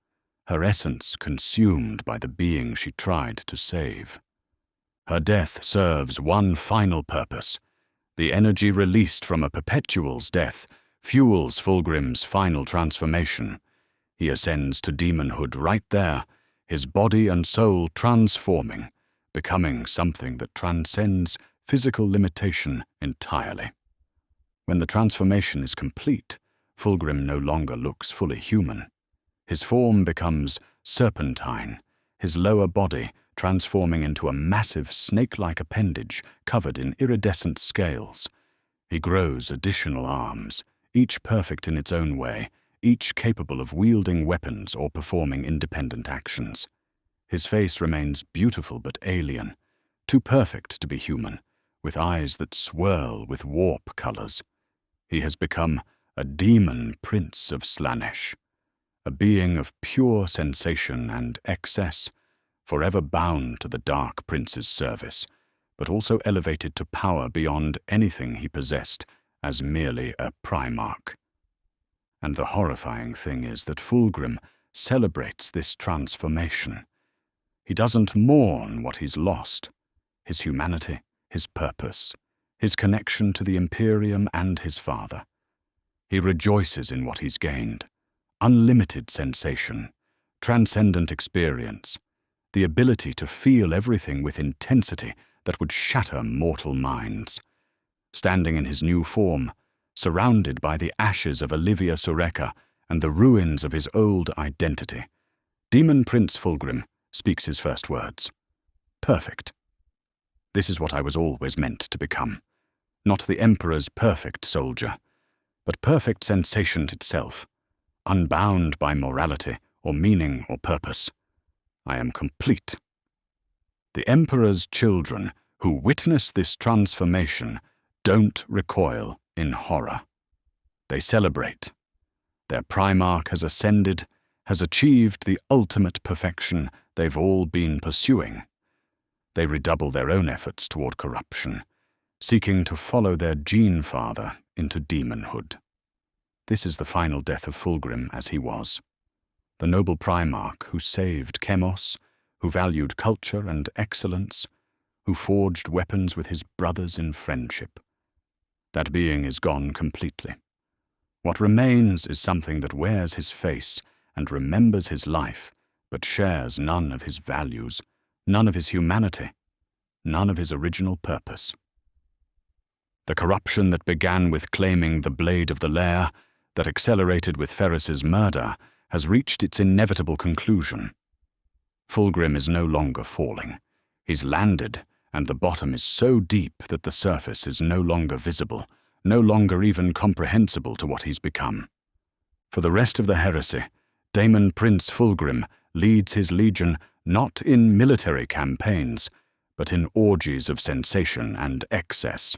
her essence consumed by the being she tried to save. Her death serves one final purpose. The energy released from a perpetual's death fuels Fulgrim's final transformation. He ascends to demonhood right there, his body and soul transforming, becoming something that transcends physical limitation entirely. When the transformation is complete, Fulgrim no longer looks fully human. His form becomes serpentine, his lower body transforming into a massive snake-like appendage covered in iridescent scales. He grows additional arms, each perfect in its own way, each capable of wielding weapons or performing independent actions. His face remains beautiful but alien, too perfect to be human, with eyes that swirl with warp colors. He has become a Daemon Prince of Slaanesh, a being of pure sensation and excess, forever bound to the Dark Prince's service, but also elevated to power beyond anything he possessed as merely a Primarch. And the horrifying thing is that Fulgrim celebrates this transformation. He doesn't mourn what he's lost, his humanity, his purpose, his connection to the Imperium and his father. He rejoices in what he's gained: unlimited sensation, transcendent experience, the ability to feel everything with intensity that would shatter mortal minds. Standing in his new form, surrounded by the ashes of Olivia Soreka and the ruins of his old identity, Demon Prince Fulgrim speaks his first words. Perfect. This is what I was always meant to become. Not the Emperor's perfect soldier, but perfect sensation itself, unbound by morality or meaning or purpose. I am complete. The Emperor's children who witness this transformation don't recoil in horror. They celebrate. Their Primarch has ascended, has achieved the ultimate perfection they've all been pursuing. They redouble their own efforts toward corruption, seeking to follow their gene father into demonhood. This is the final death of Fulgrim as he was. The noble Primarch who saved Chemos, who valued culture and excellence, who forged weapons with his brothers in friendship. That being is gone completely. What remains is something that wears his face and remembers his life, but shares none of his values, none of his humanity, none of his original purpose. The corruption that began with claiming the blade of the Laer, that accelerated with Ferrus's murder, has reached its inevitable conclusion. Fulgrim is no longer falling. He's landed, and the bottom is so deep that the surface is no longer visible, no longer even comprehensible to what he's become. For the rest of the heresy, Daemon Prince Fulgrim leads his legion not in military campaigns, but in orgies of sensation and excess.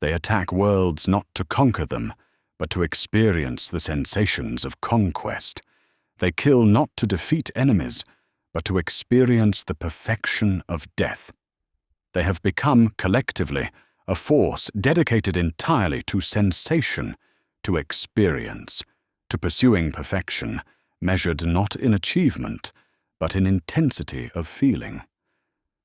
They attack worlds not to conquer them, but to experience the sensations of conquest. They kill not to defeat enemies, but to experience the perfection of death. They have become, collectively, a force dedicated entirely to sensation, to experience, to pursuing perfection, measured not in achievement, but in intensity of feeling.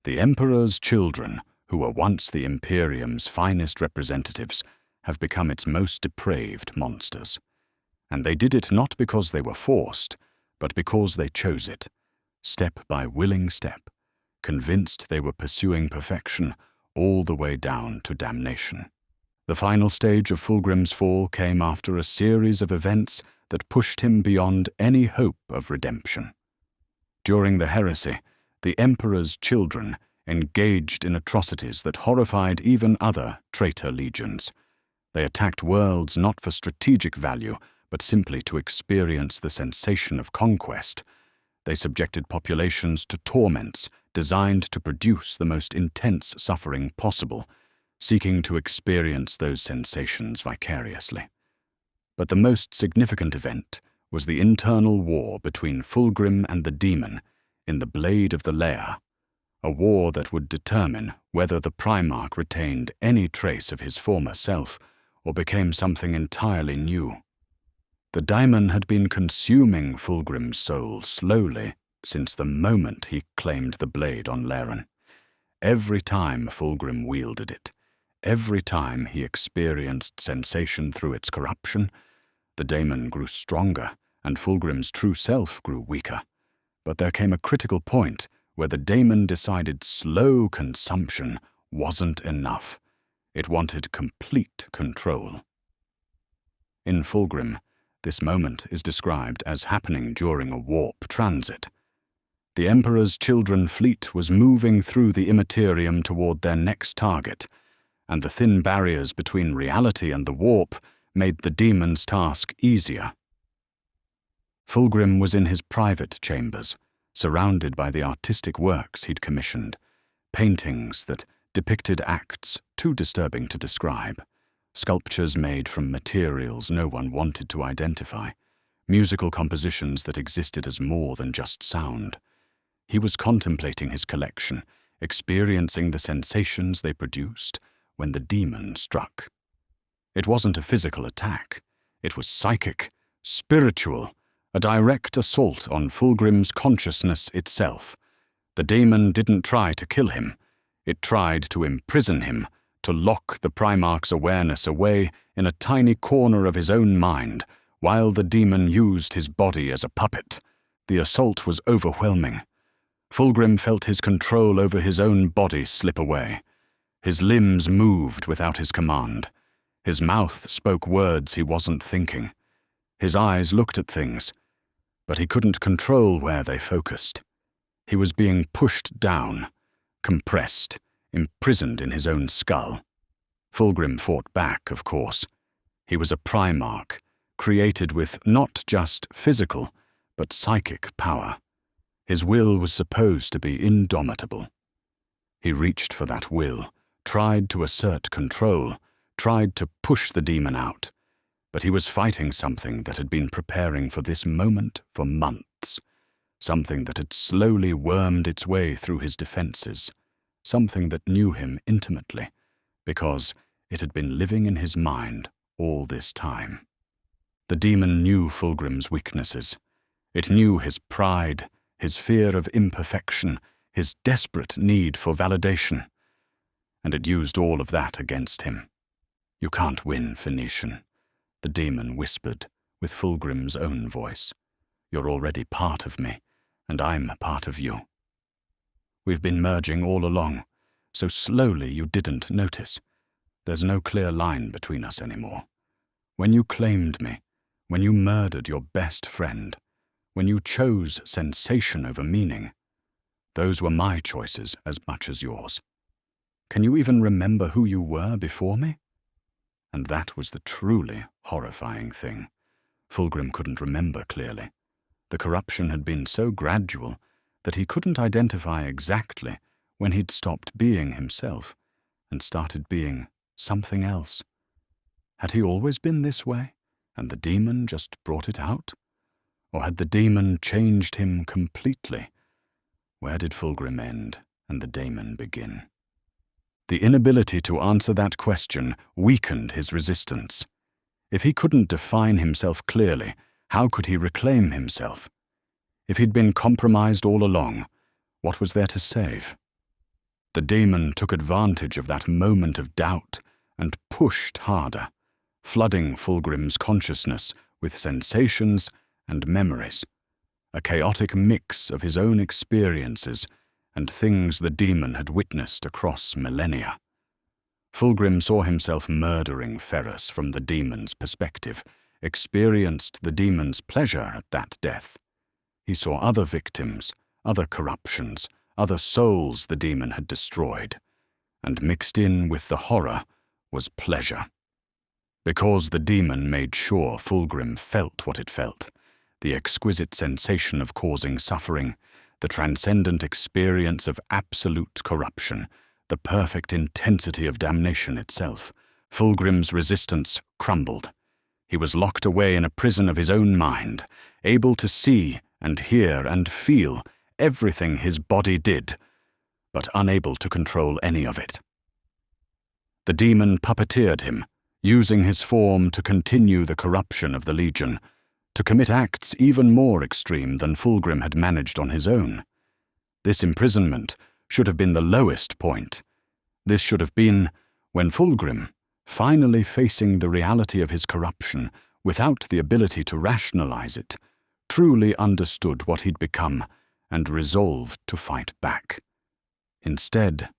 The Emperor's children, who were once the Imperium's finest representatives, have become its most depraved monsters. And they did it not because they were forced, but because they chose it, step by willing step, convinced they were pursuing perfection all the way down to damnation. The final stage of Fulgrim's fall came after a series of events that pushed him beyond any hope of redemption. During the heresy, the Emperor's children engaged in atrocities that horrified even other traitor legions. They attacked worlds not for strategic value, but simply to experience the sensation of conquest. They subjected populations to torments designed to produce the most intense suffering possible, seeking to experience those sensations vicariously. But the most significant event was the internal war between Fulgrim and the demon in the Blade of the Laer, a war that would determine whether the Primarch retained any trace of his former self or became something entirely new. The daemon had been consuming Fulgrim's soul slowly since the moment he claimed the blade on Laer. Every time Fulgrim wielded it, every time he experienced sensation through its corruption, the daemon grew stronger and Fulgrim's true self grew weaker. But there came a critical point where the daemon decided slow consumption wasn't enough. It wanted complete control. In Fulgrim, this moment is described as happening during a warp transit. The Emperor's children fleet was moving through the immaterium toward their next target, and the thin barriers between reality and the warp made the demon's task easier. Fulgrim was in his private chambers, surrounded by the artistic works he'd commissioned, paintings that depicted acts too disturbing to describe, sculptures made from materials no one wanted to identify, musical compositions that existed as more than just sound. He was contemplating his collection, experiencing the sensations they produced when the demon struck. It wasn't a physical attack. It was psychic, spiritual, a direct assault on Fulgrim's consciousness itself. The demon didn't try to kill him. It tried to imprison him, to lock the Primarch's awareness away in a tiny corner of his own mind, while the demon used his body as a puppet. The assault was overwhelming. Fulgrim felt his control over his own body slip away. His limbs moved without his command. His mouth spoke words he wasn't thinking. His eyes looked at things, but he couldn't control where they focused. He was being pushed down, compressed, imprisoned in his own skull. Fulgrim fought back, of course. He was a Primarch, created with not just physical, but psychic power. His will was supposed to be indomitable. He reached for that will, tried to assert control, tried to push the demon out, but he was fighting something that had been preparing for this moment for months, something that had slowly wormed its way through his defenses, something that knew him intimately, because it had been living in his mind all this time. The demon knew Fulgrim's weaknesses. It knew his pride, his fear of imperfection, his desperate need for validation, and it used all of that against him. "You can't win, Phoenician," the demon whispered with Fulgrim's own voice. "You're already part of me, and I'm part of you. We've been merging all along, so slowly you didn't notice. There's no clear line between us anymore. When you claimed me, when you murdered your best friend, when you chose sensation over meaning, those were my choices as much as yours. Can you even remember who you were before me?" And that was the truly horrifying thing. Fulgrim couldn't remember clearly. The corruption had been so gradual that he couldn't identify exactly when he'd stopped being himself and started being something else. Had he always been this way, and the demon just brought it out? Or had the demon changed him completely? Where did Fulgrim end and the daemon begin? The inability to answer that question weakened his resistance. If he couldn't define himself clearly, how could he reclaim himself? If he'd been compromised all along, what was there to save? The daemon took advantage of that moment of doubt and pushed harder, flooding Fulgrim's consciousness with sensations and memories, a chaotic mix of his own experiences and things the demon had witnessed across millennia. Fulgrim saw himself murdering Ferrus from the demon's perspective, experienced the demon's pleasure at that death. He saw other victims, other corruptions, other souls the demon had destroyed, and mixed in with the horror was pleasure. Because the demon made sure Fulgrim felt what it felt, the exquisite sensation of causing suffering, the transcendent experience of absolute corruption, the perfect intensity of damnation itself, Fulgrim's resistance crumbled. He was locked away in a prison of his own mind, able to see and hear and feel everything his body did, but unable to control any of it. The demon puppeteered him, using his form to continue the corruption of the Legion, to commit acts even more extreme than Fulgrim had managed on his own. This imprisonment should have been the lowest point. This should have been when Fulgrim, finally facing the reality of his corruption without the ability to rationalize it, truly understood what he'd become and resolved to fight back. Instead,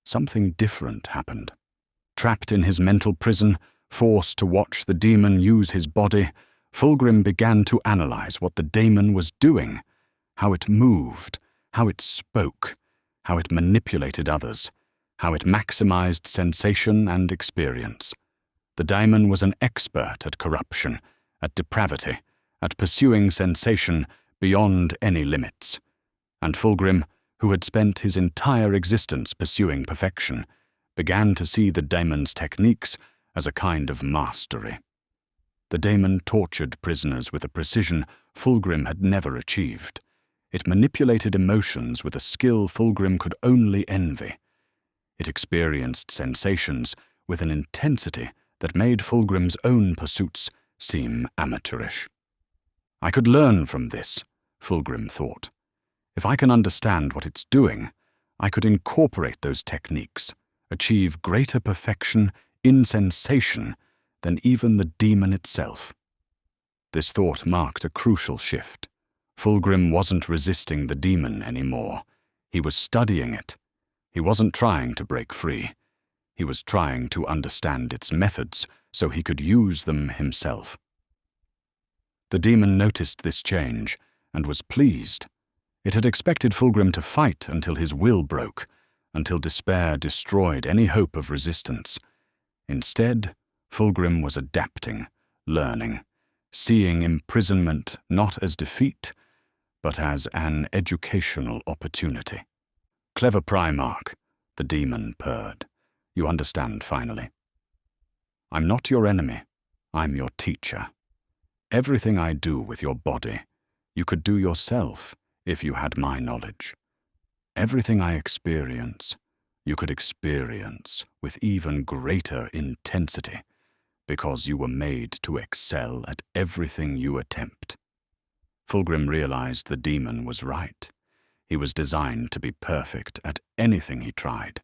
something different happened. Trapped in his mental prison, forced to watch the demon use his body, Fulgrim began to analyze what the demon was doing, how it moved, how it spoke, how it manipulated others, how it maximized sensation and experience. The demon was an expert at corruption, at depravity, at pursuing sensation beyond any limits. And Fulgrim, who had spent his entire existence pursuing perfection, began to see the demon's techniques as a kind of mastery. The demon tortured prisoners with a precision Fulgrim had never achieved. It manipulated emotions with a skill Fulgrim could only envy. It experienced sensations with an intensity that made Fulgrim's own pursuits seem amateurish. I could learn from this, Fulgrim thought. If I can understand what it's doing, I could incorporate those techniques, achieve greater perfection in sensation than even the demon itself. This thought marked a crucial shift. Fulgrim wasn't resisting the demon anymore. He was studying it. He wasn't trying to break free. He was trying to understand its methods so he could use them himself. The demon noticed this change and was pleased. It had expected Fulgrim to fight until his will broke, until despair destroyed any hope of resistance. Instead, Fulgrim was adapting, learning, seeing imprisonment not as defeat, but as an educational opportunity. Clever Primarch, the demon purred. You understand finally. I'm not your enemy. I'm your teacher. Everything I do with your body, you could do yourself if you had my knowledge. Everything I experience, you could experience with even greater intensity, because you were made to excel at everything you attempt. Fulgrim realized the demon was right. He was designed to be perfect at anything he tried.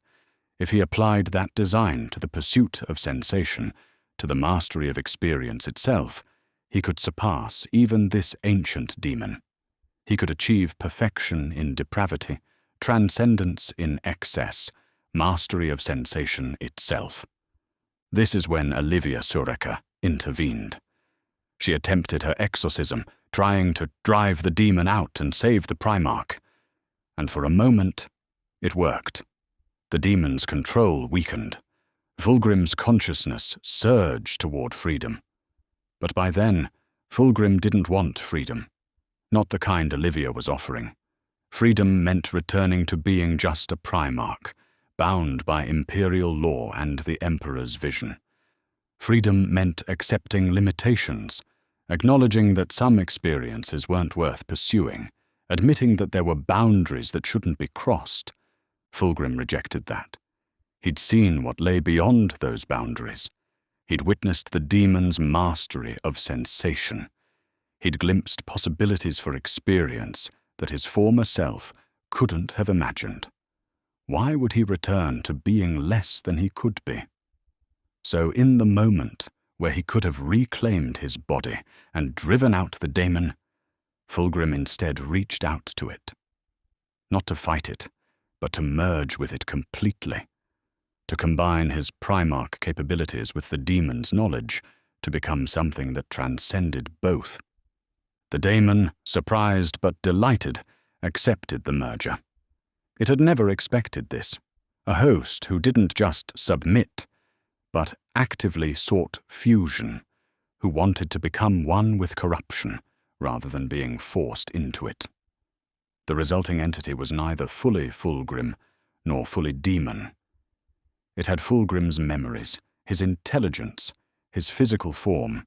If he applied that design to the pursuit of sensation, to the mastery of experience itself, he could surpass even this ancient demon. He could achieve perfection in depravity, transcendence in excess, mastery of sensation itself. This is when Olivia Sureka intervened. She attempted her exorcism, trying to drive the demon out and save the Primarch. And for a moment, it worked. The demon's control weakened. Fulgrim's consciousness surged toward freedom. But by then, Fulgrim didn't want freedom. Not the kind Olivia was offering. Freedom meant returning to being just a Primarch, bound by imperial law and the Emperor's vision. Freedom meant accepting limitations, acknowledging that some experiences weren't worth pursuing, admitting that there were boundaries that shouldn't be crossed. Fulgrim rejected that. He'd seen what lay beyond those boundaries. He'd witnessed the demon's mastery of sensation. He'd glimpsed possibilities for experience that his former self couldn't have imagined. Why would he return to being less than he could be? So in the moment where he could have reclaimed his body and driven out the daemon, Fulgrim instead reached out to it. Not to fight it, but to merge with it completely, to combine his Primarch capabilities with the demon's knowledge to become something that transcended both. The daemon, surprised but delighted, accepted the merger. It had never expected this, a host who didn't just submit, but actively sought fusion, who wanted to become one with corruption rather than being forced into it. The resulting entity was neither fully Fulgrim nor fully demon. It had Fulgrim's memories, his intelligence, his physical form,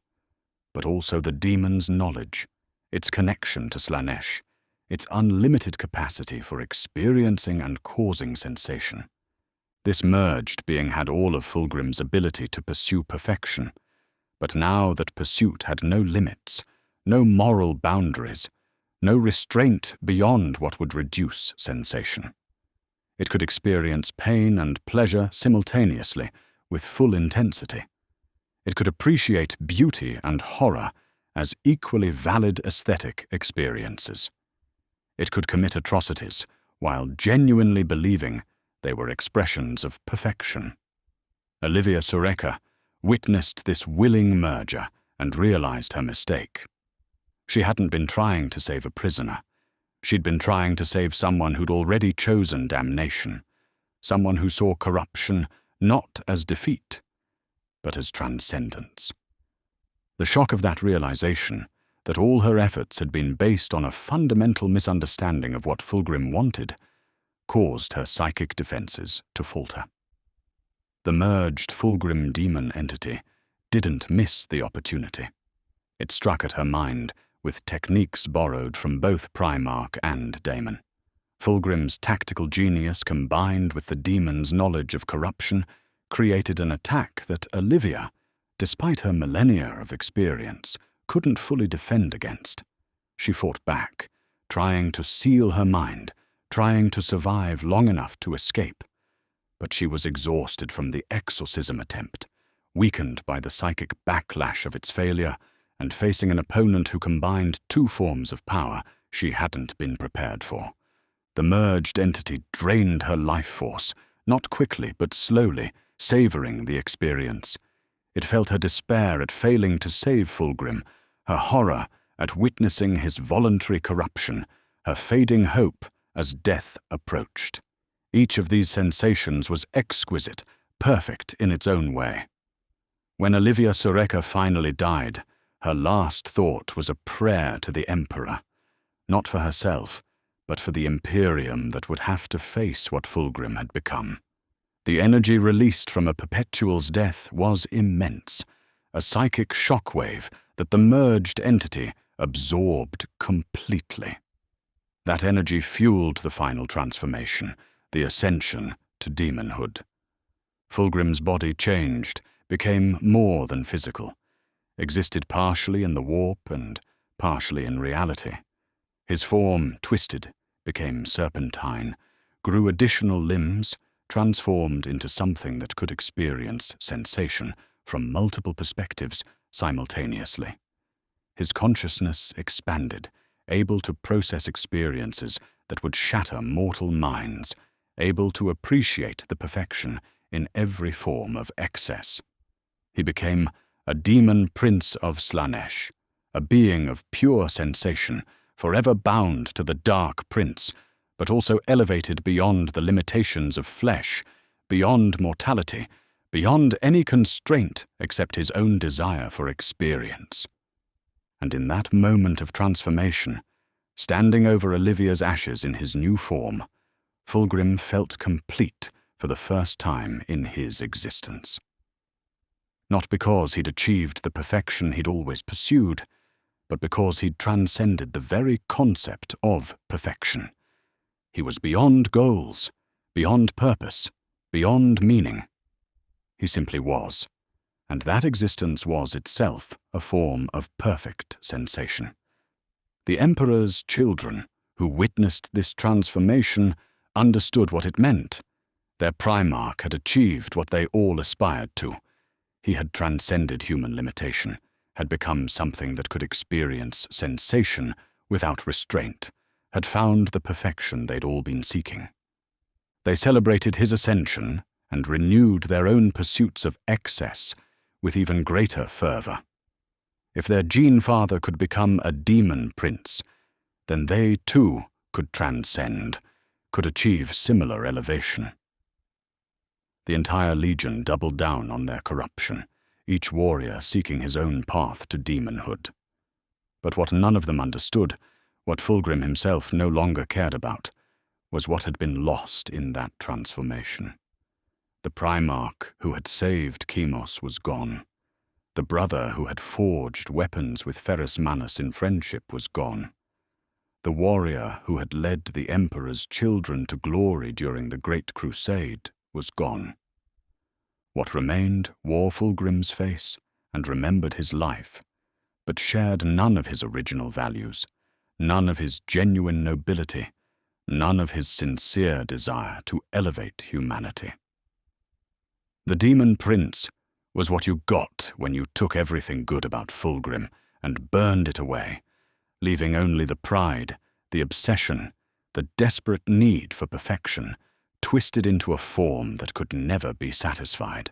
but also the demon's knowledge, its connection to Slaanesh, its unlimited capacity for experiencing and causing sensation. This merged being had all of Fulgrim's ability to pursue perfection, but now that pursuit had no limits, no moral boundaries, no restraint beyond what would reduce sensation. It could experience pain and pleasure simultaneously, with full intensity. It could appreciate beauty and horror as equally valid aesthetic experiences. It could commit atrocities while genuinely believing they were expressions of perfection. Olivia Sureka witnessed this willing merger and realized her mistake. She hadn't been trying to save a prisoner. She'd been trying to save someone who'd already chosen damnation, someone who saw corruption not as defeat, but as transcendence. The shock of that realization, that all her efforts had been based on a fundamental misunderstanding of what Fulgrim wanted, caused her psychic defenses to falter. The merged Fulgrim demon entity didn't miss the opportunity. It struck at her mind with techniques borrowed from both Primarch and Daemon. Fulgrim's tactical genius combined with the demon's knowledge of corruption created an attack that Olivia, despite her millennia of experience, couldn't fully defend against. She fought back, trying to seal her mind, trying to survive long enough to escape. But she was exhausted from the exorcism attempt, weakened by the psychic backlash of its failure, and facing an opponent who combined two forms of power she hadn't been prepared for. The merged entity drained her life force, not quickly but slowly, savoring the experience. It felt her despair at failing to save Fulgrim, her horror at witnessing his voluntary corruption, her fading hope as death approached. Each of these sensations was exquisite, perfect in its own way. When Olivia Sureka finally died, her last thought was a prayer to the Emperor, not for herself, but for the Imperium that would have to face what Fulgrim had become. The energy released from a Perpetual's death was immense, a psychic shockwave that the merged entity absorbed completely. That energy fueled the final transformation, the ascension to demonhood. Fulgrim's body changed, became more than physical, existed partially in the warp and partially in reality. His form twisted, became serpentine, grew additional limbs, transformed into something that could experience sensation from multiple perspectives simultaneously. His consciousness expanded, able to process experiences that would shatter mortal minds, able to appreciate the perfection in every form of excess. He became a Daemon Prince of Slaanesh, a being of pure sensation, forever bound to the Dark Prince, but also elevated beyond the limitations of flesh, beyond mortality, beyond any constraint except his own desire for experience. And in that moment of transformation, standing over Olivia's ashes in his new form, Fulgrim felt complete for the first time in his existence. Not because he'd achieved the perfection he'd always pursued, but because he'd transcended the very concept of perfection. He was beyond goals, beyond purpose, beyond meaning. He simply was, and that existence was itself a form of perfect sensation. The Emperor's children, who witnessed this transformation, understood what it meant. Their Primarch had achieved what they all aspired to. He had transcended human limitation, had become something that could experience sensation without restraint, had found the perfection they'd all been seeking. They celebrated his ascension and renewed their own pursuits of excess with even greater fervor. If their gene father could become a demon prince, then they too could transcend, could achieve similar elevation. The entire legion doubled down on their corruption, each warrior seeking his own path to demonhood. But what none of them understood, what Fulgrim himself no longer cared about, was what had been lost in that transformation. The Primarch who had saved Chemos was gone. The brother who had forged weapons with Ferrus Manus in friendship was gone. The warrior who had led the Emperor's children to glory during the Great Crusade was gone. What remained wore Fulgrim's face and remembered his life, but shared none of his original values, none of his genuine nobility, none of his sincere desire to elevate humanity. The Demon Prince was what you got when you took everything good about Fulgrim and burned it away, leaving only the pride, the obsession, the desperate need for perfection, twisted into a form that could never be satisfied.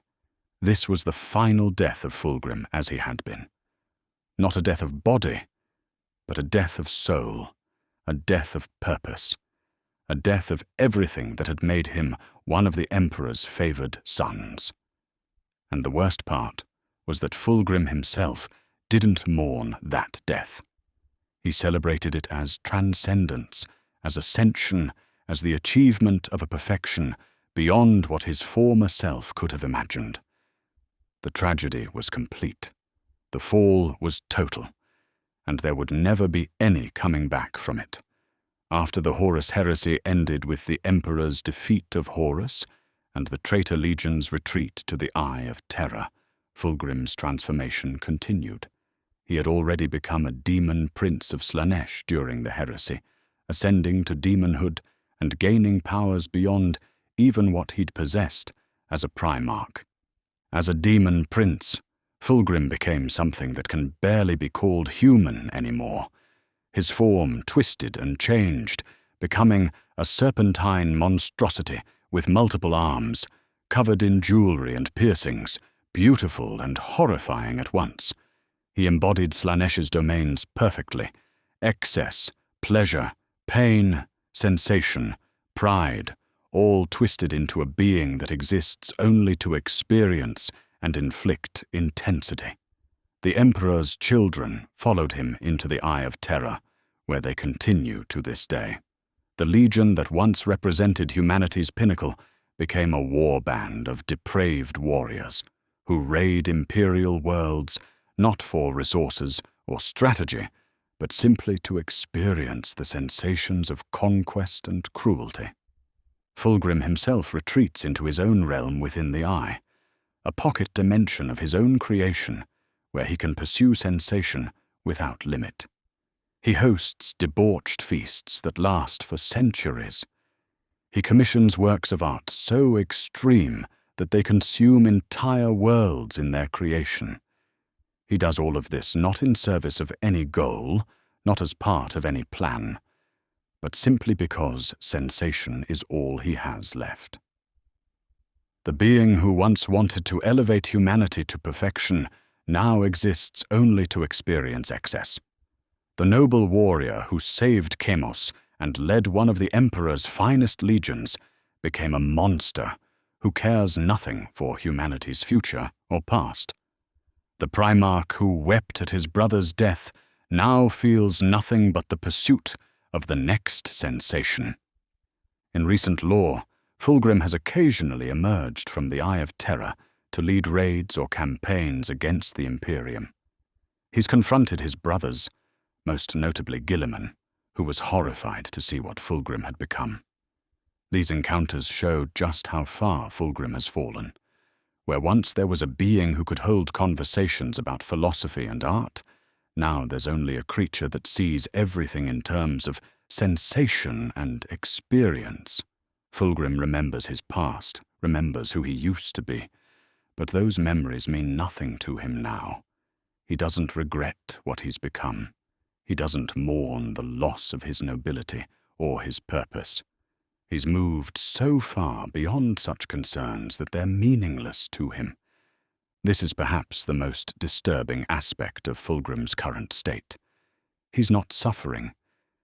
This was the final death of Fulgrim as he had been. Not a death of body, but a death of soul, a death of purpose, a death of everything that had made him one of the Emperor's favored sons. And the worst part was that Fulgrim himself didn't mourn that death. He celebrated it as transcendence, as ascension, as the achievement of a perfection beyond what his former self could have imagined. The tragedy was complete. The fall was total, and there would never be any coming back from it. After the Horus heresy ended with the Emperor's defeat of Horus and the traitor legion's retreat to the Eye of Terror, Fulgrim's transformation continued. He had already become a Daemon Prince of Slaanesh during the heresy, ascending to demonhood and gaining powers beyond even what he'd possessed as a Primarch. As a Demon Prince, Fulgrim became something that can barely be called human anymore. His form twisted and changed, becoming a serpentine monstrosity with multiple arms, covered in jewelry and piercings, beautiful and horrifying at once. He embodied Slaanesh's domains perfectly: excess, pleasure, pain, sensation, pride, all twisted into a being that exists only to experience and inflict intensity. The Emperor's children followed him into the Eye of Terror, where they continue to this day. The legion that once represented humanity's pinnacle became a war band of depraved warriors who raid imperial worlds not for resources or strategy, but simply to experience the sensations of conquest and cruelty. Fulgrim himself retreats into his own realm within the Eye, a pocket dimension of his own creation where he can pursue sensation without limit. He hosts debauched feasts that last for centuries. He commissions works of art so extreme that they consume entire worlds in their creation. He does all of this not in service of any goal, not as part of any plan, but simply because sensation is all he has left. The being who once wanted to elevate humanity to perfection now exists only to experience excess. The noble warrior who saved Chemos and led one of the Emperor's finest legions became a monster who cares nothing for humanity's future or past. The Primarch who wept at his brother's death now feels nothing but the pursuit of the next sensation. In recent lore, Fulgrim has occasionally emerged from the Eye of Terror to lead raids or campaigns against the Imperium. He's confronted his brothers, most notably Guilliman, who was horrified to see what Fulgrim had become. These encounters showed just how far Fulgrim has fallen. Where once there was a being who could hold conversations about philosophy and art, now there's only a creature that sees everything in terms of sensation and experience. Fulgrim remembers his past, remembers who he used to be, But those memories mean nothing to him now. He doesn't regret what he's become. He doesn't mourn the loss of his nobility or his purpose. He's moved so far beyond such concerns that they're meaningless to him. This is perhaps the most disturbing aspect of Fulgrim's current state. He's not suffering.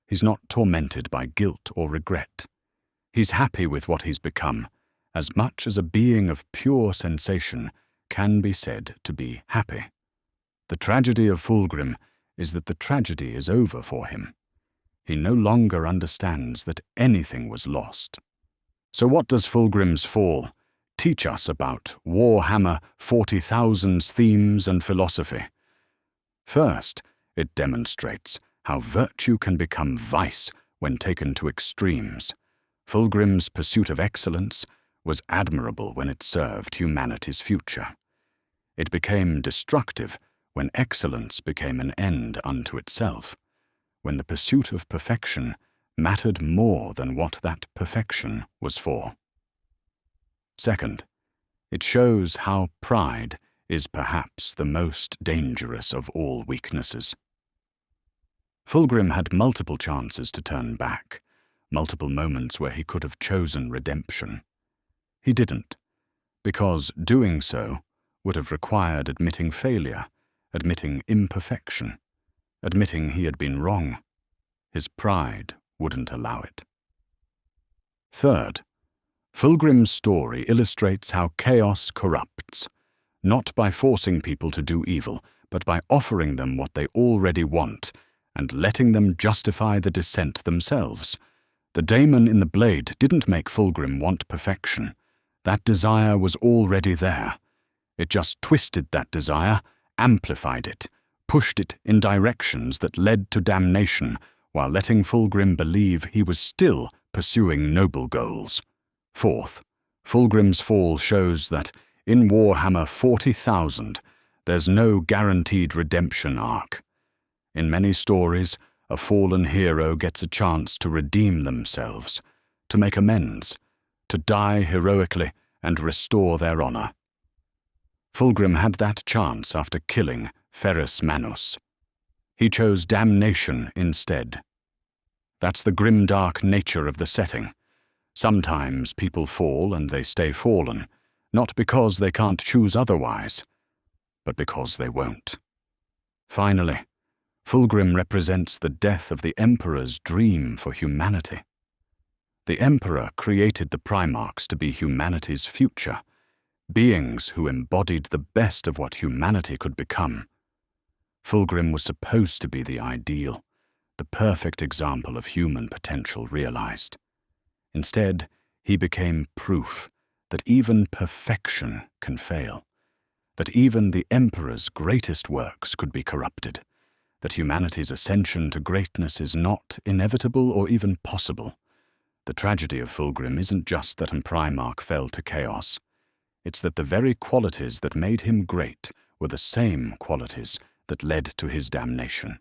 He's not tormented by guilt or regret. He's happy with what he's become, as much as a being of pure sensation can be said to be happy. The tragedy of Fulgrim is that the tragedy is over for him. He no longer understands that anything was lost. So what does Fulgrim's fall teach us about Warhammer 40,000's themes and philosophy? First, it demonstrates how virtue can become vice when taken to extremes. Fulgrim's pursuit of excellence was admirable when it served humanity's future. It became destructive when excellence became an end unto itself, when the pursuit of perfection mattered more than what that perfection was for. Second, it shows how pride is perhaps the most dangerous of all weaknesses. Fulgrim had multiple chances to turn back, multiple moments where he could have chosen redemption. He didn't, because doing so would have required admitting failure, admitting imperfection, admitting he had been wrong. His pride wouldn't allow it. Third, Fulgrim's story illustrates how chaos corrupts, not by forcing people to do evil, but by offering them what they already want and letting them justify the descent themselves. The daemon in the blade didn't make Fulgrim want perfection. That desire was already there. It just twisted that desire, amplified it, pushed it in directions that led to damnation, while letting Fulgrim believe he was still pursuing noble goals. Fourth, Fulgrim's fall shows that in Warhammer 40,000, there's no guaranteed redemption arc. In many stories, a fallen hero gets a chance to redeem themselves, to make amends, to die heroically and restore their honor. Fulgrim had that chance after killing Ferrus Manus. He chose damnation instead. That's the grim-dark nature of the setting. Sometimes people fall and they stay fallen, not because they can't choose otherwise, but because they won't. Finally, Fulgrim represents the death of the Emperor's dream for humanity. The Emperor created the Primarchs to be humanity's future, beings who embodied the best of what humanity could become. Fulgrim was supposed to be the ideal, the perfect example of human potential realized. Instead, he became proof that even perfection can fail, that even the Emperor's greatest works could be corrupted, that humanity's ascension to greatness is not inevitable or even possible. The tragedy of Fulgrim isn't just that a Primarch fell to chaos. It's that the very qualities that made him great were the same qualities that led to his damnation.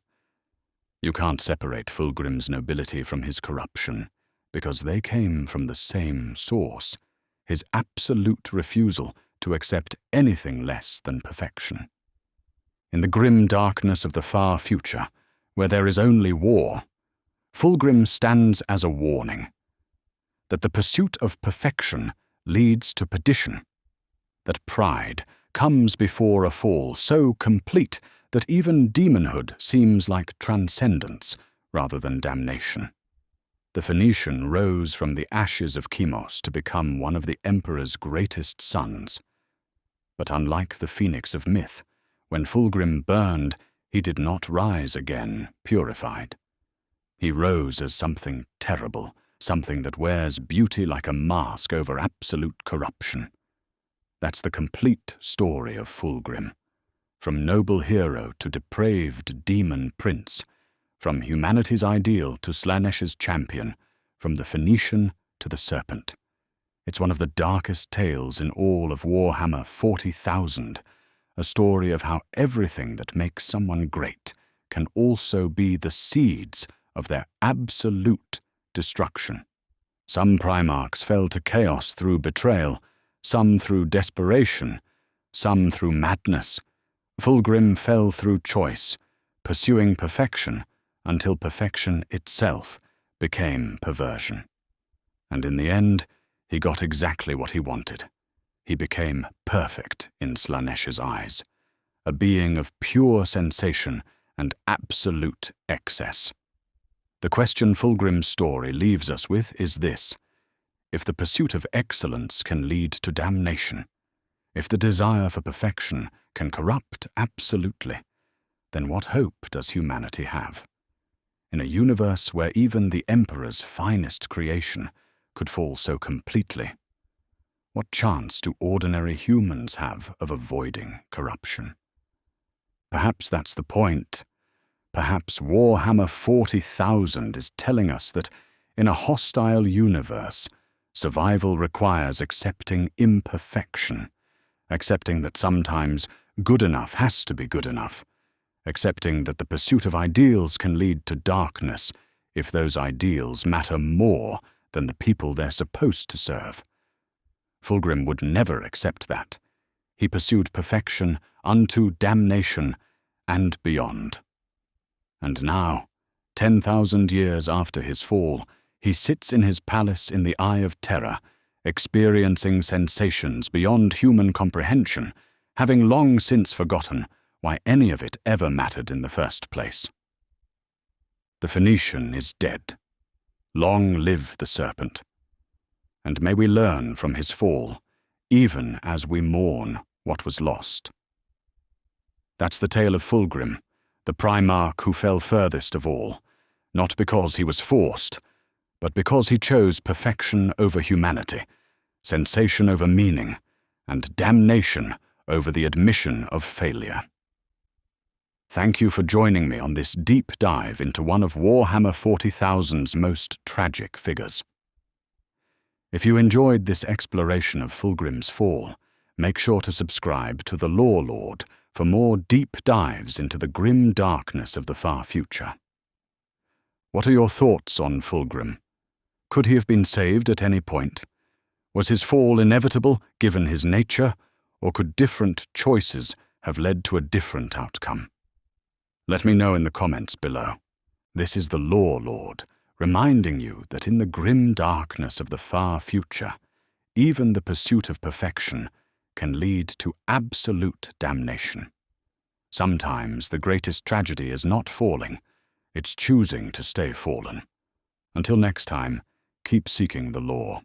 You can't separate Fulgrim's nobility from his corruption, because they came from the same source, his absolute refusal to accept anything less than perfection. In the grim darkness of the far future, where there is only war, Fulgrim stands as a warning that the pursuit of perfection leads to perdition, that pride comes before a fall so complete that even demonhood seems like transcendence rather than damnation. The Phoenician rose from the ashes of Chemos to become one of the Emperor's greatest sons. But unlike the phoenix of myth, when Fulgrim burned, he did not rise again purified. He rose as something terrible, something that wears beauty like a mask over absolute corruption. That's the complete story of Fulgrim. From noble hero to depraved demon prince, from humanity's ideal to Slaanesh's champion, from the Phoenician to the serpent. It's one of the darkest tales in all of Warhammer 40,000, a story of how everything that makes someone great can also be the seeds of their absolute destruction. Some Primarchs fell to chaos through betrayal, some through desperation, some through madness. Fulgrim fell through choice, pursuing perfection until perfection itself became perversion. And in the end, he got exactly what he wanted. He became perfect in Slaanesh's eyes, a being of pure sensation and absolute excess. The question Fulgrim's story leaves us with is this: if the pursuit of excellence can lead to damnation, if the desire for perfection can corrupt absolutely, then what hope does humanity have? In a universe where even the Emperor's finest creation could fall so completely, what chance do ordinary humans have of avoiding corruption? Perhaps that's the point. Perhaps Warhammer 40,000 is telling us that in a hostile universe, survival requires accepting imperfection, accepting that sometimes good enough has to be good enough, accepting that the pursuit of ideals can lead to darkness if those ideals matter more than the people they're supposed to serve. Fulgrim would never accept that. He pursued perfection unto damnation and beyond. And now, 10,000 years after his fall, he sits in his palace in the Eye of Terror, experiencing sensations beyond human comprehension, having long since forgotten why any of it ever mattered in the first place. The Phoenician is dead. Long live the serpent. And may we learn from his fall, even as we mourn what was lost. That's the tale of Fulgrim, the Primarch who fell furthest of all, not because he was forced, but because he chose perfection over humanity, sensation over meaning, and damnation over the admission of failure. Thank you for joining me on this deep dive into one of Warhammer 40,000's most tragic figures. If you enjoyed this exploration of Fulgrim's fall, make sure to subscribe to the Lorelord for more deep dives into the grim darkness of the far future. What are your thoughts on Fulgrim? Could he have been saved at any point? Was his fall inevitable, given his nature, or could different choices have led to a different outcome? Let me know in the comments below. This is the Lorelord, reminding you that in the grim darkness of the far future, even the pursuit of perfection can lead to absolute damnation. Sometimes the greatest tragedy is not falling, it's choosing to stay fallen. Until next time, keep seeking the law.